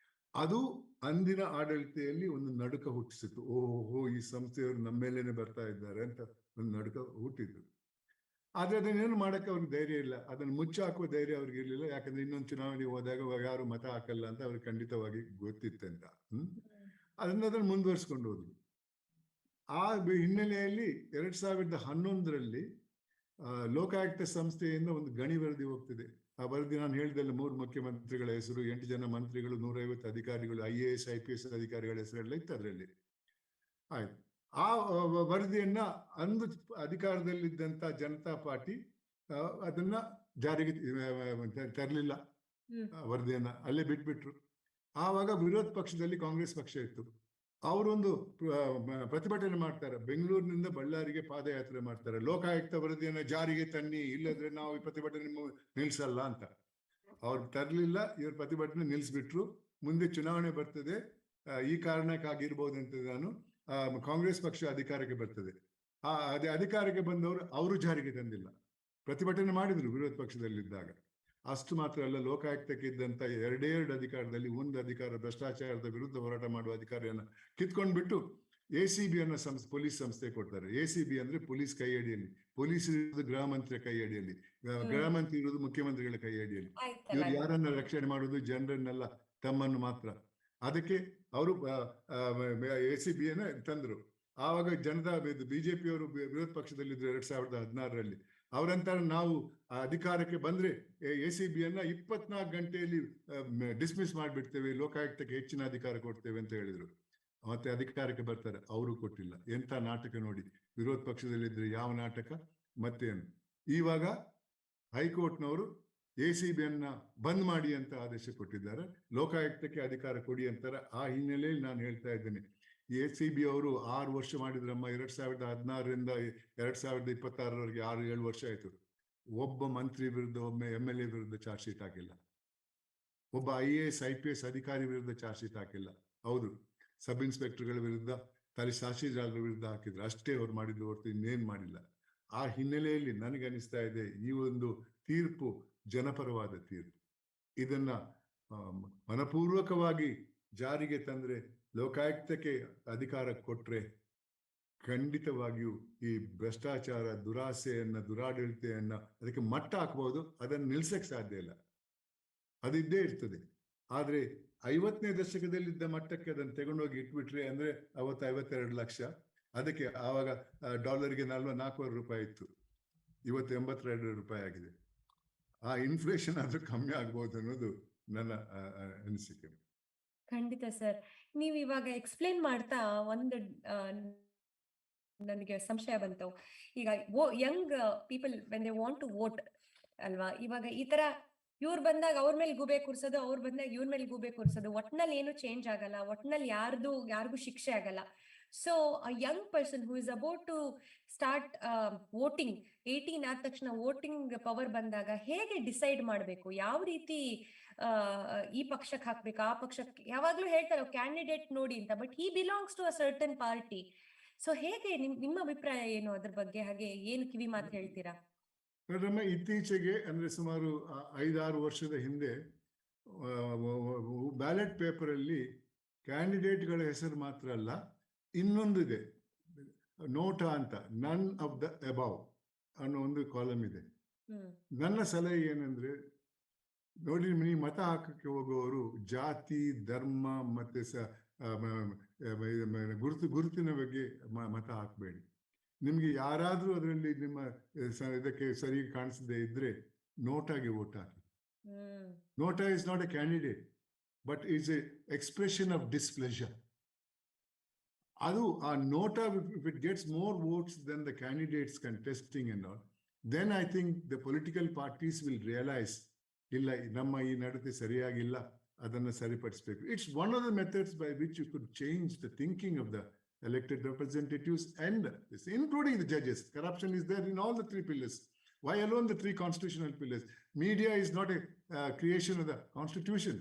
ಅದು ಅಂದಿನ ಆಡಳಿತೆಯಲ್ಲಿ ಒಂದು ನಡುಕ ಹುಟ್ಟಿಸಿತು. ಓಹೋ, ಈ ಸಂಸ್ಥೆಯವರು ನಮ್ಮ ಮೇಲೇನೆ ಬರ್ತಾ ಇದ್ದಾರೆ ಅಂತ ಒಂದು ನಡುಕ ಹುಟ್ಟಿದ್ರು. ಆದ್ರೆ ಅದನ್ನೇನು ಮಾಡಕ್ಕೆ ಅವ್ರಿಗೆ ಧೈರ್ಯ ಇಲ್ಲ. ಅದನ್ನು ಮುಚ್ಚಾಕುವ ಧೈರ್ಯ ಅವ್ರಿಗೆ ಇರ್ಲಿಲ್ಲ. ಯಾಕಂದ್ರೆ ಇನ್ನೊಂದು ಚುನಾವಣೆ ಹೋದಾಗ ಯಾರು ಮತ ಹಾಕಲ್ಲ ಅಂತ ಅವ್ರಿಗೆ ಖಂಡಿತವಾಗಿ ಗೊತ್ತಿತ್ತಂತ. ಅದನ್ನ ಮುಂದುವರ್ಸ್ಕೊಂಡು ಹೋದ್ರು. ಆ ಹಿನ್ನೆಲೆಯಲ್ಲಿ 2011ರಲ್ಲಿ ಲೋಕಾಯುಕ್ತ ಸಂಸ್ಥೆಯಿಂದ ಒಂದು ಗಣಿ ವರದಿ ಹೋಗ್ತಿದೆ. ಆ ವರದಿ ನಾನು ಹೇಳಿದಲ್ಲ, 3 ಮುಖ್ಯಮಂತ್ರಿಗಳ ಹೆಸರು, 8 ಜನ ಮಂತ್ರಿಗಳು, 150 ಅಧಿಕಾರಿಗಳು, IAS IPS ಅಧಿಕಾರಿಗಳ ಹೆಸರೆಲ್ಲ ಇತ್ತು ಅದರಲ್ಲಿ. ಆಯ್ತು. ಆ ವರದಿಯನ್ನ ಅಂದು ಅಧಿಕಾರದಲ್ಲಿದ್ದಂತ ಜನತಾ ಪಾರ್ಟಿ ಅದನ್ನ ಜಾರಿಗೆ ತರಲಿಲ್ಲ. ವರದಿಯನ್ನ ಅಲ್ಲೇ ಬಿಟ್ಬಿಟ್ರು. ಆವಾಗ ವಿರೋಧ ಪಕ್ಷದಲ್ಲಿ ಕಾಂಗ್ರೆಸ್ ಪಕ್ಷ ಇತ್ತು. ಅವರೊಂದು ಪ್ರತಿಭಟನೆ ಮಾಡ್ತಾರೆ. ಬೆಂಗಳೂರಿನಿಂದ ಬಳ್ಳಾರಿಗೆ ಪಾದಯಾತ್ರೆ ಮಾಡ್ತಾರೆ. ಲೋಕಾಯುಕ್ತ ವರದಿಯನ್ನ ಜಾರಿಗೆ ತನ್ನಿ, ಇಲ್ಲದ್ರೆ ನಾವು ಈ ಪ್ರತಿಭಟನೆ ನಿಲ್ಸಲ್ಲ ಅಂತ. ಅವ್ರು ತರಲಿಲ್ಲ. ಇವ್ರ ಪ್ರತಿಭಟನೆ ನಿಲ್ಸ್ಬಿಟ್ರು. ಮುಂದೆ ಚುನಾವಣೆ ಬರ್ತದೆ, ಈ ಕಾರಣಕ್ಕಾಗಿರ್ಬೋದಂತ ನಾನು ಕಾಂಗ್ರೆಸ್ ಪಕ್ಷ ಅಧಿಕಾರಕ್ಕೆ ಬರ್ತದೆ. ಅದೇ ಅಧಿಕಾರಕ್ಕೆ ಬಂದವರು ಅವರು ಜಾರಿಗೆ ತಂದಿಲ್ಲ. ಪ್ರತಿಭಟನೆ ಮಾಡಿದ್ರು ವಿರೋಧ ಪಕ್ಷದಲ್ಲಿದ್ದಾಗ. ಅಷ್ಟು ಮಾತ್ರ ಅಲ್ಲ, ಲೋಕಾಯುಕ್ತಕ್ಕೆ ಇದ್ದಂತ ಎರಡೇ ಎರಡು ಅಧಿಕಾರದಲ್ಲಿ ಒಂದು ಅಧಿಕಾರ ಭ್ರಷ್ಟಾಚಾರದ ವಿರುದ್ಧ ಹೋರಾಟ ಮಾಡುವ ಅಧಿಕಾರಿಯನ್ನ ಕಿತ್ಕೊಂಡ್ಬಿಟ್ಟು ACB ಅನ್ನೋ ಪೊಲೀಸ್ ಸಂಸ್ಥೆ ಕೊಡ್ತಾರೆ. ACB ಅಂದ್ರೆ ಪೊಲೀಸ್ ಕೈ ಅಡಿಯಲ್ಲಿ, ಪೊಲೀಸ್ ಇರುವುದು ಗೃಹ ಮಂತ್ರಿಯ ಕೈ ಅಡಿಯಲ್ಲಿ, ಗೃಹ ಮಂತ್ರಿ ಇರುವುದು ಮುಖ್ಯಮಂತ್ರಿಗಳ ಕೈ ಅಡಿಯಲ್ಲಿ. ಇವ್ರು ಯಾರನ್ನ ರಕ್ಷಣೆ ಮಾಡುವುದು? ಜನರನ್ನೆಲ್ಲ, ತಮ್ಮನ್ನು ಮಾತ್ರ. ಅದಕ್ಕೆ ಅವರು ACBಯನ್ನ ತಂದ್ರು. ಆವಾಗ ಜನತಾ ಬಿಜೆಪಿಯವರು ವಿರೋಧ ಪಕ್ಷದಲ್ಲಿದ್ರು 2016ರಲ್ಲಿ. ಅವರಂತಾರೆ, ನಾವು ಅಧಿಕಾರಕ್ಕೆ ಬಂದ್ರೆ ACBಯನ್ನ 24 ಗಂಟೆಯಲ್ಲಿ ಡಿಸ್ಮಿಸ್ ಮಾಡ್ಬಿಡ್ತೇವೆ, ಲೋಕಾಯುಕ್ತಕ್ಕೆ ಹೆಚ್ಚಿನ ಅಧಿಕಾರ ಕೊಡ್ತೇವೆ ಅಂತ ಹೇಳಿದ್ರು. ಮತ್ತೆ ಅಧಿಕಾರಕ್ಕೆ ಬರ್ತಾರೆ, ಅವರು ಕೊಟ್ಟಿಲ್ಲ. ಎಂತ ನಾಟಕ ನೋಡಿ, ವಿರೋಧ ಪಕ್ಷದಲ್ಲಿದ್ರೆ ಯಾವ ನಾಟಕ, ಮತ್ತೇನು. ಇವಾಗ ಹೈಕೋರ್ಟ್ನವರು ACBಯನ್ನ ಬಂದ್ ಮಾಡಿ ಅಂತ ಆದೇಶ ಕೊಟ್ಟಿದ್ದಾರೆ, ಲೋಕಾಯುಕ್ತಕ್ಕೆ ಅಧಿಕಾರ ಕೊಡಿ ಅಂತಾರೆ. ಆ ಹಿನ್ನೆಲೆಯಲ್ಲಿ ನಾನು ಹೇಳ್ತಾ ಇದ್ದೇನೆ, ACB ಅವರು 6 ವರ್ಷ ಮಾಡಿದ್ರಮ್ಮ. 2016ರಿಂದ 2026ರವರೆಗೆ 6-7 ವರ್ಷ ಆಯ್ತು. ಒಬ್ಬ ಮಂತ್ರಿ ವಿರುದ್ಧ, ಒಬ್ಬ MLA ವಿರುದ್ಧ ಚಾರ್ಜ್ ಶೀಟ್ ಹಾಕಿಲ್ಲ. ಒಬ್ಬ IAS IPS ಅಧಿಕಾರಿ ವಿರುದ್ಧ ಚಾರ್ಜ್ ಶೀಟ್ ಹಾಕಿಲ್ಲ. ಹೌದು, ಸಬ್ ಇನ್ಸ್ಪೆಕ್ಟರ್ಗಳ ವಿರುದ್ಧ, ತಹಸೀಲ್ದಾರರ ವಿರುದ್ಧ ಹಾಕಿದ್ರು, ಅಷ್ಟೇ ಅವ್ರು ಮಾಡಿದ್ರು ಹೊರತು ಇನ್ನೇನ್ ಮಾಡಿಲ್ಲ. ಆ ಹಿನ್ನೆಲೆಯಲ್ಲಿ ನನಗನಿಸ್ತಾ ಇದೆ ಈ ಒಂದು ತೀರ್ಪು ಜನಪರವಾದ ತೀರ್ಪು. ಇದನ್ನ ಮನಪೂರ್ವಕವಾಗಿ ಜಾರಿಗೆ ತಂದ್ರೆ, ಲೋಕಾಯುಕ್ತಕ್ಕೆ ಅಧಿಕಾರ ಕೊಟ್ರೆ ಖಂಡಿತವಾಗಿಯೂ ಈ ಭ್ರಷ್ಟಾಚಾರ, ದುರಾಡಳಿತೆಯನ್ನ ಅದಕ್ಕೆ ಮಟ್ಟ ಹಾಕಬಹುದು. ಅದನ್ನು ನಿಲ್ಸಕ್ ಸಾಧ್ಯ ಇಲ್ಲ, ಅದಿದ್ದೇ ಇರ್ತದೆ. ಆದ್ರೆ 50ನೇ ದಶಕದಲ್ಲಿದ್ದ ಮಟ್ಟಕ್ಕೆ ಅದನ್ನು ತಗೊಂಡೋಗಿ ಇಟ್ಬಿಟ್ರೆ ಅಂದ್ರೆ ಅವತ್ತು 52 ಲಕ್ಷ, ಅದಕ್ಕೆ ಆವಾಗ ಡಾಲರ್ಗೆ 44 ರೂಪಾಯಿ ಇತ್ತು, ಇವತ್ತು 82 ರೂಪಾಯಿ ಆಗಿದೆ. ಆ ಇನ್ಫ್ಲೇಷನ್ ಆದ್ರೂ ಕಮ್ಮಿ ಆಗ್ಬೋದು ಅನ್ನೋದು ನನ್ನ ಅನಿಸಿಕೆ. ಖಂಡಿತ ಸರ್. ನೀವು ಇವಾಗ ಎಕ್ಸ್ಪ್ಲೇನ್ ಮಾಡ್ತಾ ಒಂದು ನನಗೆ ಸಂಶಯ ಬಂತು. ಈಗ young people when they want to vote ಅಲ್ವಾ, ಇವಾಗ ಈ ತರ ಇವ್ರು ಬಂದಾಗ ಅವ್ರ ಮೇಲೆ ಗೂಬೆ ಕೂರ್ಸೋದು, ಅವ್ರು ಬಂದಾಗ ಇವ್ರ ಮೇಲೆ ಗೂಬೆ ಕೂರ್ಸೋದು, ಒಟ್ನಲ್ಲಿ ಏನು ಚೇಂಜ್ ಆಗಲ್ಲ, ಒಟ್ನಲ್ಲಿ ಯಾರಿಗೂ ಶಿಕ್ಷೆ ಆಗಲ್ಲ. So a young person who is about to start voting, 18 ಆದ ತಕ್ಷಣ ವೋಟಿಂಗ್ ಪವರ್ ಬಂದಾಗ ಹೇಗೆ ಡಿಸೈಡ್ ಮಾಡಬೇಕು, ಯಾವ ರೀತಿ ಈ ಪಕ್ಷಕ್ಕೆ ಹಾಕ್ಬೇಕು, ಆ ಪಕ್ಷಕ್ಕೆ, ಯಾವಾಗ್ಲೂ ಹೇಳ್ತಾರೆ ಕ್ಯಾಂಡಿಡೇಟ್ ನೋಡಿ ಅಂತ, but he belongs to a certain party. So ಹೇಗೆ ನಿಮ್ಮ ಅಭಿಪ್ರಾಯ ಏನು ಅದ್ರ ಬಗ್ಗೆ, ಹಾಗೆ ಏನು ಕಿವಿ ಮಾತು ಹೇಳ್ತೀರಾ? ನಮ್ಮ ಇತ್ತೀಚೆಗೆ ಅಂದ್ರೆ ಸುಮಾರು 5-6 ವರ್ಷದ ಹಿಂದೆ ಬ್ಯಾಲೆಟ್ ಪೇಪರ್ ಅಲ್ಲಿ ಕ್ಯಾಂಡಿಡೇಟ್ಗಳ ಹೆಸರು ಮಾತ್ರ ಅಲ್ಲ, ಇನ್ನೊಂದಿದೆ ನೋಟಾ ಅಂತ, ನನ್ ಆಫ್ ದ ಅಬೌವ್ ಅನ್ನೋ ಒಂದು ಕಾಲಮ್ ಇದೆ. ನನ್ನ ಸಲಹೆ ಏನಂದ್ರೆ, ನೋಡಿ, ನೀವು ಮತ ಹಾಕಕ್ಕೆ ಹೋಗುವವರು ಜಾತಿ, ಧರ್ಮ ಮತ್ತೆ ಗುರುತಿನ ಬಗ್ಗೆ ಮತ ಹಾಕಬೇಡಿ. ನಿಮ್ಗೆ ಯಾರಾದ್ರೂ ಅದರಲ್ಲಿ ನಿಮ್ಮ ಇದಕ್ಕೆ ಸರಿ ಕಾಣಿಸದೆ ಇದ್ರೆ ನೋಟಾಗೆ ವೋಟ್ ಹಾಕಿ. NOTA is not a candidate, but is a expression of displeasure. ಅದು ಆ NOTA, if it gets more votes then the candidates contesting and all, then I think the political parties will realise, ಇಲ್ಲ ನಮ್ಮ ಈ ನಡತೆ ಸರಿಯಾಗಿಲ್ಲ, ಅದನ್ನು ಸರಿಪಡಿಸಬೇಕು. It's one of the methods by which you could change the thinking of the elected representatives and this, including the judges. Corruption is there in all the 3 pillars. Why alone the 3 constitutional pillars? Media is not a creation of the constitution,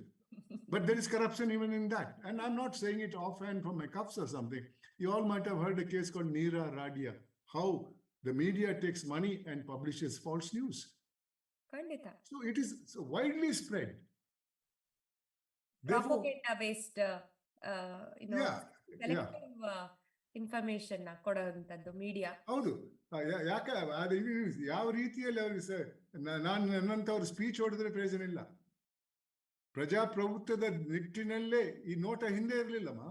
but there is corruption even in that. And I'm not saying it offhand from my cuffs or something. You all might have heard a case called Neera Radia, how the media takes money and publishes false news. Kandita. So it is so widely spread. Propaganda based information ಕೊಡುವಂತದ್ದು media. ಹೌದು, ಯಾಕೆ ಯಾವ ರೀತಿಯಲ್ಲಿ ಅವ್ರಿಗೆ ನನ್ನಂತವ್ರು speech ಹೊಡೆದ್ರೆ ಪ್ರಯೋಜನ ಇಲ್ಲ. ಪ್ರಜಾಪ್ರಭುತ್ವದ ನಿಟ್ಟಿನಲ್ಲೇ ಈ ನೋಟ ಹಿಂದೆ ಇರ್ಲಿಲ್ಲಮ್ಮ.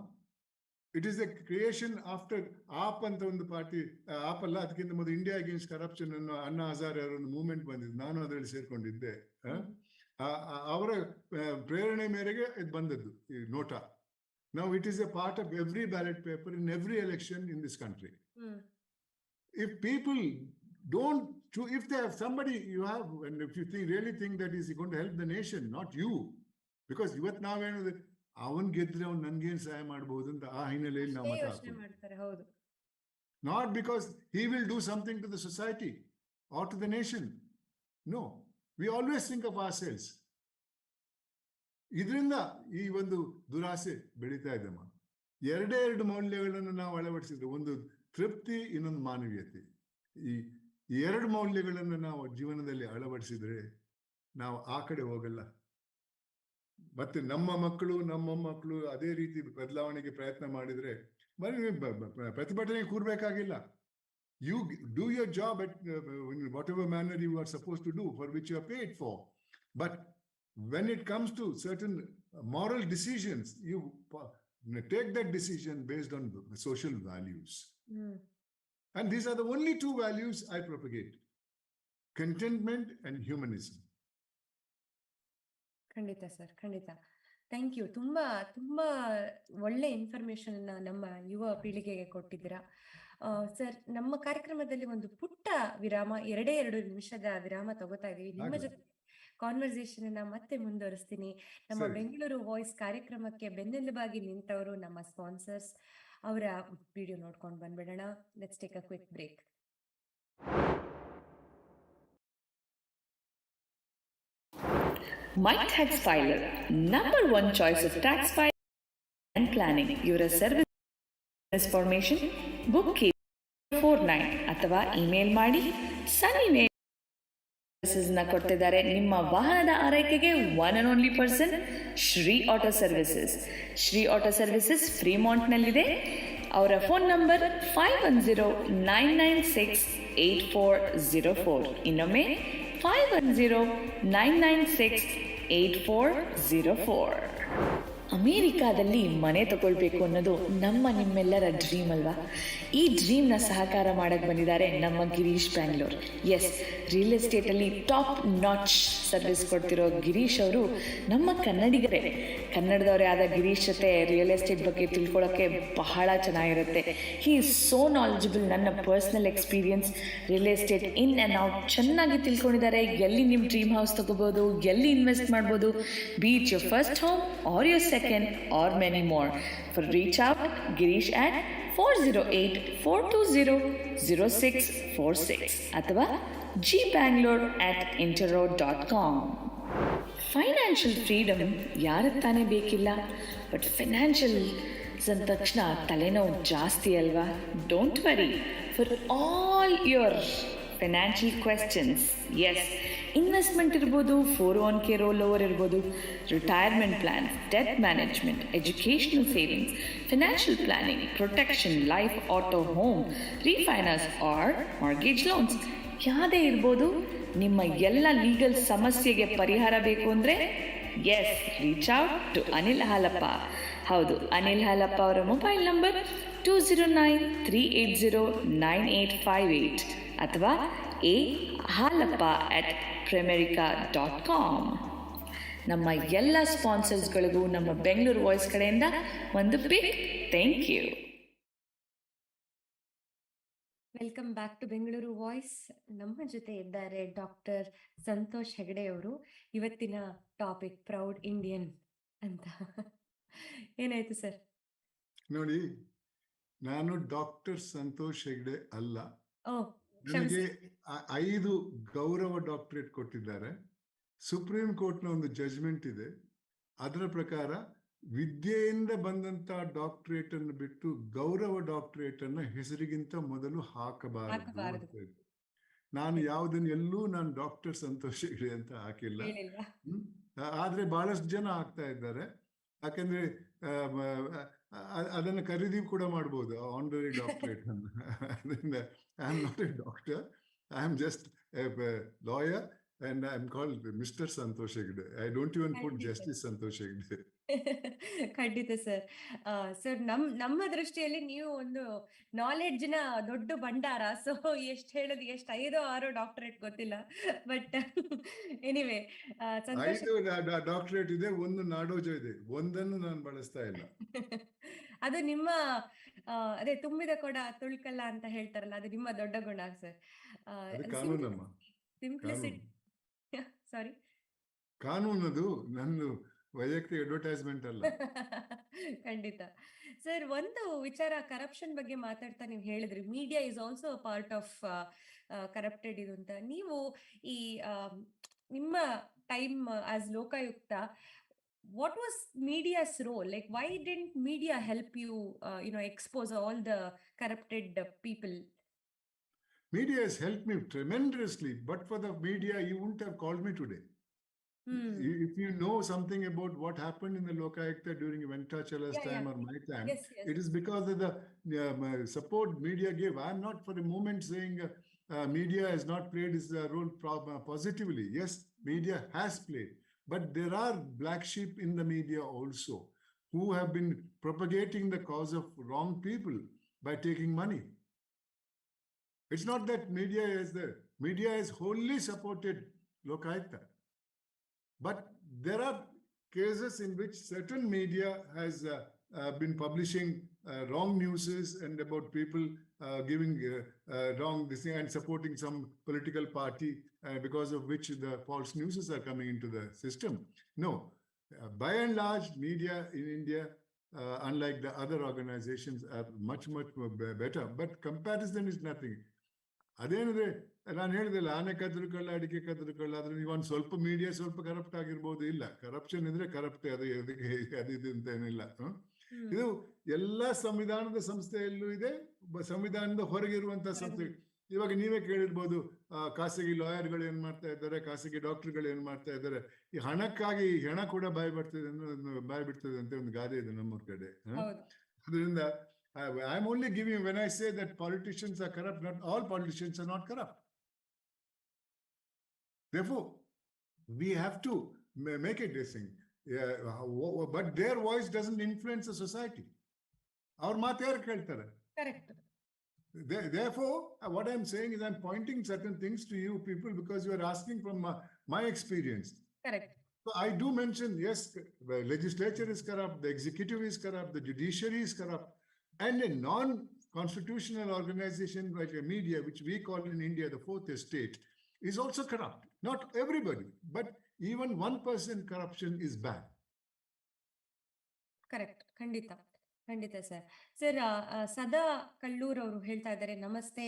It is a creation after AAP ಅಂತ ಒಂದು ಪಾರ್ಟಿ, ಆಪ್ ಅಲ್ಲ, ಅದಕ್ಕಿಂತ ಮೊದಲು ಇಂಡಿಯಾ ಅಗೇನ್ಸ್ಟ್ ಕರಪ್ಷನ್ ಅನ್ನೋ ಅಣ್ಣಾ ಹಜಾರೆ ಅವರ ಒಂದು ಮೂವ್ಮೆಂಟ್ ಬಂದಿದ್ದು, ನಾನು ಅದರಲ್ಲಿ ಸೇರ್ಕೊಂಡಿದ್ದೆ. ಅವರ ಪ್ರೇರಣೆ ಮೇರೆಗೆ ಇದು ಬಂದದ್ದು ಈ NOTA. Now it is a part of every ballot paper in every election in this country. If people don't, if they have somebody you have, and if you really think that is going to help the nation, not you, because ಇವತ್ತು ನಾವೇನು ಅವನ್ ಗೆದ್ರೆ ಅವ್ನು ನನ್ಗೇನು ಸಹಾಯ ಮಾಡಬಹುದು ಅಂತ ಆ ಹಿನ್ನೆಲೆಯಲ್ಲಿ ನಾವು ಮತ ಹಾಕ್ತೀವಿ. Not because he will do something to the society or to the nation. No, we always think of ourselves. ಇದರಿಂದ ಈ ಒಂದು ದುರಾಸೆ ಬೆಳೀತಾ ಇದೆಮ್ಮ. 2 ಮೌಲ್ಯಗಳನ್ನು ನಾವು ಅಳವಡಿಸಿದ್ರೆ, ಒಂದು ತೃಪ್ತಿ, ಇನ್ನೊಂದು ಮಾನವೀಯತೆ. ಈ 2 ಮೌಲ್ಯಗಳನ್ನು ನಾವು ಜೀವನದಲ್ಲಿ ಅಳವಡಿಸಿದ್ರೆ ನಾವು ಆ ಕಡೆ ಹೋಗಲ್ಲ. ಮತ್ತೆ ನಮ್ಮ ಮಕ್ಕಳು, ನಮ್ಮ ಮಕ್ಕಳು ಅದೇ ರೀತಿ ಬದಲಾವಣೆಗೆ ಪ್ರಯತ್ನ ಮಾಡಿದ್ರೆ ಪ್ರತಿಭಟನೆ ಕೂರ್ಬೇಕಾಗಿಲ್ಲ. You do your job at whatever manner you are supposed to do, for which you are paid for. But when it comes to certain moral decisions, you take that decision based on social values. And these are the only 2 values I propagate: contentment and humanism. ಖಂಡಿತ sir, ಖಂಡಿತ. Thank you. ತುಂಬಾ ತುಂಬಾ ಒಳ್ಳೆ information ನಮ್ಮ ಯುವ ಪೀಳಿಗೆಗೆ ಕೊಟ್ಟಿದ್ದೀರಾ sir. ನಮ್ಮ ಕಾರ್ಯಕ್ರಮದಲ್ಲಿ ಒಂದು ಪುಟ್ಟ ವಿರಾಮ, 2 ನಿಮಿಷದ ವಿರಾಮ ತಗೋತಾ ಇದೀವಿ. ನಿಮ್ಮ ಜೊತೆ ಕಾನ್ವರ್ಸೇಷನ್ ಅನ್ನ ಮತ್ತೆ ಮುಂದುವರಿಸ್ತೀನಿ. ನಮ್ಮ ಬೆಂಗಳೂರು ವಾಯ್ಸ್ ಕಾರ್ಯಕ್ರಮಕ್ಕೆ ಬೆನ್ನೆಲುಬಾಗಿ ನಿಂತವರು ನಮ್ಮ ಸ್ಪಾನ್ಸರ್ಸ್, ಅವರ ವಿಡಿಯೋ ನೋಡ್ಕೊಂಡು ಬಂದ್ಬಿಡೋಣ. Let's take a quick break. My Tax Filer, number 1 choice of tax filing and planning. Your service information, bookkeeping. 49 ಅಥವಾ ಇಮೇಲ್ ಮಾಡಿ ಸನ್ನಿ ನ ಕೊಡ್ತಿದ್ದಾರೆ. ನಿಮ್ಮ ವಾಹನದ ಆರೈಕೆಗೆ one and only person Shri auto services. Shri auto services ಫ್ರೀಮಾಂಟ್ನಲ್ಲಿದೆ. ಅವರ ಫೋನ್ ನಂಬರ್ 5109968404. ಇನ್ನೊಮ್ಮೆ 5109968404. ಅಮೇರಿಕಾದಲ್ಲಿ ಮನೆ ತಗೊಳ್ಬೇಕು ಅನ್ನೋದು ನಿಮ್ಮೆಲ್ಲರ ಡ್ರೀಮ್ ಅಲ್ವಾ? ಈ ಡ್ರೀಮ್ನ ಸಹಕಾರ ಮಾಡಕ್ಕೆ ಬಂದಿದ್ದಾರೆ ನಮ್ಮ ಗಿರೀಶ್ ಬ್ಯಾಂಗ್ಳೂರ್. ಎಸ್, ರಿಯಲ್ ಎಸ್ಟೇಟಲ್ಲಿ ಟಾಪ್ ನಾಚ್ ಸರ್ವಿಸ್ ಕೊಡ್ತಿರೋ ಗಿರೀಶ್ ಅವರು ನಮ್ಮ ಕನ್ನಡಿಗರೇ. ಕನ್ನಡದವರೇ ಆದ ಗಿರೀಶ್ ಜೊತೆ ರಿಯಲ್ ಎಸ್ಟೇಟ್ ಬಗ್ಗೆ ತಿಳ್ಕೊಳ್ಳೋಕ್ಕೆ ಬಹಳ ಚೆನ್ನಾಗಿರುತ್ತೆ. He is so knowledgeable. ನನ್ನ personal experience real estate in and out ಚೆನ್ನಾಗಿ ತಿಳ್ಕೊಂಡಿದ್ದಾರೆ. ಎಲ್ಲಿ ನಿಮ್ಮ ಡ್ರೀಮ್ ಹೌಸ್ ತಗೋಬೋದು, ಎಲ್ಲಿ ಇನ್ವೆಸ್ಟ್ ಮಾಡ್ಬೋದು, be it your first home or your second or many more. For reach out Girish at 408-420-0646 ಅಥವಾ gbangalore@interroad.com. ಫೈನಾನ್ಷಿಯಲ್ ಫ್ರೀಡಮ್ ಯಾರಿಗೆ ತಾನೇ ಬೇಕಿಲ್ಲ? ಬಟ್ ಫೈನಾನ್ಷಿಯಲ್ಸ್ ಅಂದ ತಕ್ಷಣ ತಲೆನೋವು ಜಾಸ್ತಿ ಅಲ್ವಾ? Don't worry, for all your financial questions, yes, investment ಇರ್ಬೋದು, 401k ರೋಲ್ ಓವರ್ ಇರ್ಬೋದು, retirement plans, debt management, educational savings, financial planning, protection, life, auto, home, refinance or mortgage loans ಯಾವುದೇ ಇರ್ಬೋದು. ನಿಮ್ಮ ಎಲ್ಲ ಲೀಗಲ್ ಸಮಸ್ಯೆಗೆ ಪರಿಹಾರ ಬೇಕು ಅಂದರೆ yes, reach out to Anil Halappa. ಹೌದು, ಅನಿಲ್ ಹಾಲಪ್ಪ ಅವರ ಮೊಬೈಲ್ ನಂಬರ್ 209-380-9858 ಅಥವಾ halappa@primerica.com. ನಮ್ಮ ಎಲ್ಲ ಸ್ಪಾನ್ಸರ್ಸ್ಗಳಿಗೂ ನಮ್ಮ ಬೆಂಗಳೂರು ವಾಯ್ಸ್ ಕಡೆಯಿಂದ ಒಂದು big thank you. Welcome back to Bengaluru voice. ನಮ್ಮ ಜೊತೆ ಇದ್ದಾರೆ ಡಾಕ್ಟರ್ ಸಂತೋಷ್ ಹೆಗಡೆ ಅವರು. ಇವತ್ತಿನ ಟಾಪಿಕ್ ಪ್ರೌಡ್ ಇಂಡಿಯನ್ ಅಂತ. ಏನಾಯ್ತು ಸರ್? ನೋಡಿ, ನಾನು ಡಾಕ್ಟರ್ ಸಂತೋಷ್ ಹೆಗ್ಡೆ ಅಲ್ಲ. ಓ, ನನಗೆ 5 ಗೌರವ ಡಾಕ್ಟರೇಟ್ ಕೊಟ್ಟಿದ್ದಾರೆ. ಸುಪ್ರೀಂ ಕೋರ್ಟ್ನ ಒಂದು ಜಜ್ಮೆಂಟ್ ಇದೆ. ಅದರ ಪ್ರಕಾರ ವಿದ್ಯೆಯಿಂದ ಬಂದಂತ ಡಾಕ್ಟರೇಟ್ ಅನ್ನು ಬಿಟ್ಟು ಗೌರವ ಡಾಕ್ಟರೇಟ್ ಅನ್ನ ಹೆಸರಿಗಿಂತ ಮೊದಲು ಹಾಕಬಾರದು. ನಾನು ಎಲ್ಲೂ ನಾನು ಡಾಕ್ಟರ್ ಸಂತೋಷ್ ಹೆಗ್ಡೆ ಅಂತ ಹಾಕಿಲ್ಲ. ಆದ್ರೆ ಬಹಳಷ್ಟು ಜನ ಆಗ್ತಾ ಇದ್ದಾರೆ. ಯಾಕಂದ್ರೆ ಅದನ್ನ ಖರೀದಿ ಕೂಡ ಮಾಡಬಹುದು, ಆನರರಿ ಡಾಕ್ಟರೇಟ್ ಅನ್ನು. ಅದರಿಂದ I am not A doctor, I am just A lawyer and I'm called Mr. Santosh Hegde. I don't even put Justice Santosh Hegde. ಖಂಡಿತ ಸರ್. ಸರ್, ನಮ್ಮ ದೃಷ್ಟಿಯಲ್ಲಿ ನೀವು ಒಂದು ನಾಲೆಡ್ಜ್ನ ದೊಡ್ಡ ಭಂಡಾರ. ಸೊ ಎಷ್ಟು ಹೇಳೋದು, ಎಷ್ಟು 5-6 ಡಾಕ್ಟರೇಟ್ ಗೊತ್ತಿಲ್ಲ, ಬಟ್ ಎನಿವೆ ಸಂತೋಷ್. 5 ಡಾಕ್ಟರೇಟ್ ಇದೆ, 1 ನಾಡೋಜ ಇದೆ, ಒಂದನ್ನು ನಾನು ಬಳಸ್ತಾ ಇಲ್ಲ. ಅದು ನಿಮ್ಮ ಅದೇ ತುಂಬಿದ ಕೊಡ ತುಳ್ಕಲ್ಲ ಅಂತ ಹೇಳ್ತಾರಲ್ಲ, ಅದು ನಿಮ್ಮ ದೊಡ್ಡ ಗುಣ ಸರ್. ಕಾನೂನಮ್ಮ, ಸಿಂಪ್ಲಿಸಿಟಿ. ಸಾರಿ, ಕಾನೂನದು ನನ್ನ ವೈಯಕ್ತಿಕ ಅಡ್ವರ್ಟೈಸ್ಮೆಂಟ್ ಅಲ್ಲ. ಖಂಡಿತ ಸರ್. ಒಂದು ವಿಚಾರ, ಕರಪ್ಷನ್ ಬಗ್ಗೆ ಮಾತಾಡ್ತಾ ನೀವು ಹೇಳಿದ್ರಿ media is also a part of corrupted ಇದು ಅಂತ. ನೀವು ಈ ನಿಮ್ಮ time as Lokayukta, what was media's role? Like, why didn't media help you, expose all the corrupted people? Media has helped me tremendously, but for the media, you wouldn't have called me today. If you know something about what happened in the Lokayukta during Venkatachala's time or my time, yes. It is because of the support media gave. I am not for a moment saying media has not played its role positively. Yes, media has played. But there are black sheep in the media also who have been propagating the cause of wrong people by taking money. It's not that media has wholly supported Lokayukta. But there are cases in which certain media has been publishing wrong news and about people giving wrong this thing and supporting some political party because of which the false news are coming into the system. No, by and large, media in India, unlike the other organizations, are much better. But comparison is nothing. ಅದೇನಿದೆ, ನಾನು ಹೇಳಿದಿಲ್ಲ, ಆನೆ ಕದ್ದುಕೊಳ್ಳ ಅಡಿಕೆ ಕದ್ದುಕೊಳ್ಳ, ಆದ್ರೆ ನೀವು ಒಂದು ಸ್ವಲ್ಪ media ಸ್ವಲ್ಪ corrupt ಆಗಿರ್ಬೋದು. ಇಲ್ಲ, ಕರಪ್ಷನ್ ಇದ್ರೆ ಕರಪ್ಟ್, ಅದು ಇದು ಅಂತ ಏನಿಲ್ಲ. ಇದು ಎಲ್ಲ ಸಂವಿಧಾನದ ಸಂಸ್ಥೆಯಲ್ಲೂ ಇದೆ, ಸಂವಿಧಾನದ ಹೊರಗಿರುವಂತಹ ಸಂಸ್ಥೆ. ಇವಾಗ ನೀವೇ ಕೇಳಿರ್ಬೋದು, ಖಾಸಗಿ ಲಾಯರ್ಗಳು ಏನ್ ಮಾಡ್ತಾ ಇದ್ದಾರೆ, ಖಾಸಗಿ ಡಾಕ್ಟರ್ಗಳು ಏನ್ ಮಾಡ್ತಾ ಇದ್ದಾರೆ. ಈ ಹಣಕ್ಕಾಗಿ ಹಣ ಕೂಡ ಬಾಯಿ ಬಿಡ್ತದೆ ಅಂತ ಒಂದು ಗಾದೆ ಇದೆ ನಮ್ಮೂರ್ ಕಡೆ. ಅದರಿಂದ I am only giving, when I say that politicians are corrupt, not all politicians are not corrupt. Therefore, we have to make it this thing. But their voice doesn't influence the society. Our maat yaar keltare. Correct. Therefore, what I'm saying is I'm pointing certain things to you people because you are asking from my experience. Correct. So I do mention, yes, the legislature is corrupt, the executive is corrupt, the judiciary is corrupt, and a non-constitutional organization like a media, which we call in India the fourth estate, is also corrupt. Not everybody, but even 1% corruption is bad. Correct. ಖಂಡಿತ sir. Sir, Sada Kallur ಅವರು ಹೇಳ್ತಾ ಇದ್ದಾರೆ, ನಮಸ್ತೆ,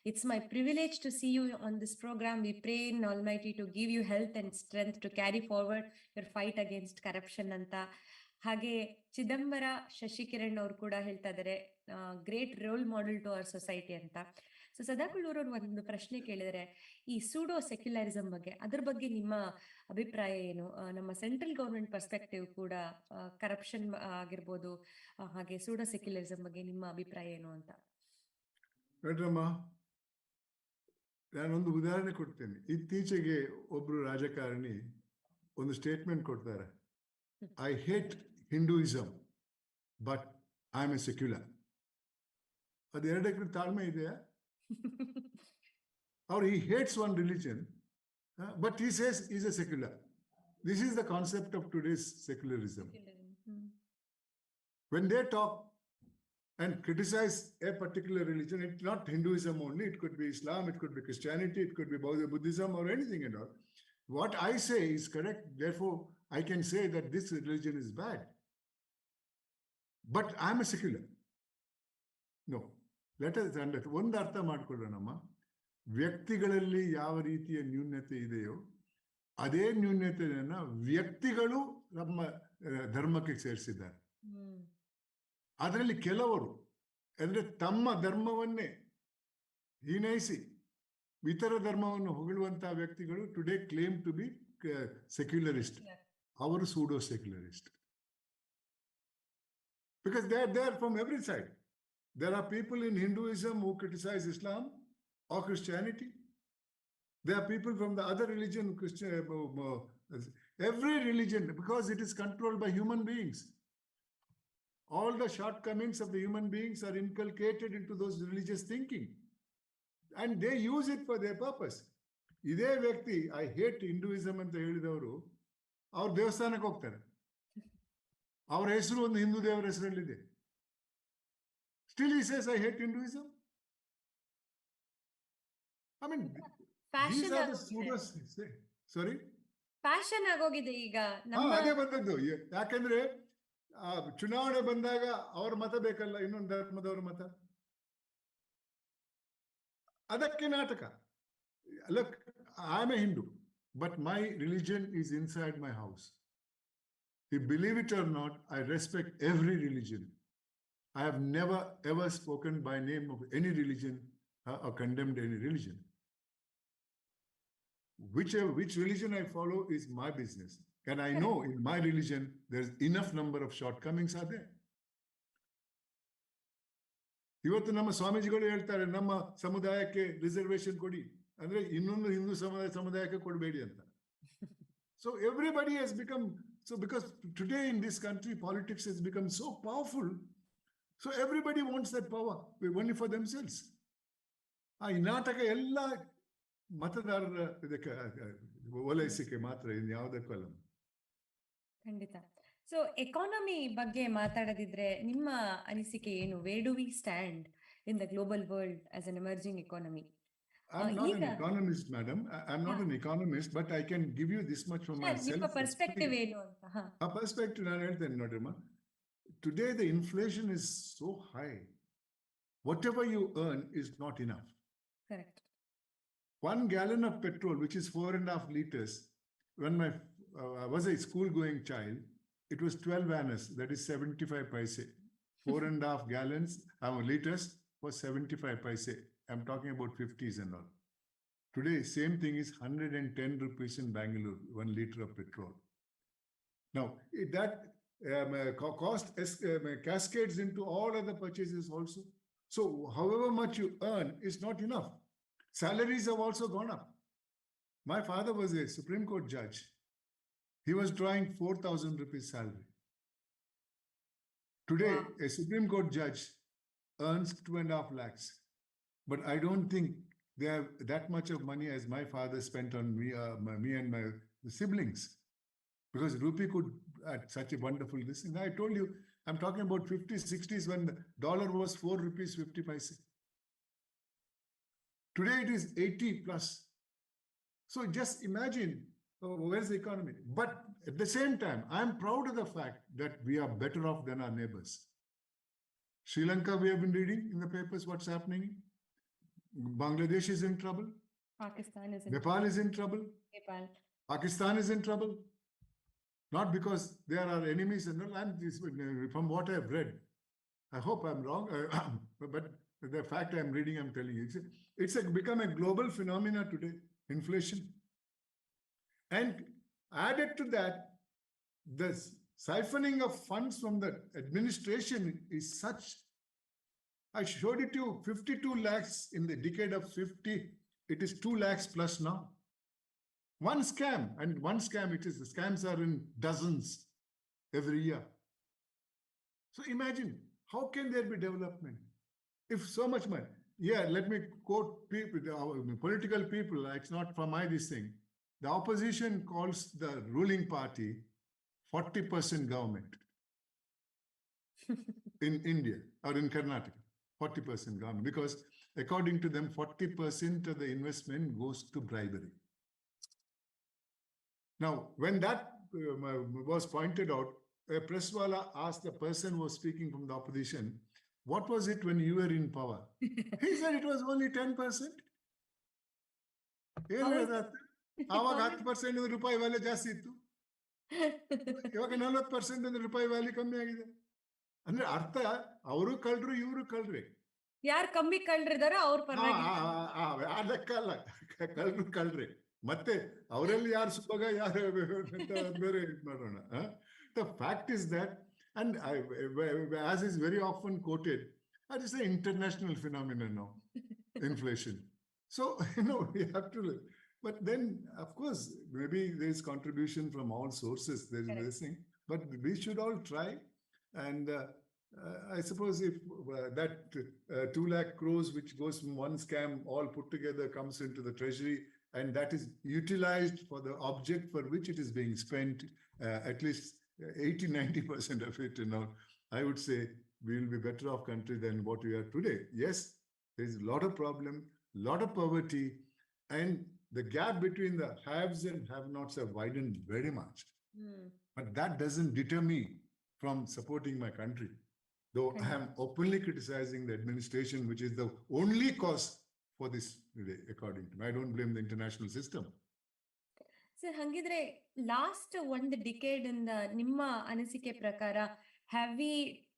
it's my privilege to see you on this programme. We pray in almighty to give you health and strength to carry forward your fight against corruption ಅಂತ. ಹಾಗೆ ಚಿದಂಬರ ಶಶಿಕಿರಣ್ ಅವರು ಕೂಡ ಹೇಳ್ತಾ ಇದ್ದಾರೆ, great role model to our society ಅಂತ. So Sadakullur ಅವರು ಒಂದು ಪ್ರಶ್ನೆ ಕೇಳಿದರೆ, ಈ ಸೂಡೋ ಸೆಕ್ಯುಲರಿಸಂ ಬಗ್ಗೆ, ಅದ್ರ ಬಗ್ಗೆ ನಿಮ್ಮ ಅಭಿಪ್ರಾಯ ಏನು? ನಮ್ಮ ಸೆಂಟ್ರಲ್ ಗವರ್ಮೆಂಟ್ ಪರ್ಸ್ಪೆಕ್ಟಿವ್ ಕೂಡ ಕರಪ್ಷನ್ ಆಗಿರ್ಬೋದು, ಹಾಗೆ ಸೂಡೋ ಸೆಕ್ಯುಲರಿಸಂ ಬಗ್ಗೆ ನಿಮ್ಮ ಅಭಿಪ್ರಾಯ ಏನು ಅಂತ. ನೋಡ್ರಮ್ಮ, ನಾನೊಂದು ಉದಾಹರಣೆ ಕೊಡ್ತೇನೆ. ಇತ್ತೀಚೆಗೆ ಒಬ್ರು ರಾಜಕಾರಣಿ ಒಂದು ಸ್ಟೇಟ್ಮೆಂಟ್ ಕೊಡ್ತಾರೆ, I hate Hinduism but I am A secular. ಅದು ಎರಡಕ್ಕೆ ತಾಳ್ಮೆ ಇದೆಯಾ? Or he hates one religion, but he says he's a secular. This is the concept of today's secularism. When they talk and criticize a particular religion, it's not Hinduism only, it could be Islam, it could be Christianity, it could be Buddhism or anything and all. What I say is correct, therefore I can say that this religion is bad. But I'm a secular. No. Let us understand. ಒಂದು ಅರ್ಥ ಮಾಡ್ಕೊಳ್ಳೋಣಮ್ಮ, ವ್ಯಕ್ತಿಗಳಲ್ಲಿ ಯಾವ ರೀತಿಯ ನ್ಯೂನ್ಯತೆ ಇದೆಯೋ ಅದೇ ನ್ಯೂನ್ಯತೆಯನ್ನ ವ್ಯಕ್ತಿಗಳು ನಮ್ಮ ಧರ್ಮಕ್ಕೆ ಸೇರಿಸಿದ್ದಾರೆ. ಅದರಲ್ಲಿ ಕೆಲವರು ಅಂದ್ರೆ ತಮ್ಮ ಧರ್ಮವನ್ನೇ ಹೀನೈಸಿ ಇತರ ಧರ್ಮವನ್ನು ಹೊಗಳುವಂತಹ ವ್ಯಕ್ತಿಗಳು today claim to B secularist. ಅವರು pseudo secularist. Because they are there from every side. There are people in Hinduism who criticize Islam or Christianity. There are people from the other religion, every religion, because it is controlled by human beings. All the shortcomings of the human beings are inculcated into those religious thinking. And they use it for their purpose. ಇದೇ ವ್ಯಕ್ತಿ I hate Hinduism ಅಂತ ಹೇಳಿದವರು ಅವ್ರ ದೇವಸ್ಥಾನಕ್ಕೆ ಹೋಗ್ತಾರೆ. ಅವರ ಹೆಸರು ಒಂದು ಹಿಂದೂ ದೇವರ ಹೆಸರಲ್ಲಿದೆ. Still he says, I hate Hinduism. I mean, these are the pseudos. Sorry? Fashion ಆಗೋಗಿದೆ ಈಗ. ಅದೇ ಬಂದದ್ದು. ಯಾಕಂದ್ರೆ ಚುನಾವಣೆ ಬಂದಾಗ ಅವ್ರ ಮತ ಬೇಕಲ್ಲ, ಇನ್ನೊಂದು ಧರ್ಮದವ್ರ ಮತ. ಅದಕ್ಕೆ ನಾಟಕ. Look, I am a Hindu, but my religion is inside my house. If believe it or not, I respect every religion. I have never ever spoken by name of any religion or condemned any religion. Which religion I follow is my business. And I know in my religion, there's enough number of shortcomings are there. ಇವತ್ತು ನಮ್ಮ ಸ್ವಾಮೀಜಿಗಳು ಹೇಳ್ತಾರೆ, ನಮ್ಮ ಸಮುದಾಯಕ್ಕೆ reservation ಕೊಡಿ ಅಂದ್ರೆ ಇನ್ನೊಂದು ಹಿಂದೂ ಸಮುದಾಯಕ್ಕೆ ಕೊಡಬೇಡಿ ಅಂತ. So everybody has become, so because today in this country, politics has become so powerful. So everybody wants that power only for themselves. ಈ ನಾಟಕ ಎಲ್ಲ ಮತದಾರರ ಇದಕ್ಕೆ ಓಲೈಸಿಕೆ ಮಾತ್ರ, ಇನ್ನು ಯಾವುದಕ್ಕೂ ಅಲ್ಲ. ಖಂಡಿತ. ಸೊ ಎಕಾನಮಿ ಬಗ್ಗೆ ಮಾತಾಡದಿದ್ರೆ ನಿಮ್ಮ ಅನಿಸಿಕೆ ಏನು? Where do we stand in the global world as an emerging economy? I'm not an economist, madam. I'm not an economist, but I can give you this much from myself. ನಿಮ್ಮ perspective ಏನು ಅಂತ? ಆ perspective ನಾನು ಹೇಳ್ತೇನೆ ನೋಡ್ರಮ್ಮ. Today the inflation is so high. Whatever you earn is not enough. Correct. 1 gallon of petrol, which is 4.5 liters, when I was a school-going child, it was 12 annas, that is 75 paise. 4.5 gallons, liters was 75 paise. I'm talking about 50s and all. Today, same thing is 110 rupees in Bengaluru, 1 liter of petrol. Now, that cost cascades into all other purchases also. So, however much you earn is not enough. Salaries have also gone up. My father was a Supreme Court judge. He was drawing 4,000 rupees salary. Today, Wow. a Supreme Court judge earns 2.5 lakhs. But I don't think they have that much of money as my father spent on me and my siblings. Because rupee could add such a wonderful this. And I told you, I'm talking about 50s, 60s when the dollar was 4 rupees 50 paise. Today it is 80 plus. So just imagine where's the economy. But at the same time, I'm proud of the fact that we are better off than our neighbors. Sri Lanka, we have been reading in the papers what's happening. Bangladesh is in trouble. Pakistan is in Nepal is in trouble. Nepal. Pakistan is in trouble. Not because they are our enemies and all. From what I've read, I hope I'm wrong, but the fact I'm reading, I'm telling you, it's become a global phenomena today, inflation. And added to that, the siphoning of funds from the administration is such. I showed it to you, 52 lakhs in the decade of 50. It is 2 lakhs plus now. One scam, and one scam it is. The scams are in dozens every year. So imagine, how can there be development if so much money? Yeah, let me quote people, political people. It's not from my this thing. The opposition calls the ruling party 40% government in India or in Karnataka. 40% government, because according to them, 40% of the investment goes to bribery. Now, when that was pointed out, a press wala asked the person who was speaking from the opposition, what was it when you were in power? He said it was only 10%. ಆವಾಗ 10% ರೂಪಾಯಿ value ಜಾಸ್ತಿ ಇತ್ತು, ಇವಾಗ 40% ರೂಪಾಯಿ value ಕಮ್ಮಿ ಆಗಿದೆ. ಅಂದ್ರೆ ಅರ್ಥ ಅವರು ಕಳ್ರು ಇವರು ಕಳ್ರಿ. ಯಾರು ಕಮ್ಮಿ ಕಳ್ರಿದಾರೋ ಅವ್ರ ಪರವಾಗಿ ಲೆಕ್ಕ ಅಲ್ಲ, ಕಳ್ರು ಕಳ್ರಿ. ಮತ್ತೆ ಅವರಲ್ಲಿ ಯಾರು ಸುಭಾಗ ಯಾರು ಬೇರೆ ಇದು ಮಾಡೋಣ. The fact is that, and as is very often quoted, that is an international phenomenon now, inflation. So, we have to look. But then, of course, maybe there is contribution from all sources. There is this thing, but we should all try. And I suppose if that 2 lakh crores, which goes from one scam, all put together, comes into the treasury, and that is utilized for the object for which it is being spent, at least 80-90% of it, I would say we will be better off country than what we are today. Yes, there is a lot of problem, lot of poverty, and the gap between the haves and have-nots have widened very much. But that doesn't deter me from supporting my country. Though I am openly criticizing the administration, which is the only cause for this today, according to me. I don't blame the international system. Sir, ಹಂಗಿದ್ರೆ last ಒಂದು decade ಇಂದ ನಿಮ್ಮ ಅನಿಸಿಕೆ ಪ್ರಕಾರ have we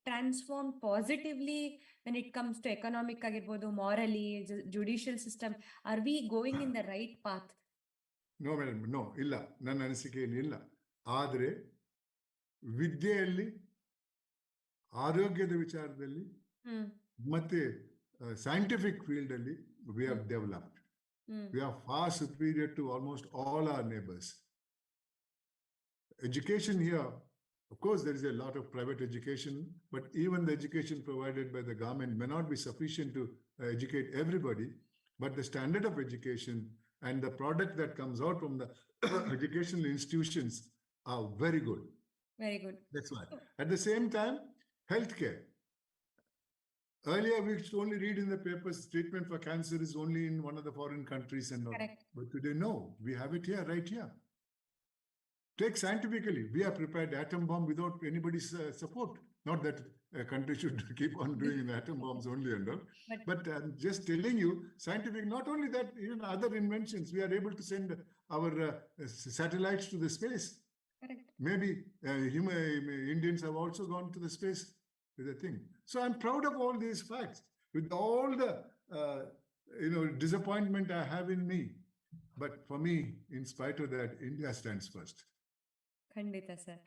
transform positively when it comes to economic ಆಗಿರ್ಬೋದು, ಮಾರಲಿ, judicial system, are we going in the right path? No madam, no, ಇಲ್ಲ, ನನ್ನ ಅನಿಸಿಕೆ ಏನಿಲ್ಲ. ಆದರೆ ವಿದ್ಯೆಯಲ್ಲಿ, ಆರೋಗ್ಯದ ವಿಚಾರದಲ್ಲಿ ಮತ್ತೆ ಸೈಂಟಿಫಿಕ್ ಫೀಲ್ಡ್ ಅಲ್ಲಿ we have developed. We are far superior to almost all our neighbors. Education here, of course, there is a lot of private education, but even the education provided by the government may not be sufficient to educate everybody. But the standard of education and the product that comes out from the educational institutions are very good. Very good. That's why. At the same time, healthcare. Earlier, we used to only read in the papers, treatment for cancer is only in one of the foreign countries and all. Correct. But today, no, we have it here, right here. Take scientifically, we have prepared atom bomb without anybody's support. Not that a country should keep on doing atom bombs only and all. But I'm just telling you, scientific, not only that, even other inventions, we are able to send our satellites to the space. Correct. Maybe Indians have also gone to the space with a thing. So I'm proud of all these facts, with all the disappointment I have in me. But for me, in spite of that, India stands first. ಖಂಡಿತ sir.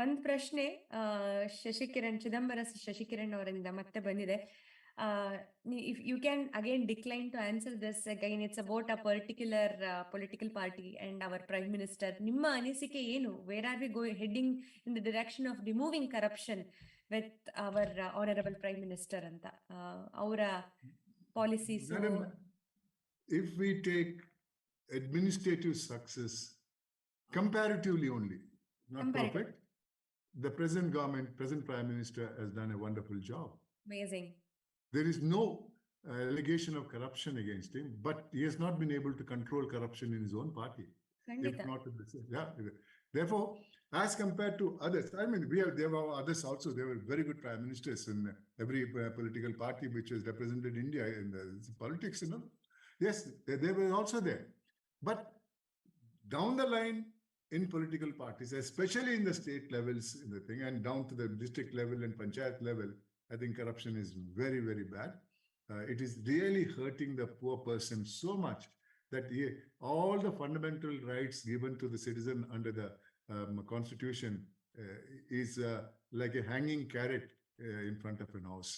ಒಂದ್ ಪ್ರಶ್ನೆ ಶಶಿಕಿರಣ್ ಅವರಿಂದ ಮತ್ತೆ ಬಂದಿದೆ. If you can again decline to answer this again, it's about a particular political party and our prime minister. ನಿಮ್ಮ ಅನಿಸಿಕೆ ಏನು? Where are we heading in the direction of removing corruption with our honorable prime minister ಅಂತ ಅವರ policies? Madam, if we take administrative success comparatively only, not perfect, the present government, present prime minister has done a wonderful job. Amazing. There is no allegation of corruption against him, but he has not been able to control corruption in his own party. If not, therefore, as compared to others, I mean, there were others also. There were very good prime ministers in every political party which has represented India in the politics. Yes, they were also there. But down the line in political parties, especially in the state levels, in the thing, and down to the district level and panchayat level, I think corruption is very, very bad. It is really hurting the poor person so much that all the fundamental rights given to the citizen under the constitution is like a hanging carrot in front of an house.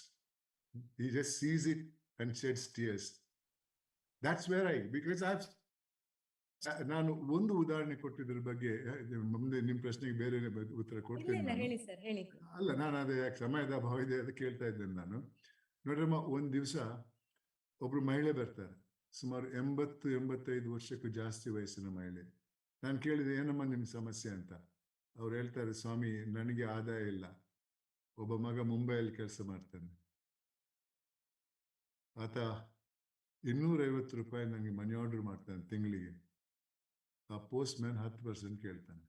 He just sees it and sheds tears. That's where ನಾನು ಒಂದು ಉದಾಹರಣೆ ಕೊಟ್ಟಿದ್ರ ಬಗ್ಗೆ ಮುಂದೆ ನಿಮ್ಮ ಪ್ರಶ್ನೆಗೆ ಬೇರೆ ಉತ್ತರ ಕೊಡ್ತೇನೆ. ಅಲ್ಲ, ನಾನು ಅದೇ ಸಮಯದ ಅಭಾವ ಇದೆ ಅದಕ್ಕೆ ಕೇಳ್ತಾ ಇದ್ದೇನೆ ನಾನು. ನೋಡ್ರಮ್ಮ, ಒಂದ್ ದಿವಸ ಒಬ್ರು ಮಹಿಳೆ ಬರ್ತಾರೆ, ಸುಮಾರು 80-85 ವರ್ಷಕ್ಕೂ ಜಾಸ್ತಿ ವಯಸ್ಸಿನ ಮಹಿಳೆ. ನಾನು ಕೇಳಿದೆ, ಏನಮ್ಮ ನಿಮ್ ಸಮಸ್ಯೆ ಅಂತ. ಅವ್ರು ಹೇಳ್ತಾರೆ, ಸ್ವಾಮಿ, ನನಗೆ ಆದಾಯ ಇಲ್ಲ, ಒಬ್ಬ ಮಗ ಮುಂಬೈಯಲ್ಲಿ ಕೆಲಸ ಮಾಡ್ತಾನೆ, ಆತ 250 ರೂಪಾಯಿ ನನಗೆ ಮನಿ ಆರ್ಡರ್ ಮಾಡ್ತಾನೆ ತಿಂಗಳಿಗೆ. ಆ ಪೋಸ್ಟ್ ಮ್ಯಾನ್ 10% ಕೇಳ್ತಾನೆ.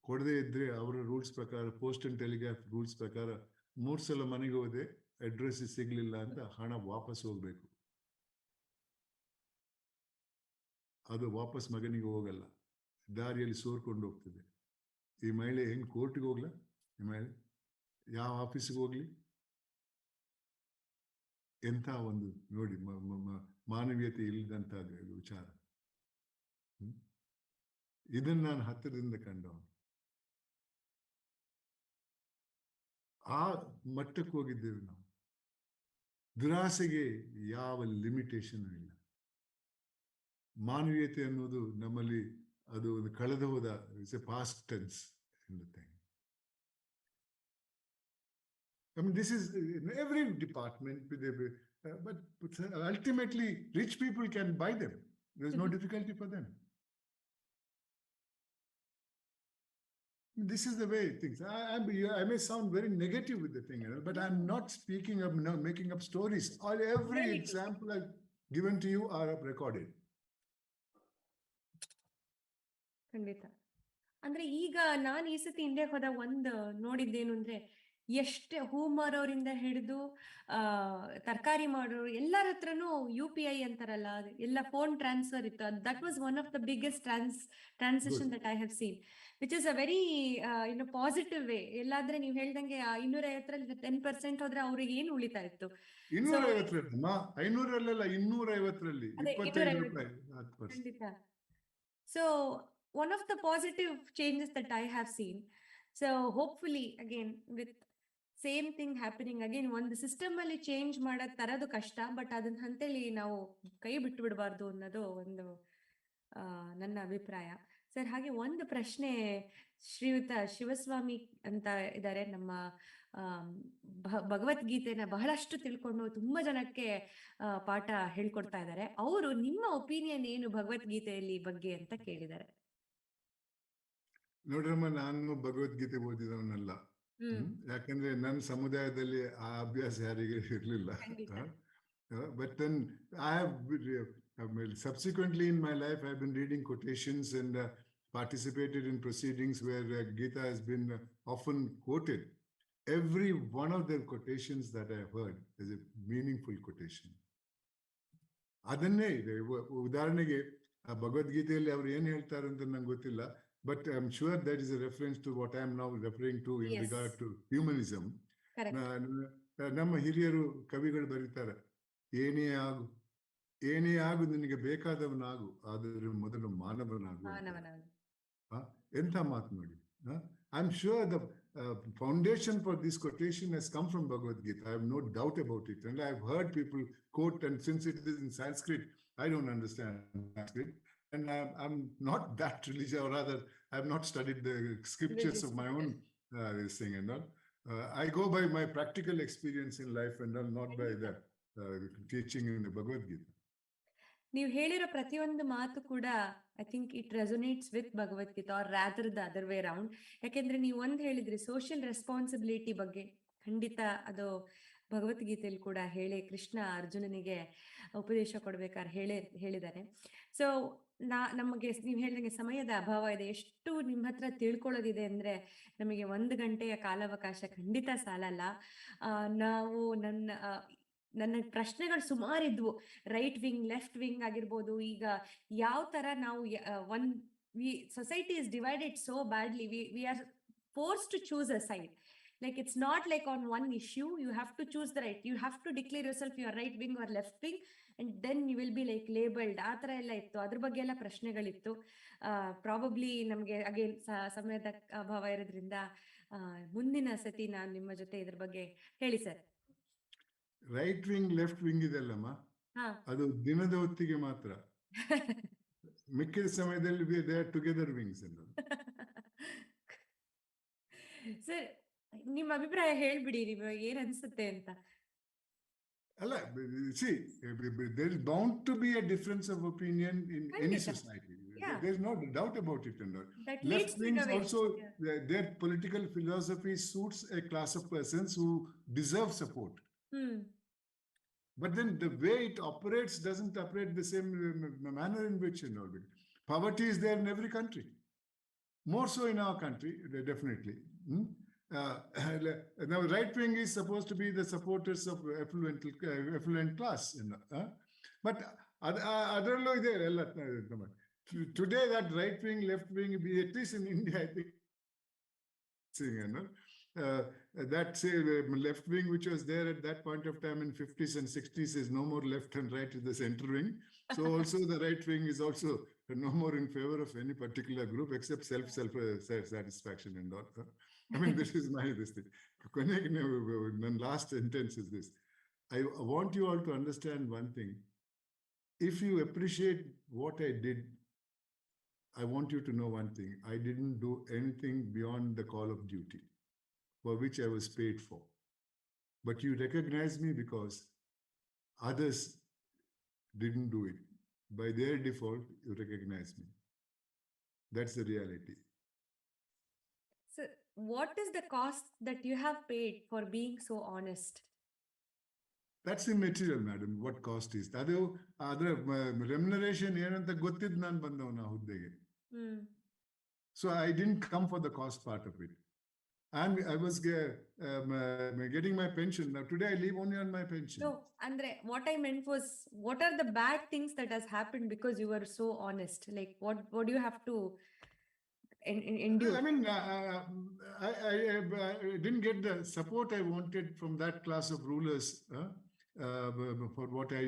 ಕೊಡದೇ ಇದ್ರೆ ಅವರ ರೂಲ್ಸ್ ಪ್ರಕಾರ, ಪೋಸ್ಟ್ ಅಂಡ್ ಟೆಲಿಗ್ರಾಫ್ ರೂಲ್ಸ್ ಪ್ರಕಾರ 3 ಸಲ ಮನೆಗೆ ಹೋದೆ, ಅಡ್ರೆಸ್ ಸಿಗ್ಲಿಲ್ಲ ಅಂತ ಹಣ ವಾಪಸ್ ಹೋಗ್ಬೇಕು. ಅದು ವಾಪಸ್ ಮಗನಿಗೆ ಹೋಗಲ್ಲ, ದಾರಿಯಲ್ಲಿ ಸೋರ್ಕೊಂಡು ಹೋಗ್ತದೆ. ಈ ಮಹಿಳೆ ಹೆಂಗ್ ಕೋರ್ಟ್ಗೆ ಹೋಗ್ಲಾ? ಈ ಮಹಿಳೆ ಯಾವ ಆಫೀಸ್ಗೆ ಹೋಗ್ಲಿ? ಎಂಥ ಒಂದು ನೋಡಿ ಮಾನವೀಯತೆ ಇಲ್ಲದಂತ ವಿಚಾರ. ಇದನ್ನ ನಾನು ಹತ್ತಿರದಿಂದ ಕಂಡವನು. ಆ ಮಟ್ಟಕ್ಕೆ ಹೋಗಿದ್ದೇವೆ ನಾವು. ದುರಾಸೆಗೆ ಯಾವ ಲಿಮಿಟೇಷನ್ ಇಲ್ಲ. ಮಾನವೀಯತೆ ಅನ್ನೋದು ನಮ್ಮಲ್ಲಿ ಅದು ಒಂದು ಕಳೆದು ಹೋದ, it's A past tense in the thing. I mean, this is in every department, but ultimately rich people can buy them. There's no difficulty for them. This is the way things. I may sound very negative with the thing, but I'm not speaking of making up stories. Every example I've given to you are recorded. ಖಂಡಿತ. ಅಂದ್ರೆ ಈಗ ನಾನು ಈ ಸತಿ ಇಂಡಿಯಾಗೆ ಹೋದ ಒಂದು ನೋಡಿದ್ದೇನು ಅಂದ್ರೆ, ಎಷ್ಟೇ ಹೂ ಮಾರೋರಿಂದ ಹಿಡಿದು ತರಕಾರಿ ಮಾಡೋರು ಎಲ್ಲರ ಹತ್ರನೂ UPI ಅಂತಾರಲ್ಲ, ಎಲ್ಲ ಫೋನ್ ಟ್ರಾನ್ಸ್ಫರ್ ಇತ್ತು. That was one of the biggest transaction that I have seen, which is a very positive way. ಎಲ್ಲಾದ್ರೆ ನೀವು ಹೇಳ್ದಂಗೆ 250ರಲ್ಲಿ 10% ಹೋದ್ರೆ ಅವ್ರಿಗೆ ಏನು ಉಳಿತಾ ಇತ್ತು? 250ರಲ್ಲಿ ಖಂಡಿತ. So one of the positive changes that I have seen. So hopefully again with same thing happening again, ಒಂದು system ಅಲ್ಲಿ ಚೇಂಜ್ ಮಾಡೋದ್ ತರದು ಕಷ್ಟ, ಬಟ್ ಅದನ್ನ ಹಂತಲ್ಲಿ ನಾವು ಕೈ ಬಿಟ್ಟು ಬಿಡಬಾರ್ದು ಅನ್ನೋದು ಒಂದು ನನ್ನ ಅಭಿಪ್ರಾಯ. ಸರ್, ಹಾಗೆ ಒಂದು ಪ್ರಶ್ನೆ, ಶ್ರೀಯುತ ಶಿವಸ್ವಾಮಿ ಅಂತ ಇದ್ದಾರೆ, ನಮ್ಮ ಭಗವದ್ಗೀತೆನ ಬಹಳಷ್ಟು ತಿಳ್ಕೊಂಡು ತುಂಬಾ ಜನಕ್ಕೆ ಪಾಠ ಹೇಳ್ಕೊಡ್ತಾ ಇದ್ದಾರೆ. ಅವರು ನಿಮ್ಮ ಒಪಿನಿಯನ್ ಏನು ಭಗವದ್ಗೀತೆಯಲ್ಲಿ ಬಗ್ಗೆ ಅಂತ ಕೇಳಿದ್ದಾರೆ. ನೋಡ್ರಮ್ಮ, ನಾನು ಭಗವದ್ಗೀತೆ ಓದಿದವನಲ್ಲ. ಯಾಕಂದ್ರೆ ನನ್ನ ಸಮುದಾಯದಲ್ಲಿ ಆ ಅಭ್ಯಾಸ ಯಾರಿಗೆ ಇರ್ಲಿಲ್ಲ. But then I have subsequently in my life I have been reading quotations and participated in proceedings where Gita has been often quoted. Every one of the quotations that I have heard is a meaningful quotation. ಅದನ್ನೇ ಉದಾಹರಣೆಗೆ ಭಗವದ್ಗೀತೆಯಲ್ಲಿ ಅವ್ರು ಏನ್ ಹೇಳ್ತಾರೆ ಅಂತ ನಂಗೆ ಗೊತ್ತಿಲ್ಲ, but I'm sure that is a reference to what I'm now referring to in Yes. regard to humanism. Correct. ನಮ್ಮ ಹಿರಿಯರು ಕವಿಗಳು ಬರೀತಾರೆ, ಏನೇ ಆಗು ಏನೇ ಆಗು ನಿನಗೆ ಬೇಕಾದವನಾಗು, ಆದರೆ ಮೊದಲು ಮಾನವನಾಗು. ಎಂಥ ಮಾತು ನೋಡಿ. I'm sure the foundation for this quotation has come from Bhagavad Gita. I have no doubt about it. And I've heard people quote, and since it is in Sanskrit, I don't understand Sanskrit. And I'm not that religious, or rather, I have not studied the scriptures of my own this thing and all. I go by my practical experience in life and all, not by the teaching in the Bhagavad Gita. ನೀವು ಹೇಳಿರೋ ಪ್ರತಿಯೊಂದು ಮಾತು ಕೂಡ I think it resonates with Bhagavadgita, or rather the other way round. ಯಾಕೆಂದ್ರೆ ನೀವು ಒಂದು ಹೇಳಿದ್ರಿ social responsibility ಬಗ್ಗೆ, ಖಂಡಿತ ಅದು ಭಗವದ್ಗೀತೆಯಲ್ಲಿ ಕೂಡ ಕೃಷ್ಣ ಅರ್ಜುನನಿಗೆ ಉಪದೇಶ ಕೊಡ್ಬೇಕಾದ್ರೆ ಹೇಳಿದ್ದಾರೆ. ಸೊ ನಮಗೆ ನೀವು ಹೇಳಿದಂಗೆ ಸಮಯದ ಅಭಾವ ಇದೆ. ಎಷ್ಟು ನಿಮ್ಮ ಹತ್ರ ತಿಳ್ಕೊಳ್ಳೋದಿದೆ ಅಂದ್ರೆ ನಮಗೆ 1 ಗಂಟೆಯ ಕಾಲಾವಕಾಶ ಖಂಡಿತ ಸಾಲಲ್ಲ. ನಾವು ನನ್ನ ಪ್ರಶ್ನೆಗಳು ಸುಮಾರು ಇದ್ವು. ರೈಟ್ ವಿಂಗ್, ಲೆಫ್ಟ್ ವಿಂಗ್ ಆಗಿರ್ಬೋದು. ಈಗ ಯಾವ ತರ ನಾವು society is divided so badly, we are forced to choose a side. Like it's not like on one issue you have to choose the right, you have to declare yourself you are right wing or left wing and then you will be like labeled. ಆ ತರ ಎಲ್ಲ ಇತ್ತು, ಅದ್ರ ಬಗ್ಗೆ ಎಲ್ಲ ಪ್ರಶ್ನೆಗಳಿತ್ತು. Probably ನಮ್ಗೆ again ಸಮಯದ ಅಭಾವ ಇರೋದ್ರಿಂದ ಮುಂದಿನ ಸತಿ ನಾನು ನಿಮ್ಮ ಜೊತೆ ಇದ್ರ ಬಗ್ಗೆ ಹೇಳಿ sir. Right wing left wing ಇದೆಲ್ಲಮ್ಮ, ಅದು ದಿನದ ಹೊತ್ತಿಗೆ ಮಾತ್ರ. ಮಿಕ್ಕಿದ ಸಮಯದಲ್ಲಿ they are together wings. Sir ನಿಮ್ಮ ಅಭಿಪ್ರಾಯ ಹೇಳ್ಬಿಡಿ, ನೀವು ಏನ್ ಅನ್ಸುತ್ತೆ ಅಂತ. ಅಲ್ಲ, see, there is bound to be a difference of opinion in any society. There is no doubt about it. Left wings also, their political philosophy suits a class of persons who deserve support. But then the way it operates doesn't operate the same manner in which, poverty is there in every country. More so in our country, definitely. Now, right wing is supposed to be the supporters of affluent class, but adarallo ide ella. Today that right wing, left wing, at least in India, I think, that say left wing which was there at that point of time in 50s and 60s is no more left and right is the center wing. So also the right wing is also no more in favor of any particular group except self satisfaction and all. I mean, this is this thing. My last sentence is this. I want you all to understand one thing. If you appreciate what I did, I want you to know one thing. I didn't do anything beyond the call of duty for which I was paid for. But you recognize me because others didn't do it. By their default, you recognize me. That's the reality. So, what is the cost that you have paid for being so honest? That's immaterial, madam. What cost is? Adra remuneration ಏನಂತ ಗೊತ್ತಿದ್ದು ನಾನು ಬಂದವನ ಹುದ್ದೆಗೆ. So I didn't come for the cost part of it. And I was getting my pension. Now today I live only on my pension. No, Andre, what I meant was, what are the bad things that has happened because you were so honest? Like, what do you have to endure? I mean, I didn't get the support I wanted from that class of rulers for what I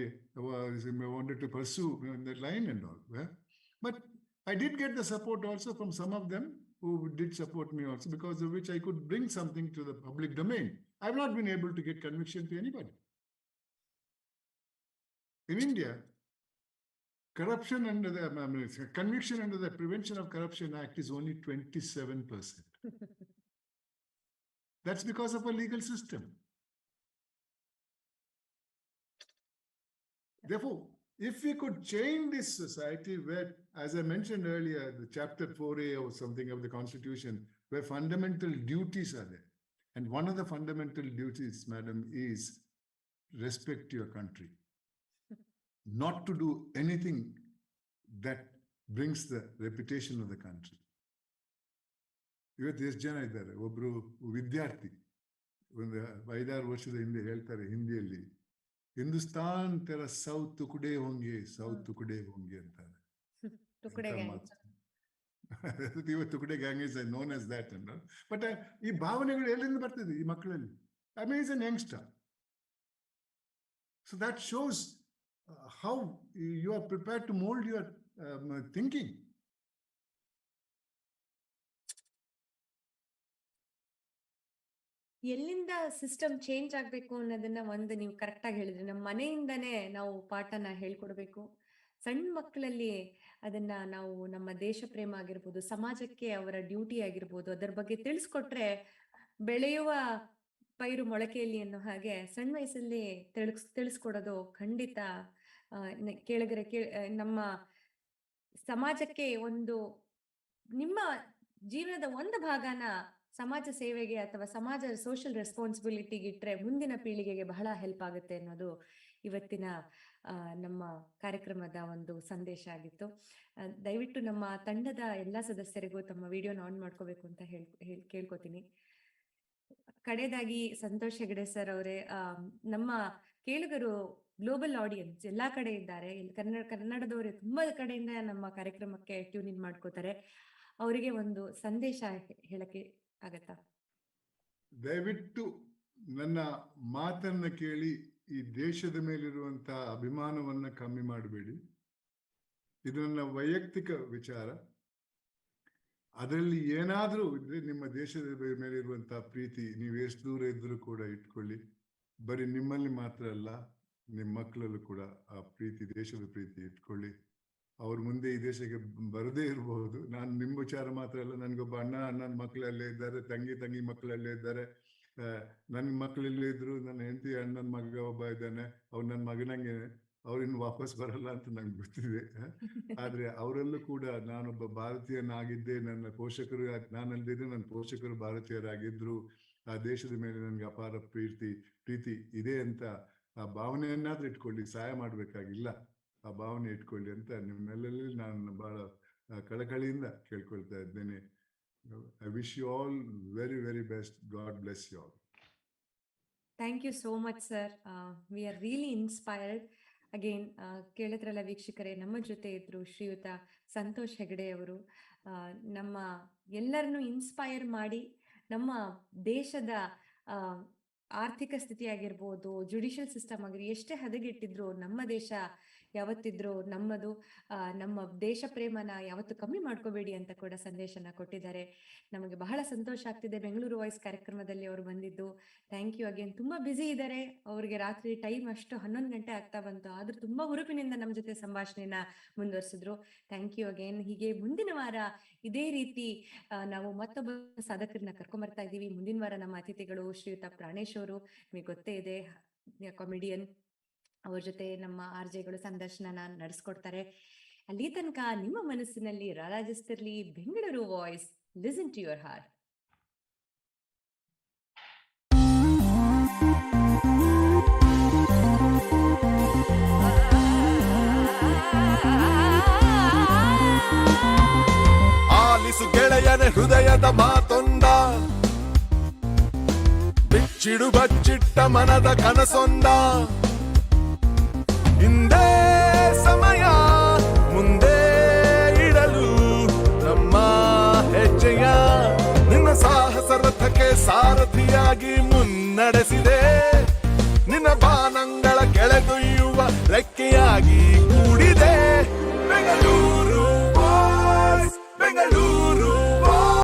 wanted to pursue in that line and all. But I did get the support also from some of them who did support me also, because of which I could bring something to the public domain. I've not been able to get conviction to anybody. In India, corruption under the conviction under the Prevention of Corruption Act is only 27%. That's because of a legal system. Therefore, if we could change this society where, as I mentioned earlier, the chapter 4A or something of the Constitution, where fundamental duties are there. And one of the fundamental duties, madam, is respect your country. Not to do anything that brings the reputation of the country. ಇವತ್ತು ಎಷ್ಟು ಜನ ಇದ್ದಾರೆ, ಒಬ್ರು ವಿದ್ಯಾರ್ಥಿ ಒಂದು 5-6 ವರ್ಷದ ಹಿಂದೆ ಹೇಳ್ತಾರೆ ಹಿಂದಿಯಲ್ಲಿ, ಹಿಂದೂಸ್ತಾನ್ ತರ ಸೌತ್ ಟುಕಡೆ ಹೋಂಗೆ ಅಂತಾರೆ. ಇವತ್ತು ಕೂಡ gang is known as that. But ಈ ಭಾವನೆಗಳು ಎಲ್ಲಿಂದ ಬರ್ತದೆ ಈ ಮಕ್ಕಳಲ್ಲಿ? Amazing youngster. So that shows how you are prepared to mold your thinking. ಎಲ್ಲಿಂದ ಸಿಸ್ಟಮ್ ಚೇಂಜ್ ಆಗ್ಬೇಕು ಅನ್ನೋದನ್ನ ಒಂದು ನೀವು ಕರೆಕ್ಟ್ ಆಗಿ ಹೇಳಿದ್ರಿ. ನಮ್ಮ ಮನೆಯಿಂದನೇ ನಾವು ಪಾಠನ ಹೇಳ್ಕೊಡ್ಬೇಕು. ಸಣ್ಣ ಮಕ್ಕಳಲ್ಲಿ ಅದನ್ನ ನಾವು ನಮ್ಮ ದೇಶ ಪ್ರೇಮ ಆಗಿರ್ಬೋದು, ಸಮಾಜಕ್ಕೆ ಅವರ ಡ್ಯೂಟಿ ಆಗಿರ್ಬೋದು, ಅದರ ಬಗ್ಗೆ ತಿಳಿಸ್ಕೊಟ್ರೆ ಬೆಳೆಯುವ ಪೈರು ಮೊಳಕೆಯಲ್ಲಿ ಅನ್ನೋ ಹಾಗೆ ಸಣ್ಣ ವಯಸ್ಸಲ್ಲಿ ತಿಳಿಸ್ಕೊಡೋದು ಖಂಡಿತ ಕೇಳಿದ್ರೆ ನಮ್ಮ ಸಮಾಜಕ್ಕೆ ಒಂದು ನಿಮ್ಮ ಜೀವನದ ಒಂದು ಭಾಗನ ಸಮಾಜ ಸೇವೆಗೆ ಅಥವಾ ಸಮಾಜ ಸೋಷಿಯಲ್ ರೆಸ್ಪಾನ್ಸಿಬಿಲಿಟಿಗೆ ಇಟ್ರೆ ಮುಂದಿನ ಪೀಳಿಗೆಗೆ ಬಹಳ ಹೆಲ್ಪ್ ಆಗುತ್ತೆ ಅನ್ನೋದು ಇವತ್ತಿನ ನಮ್ಮ ಕಾರ್ಯಕ್ರಮದ ಒಂದು ಸಂದೇಶ ಆಗಿತ್ತು. ದಯವಿಟ್ಟು ನಮ್ಮ ತಂಡದ ಎಲ್ಲಾ ಸದಸ್ಯರಿಗೂ ತಮ್ಮ ವಿಡಿಯೋನ ಆನ್ ಮಾಡ್ಕೋಬೇಕು ಅಂತ ಕೇಳ್ಕೊತೀನಿ. ಕಡೆಯದಾಗಿ ಸಂತೋಷ್ ಹೆಗಡೆ ಸರ್ ಅವರೇ, ನಮ್ಮ ಕೇಳುಗರು ಗ್ಲೋಬಲ್ ಆಡಿಯನ್ಸ್ ಎಲ್ಲಾ ಕಡೆ ಇದ್ದಾರೆ. ಕನ್ನಡದವರೇ ತುಂಬಾ ಕಡೆಯಿಂದ ನಮ್ಮ ಕಾರ್ಯಕ್ರಮಕ್ಕೆ ಟ್ಯೂನ್ ಇನ್ ಮಾಡ್ಕೋತಾರೆ. ಅವರಿಗೆ ಒಂದು ಸಂದೇಶ ಹೇಳಕ್ಕೆ ಆಗತ್ತಾ? ದಯವಿಟ್ಟು ನನ್ನ ಮಾತನ್ನ ಕೇಳಿ ಈ ದೇಶದ ಮೇಲಿರುವಂತಹ ಅಭಿಮಾನವನ್ನ ಕಮ್ಮಿ ಮಾಡಬೇಡಿ. ಇದು ನನ್ನ ವೈಯಕ್ತಿಕ ವಿಚಾರ. ಅದರಲ್ಲಿ ಏನಾದ್ರೂ ಇದ್ರೆ ನಿಮ್ಮ ದೇಶದ ಮೇಲಿರುವಂತಹ ಪ್ರೀತಿ ನೀವು ಎಷ್ಟು ದೂರ ಇದ್ರೂ ಕೂಡ ಇಟ್ಕೊಳ್ಳಿ. ಬರೀ ನಿಮ್ಮಲ್ಲಿ ಮಾತ್ರ ಅಲ್ಲ, ನಿಮ್ಮ ಮಕ್ಕಳಲ್ಲೂ ಕೂಡ ಆ ಪ್ರೀತಿ, ದೇಶದ ಪ್ರೀತಿ ಇಟ್ಕೊಳ್ಳಿ. ಅವ್ರ ಮುಂದೆ ಈ ದೇಶಕ್ಕೆ ಬರದೇ ಇರಬಹುದು. ನಾನು ನಿಮ್ಮ ವಿಚಾರ ಮಾತ್ರ ಅಲ್ಲ, ನನ್ಗೊಬ್ಬ ಅಣ್ಣನ ಮಕ್ಕಳಲ್ಲೇ ಇದ್ದಾರೆ, ತಂಗಿ ಮಕ್ಕಳಲ್ಲೇ ಇದ್ದಾರೆ. ನನ್ನ ಮಕ್ಕಳಲ್ಲೇ ಇದ್ರು, ನನ್ನ ಹೆಂಡತಿ ಅಣ್ಣನ ಮಗ ಒಬ್ಬ ಇದ್ದಾನೆ, ಅವ್ರು ನನ್ನ ಮಗನಂಗೆ, ಅವ್ರಿನ್ನು ವಾಪಸ್ ಬರಲ್ಲ ಅಂತ ನಂಗೆ ಗೊತ್ತಿದೆ. ಆದ್ರೆ ಅವರಲ್ಲೂ ಕೂಡ ನಾನೊಬ್ಬ ಭಾರತೀಯನಾಗಿದ್ದೆ, ನನ್ನ ಪೋಷಕರು ನಾನಲ್ದಿದ್ರೆ ನನ್ನ ಪೋಷಕರು ಭಾರತೀಯರಾಗಿದ್ರು, ಆ ದೇಶದ ಮೇಲೆ ನನ್ಗೆ ಅಪಾರ ಪ್ರೀತಿ ಇದೆ ಅಂತ ಆ ಭಾವನೆಯನ್ನಾದ್ರೂ ಇಟ್ಕೊಳ್ಳಿ. ಸಹಾಯ ಮಾಡ್ಬೇಕಾಗಿಲ್ಲ, ಆ ಭಾವನೆ ಇಟ್ಕೊಳ್ಳಿ ಅಂತ ನಿಮ್ಮೆಲ್ಲಲ್ಲಿ ನಾನು ಬಹಳ ಕಳಕಳಿಯಿಂದ ಕೇಳ್ಕೊಳ್ತಾ ಇದ್ದೇನೆ. I wish you all very very best. God bless you all. Thank you so much sir. We are really inspired. Again ಕೇಳಿದ್ರಲ್ಲ ವೀಕ್ಷಕರೇ, ನಮ್ಮ ಜೊತೆ ಇದ್ರು ಶ್ರೀಯುತ ಸಂತೋಷ್ ಹೆಗಡೆ ಅವರು. ನಮ್ಮ ಎಲ್ಲರನ್ನು ಇನ್ಸ್ಪೈರ್ ಮಾಡಿ ನಮ್ಮ ದೇಶದ ಆರ್ಥಿಕ ಸ್ಥಿತಿ ಆಗಿರ್ಬೋದು, ಜುಡಿಷಿಯಲ್ ಸಿಸ್ಟಮ್ ಆಗಿರ್ಬೋದು, ಎಷ್ಟೇ ಹದಗೆಟ್ಟಿದ್ರು ನಮ್ಮ ದೇಶ ಯಾವತ್ತಿದ್ರು ನಮ್ಮದು. ನಮ್ಮ ದೇಶ ಪ್ರೇಮನ ಯಾವತ್ತು ಕಮ್ಮಿ ಮಾಡ್ಕೋಬೇಡಿ ಅಂತ ಕೂಡ ಸಂದೇಶನ ಕೊಟ್ಟಿದ್ದಾರೆ. ನಮಗೆ ಬಹಳ ಸಂತೋಷ ಆಗ್ತಿದೆ ಬೆಂಗಳೂರು ವಾಯ್ಸ್ ಕಾರ್ಯಕ್ರಮದಲ್ಲಿ ಅವರು ಬಂದಿದ್ದು. Thank you again. ತುಂಬಾ ಬ್ಯುಸಿ ಇದ್ದಾರೆ, ಅವ್ರಿಗೆ ರಾತ್ರಿ ಟೈಮ್ ಅಷ್ಟು 11 ಗಂಟೆ ಆಗ್ತಾ ಬಂತು, ಆದ್ರೂ ತುಂಬಾ ಹುರುಪಿನಿಂದ ನಮ್ಮ ಜೊತೆ ಸಂಭಾಷಣೆನ ಮುಂದುವರಿಸಿದ್ರು. Thank you again. ಹೀಗೆ ಮುಂದಿನ ವಾರ ಇದೇ ರೀತಿ ನಾವು ಮತ್ತೊಬ್ಬ ಸಾಧಕರನ್ನ ಕರ್ಕೊಂಡ್ಬರ್ತಾ ಇದ್ದೀವಿ. ಮುಂದಿನ ವಾರ ನಮ್ಮ ಅತಿಥಿಗಳು ಶ್ರೀಯುತ ಪ್ರಾಣೇಶ್ ಅವರು, ನಿಮಗೆ ಗೊತ್ತೇ ಇದೆ, ಕಾಮಿಡಿಯನ್. ಅವ್ರ ಜೊತೆ ನಮ್ಮ ಆರ್ಜೆಗಳು ಸಂದರ್ಶನ ನಡೆಸ್ಕೊಡ್ತಾರೆ. ಅಲ್ಲಿ ತನಕ ನಿಮ್ಮ ಮನಸ್ಸಿನಲ್ಲಿ ರಾರಾಜಿಸ್ತಿರ್ಲಿ Bengaluru voice. Listen to your heart. ಆಲಿಸು ಗೆಳೆಯನ ಹೃದಯದ ಮಾತೊಂದ, ಬಿಚ್ಚಿಡು ಬಚ್ಚಿಟ್ಟ ಮನದ ಕನಸೊಂದ. ಹಿಂದೆ ಸಮಯ ಮುಂದೆ ಇಡಲು ನಮ್ಮ ಹೆಜ್ಜೆಯ ನಿನ್ನ ಸಾಹಸ ರಥಕ್ಕೆ ಸಾರಥಿಯಾಗಿ ಮುನ್ನಡೆಸಿದೆ. ನಿನ್ನ ಬಾನಂಗಳ ಕೆಳಗೊಯ್ಯುವ ರೆಕ್ಕೆಯಾಗಿ ಕೂಡಿದೆ. ಬೆಂಗಳೂರು ವಾಯ್ಸ್, ಬೆಂಗಳೂರು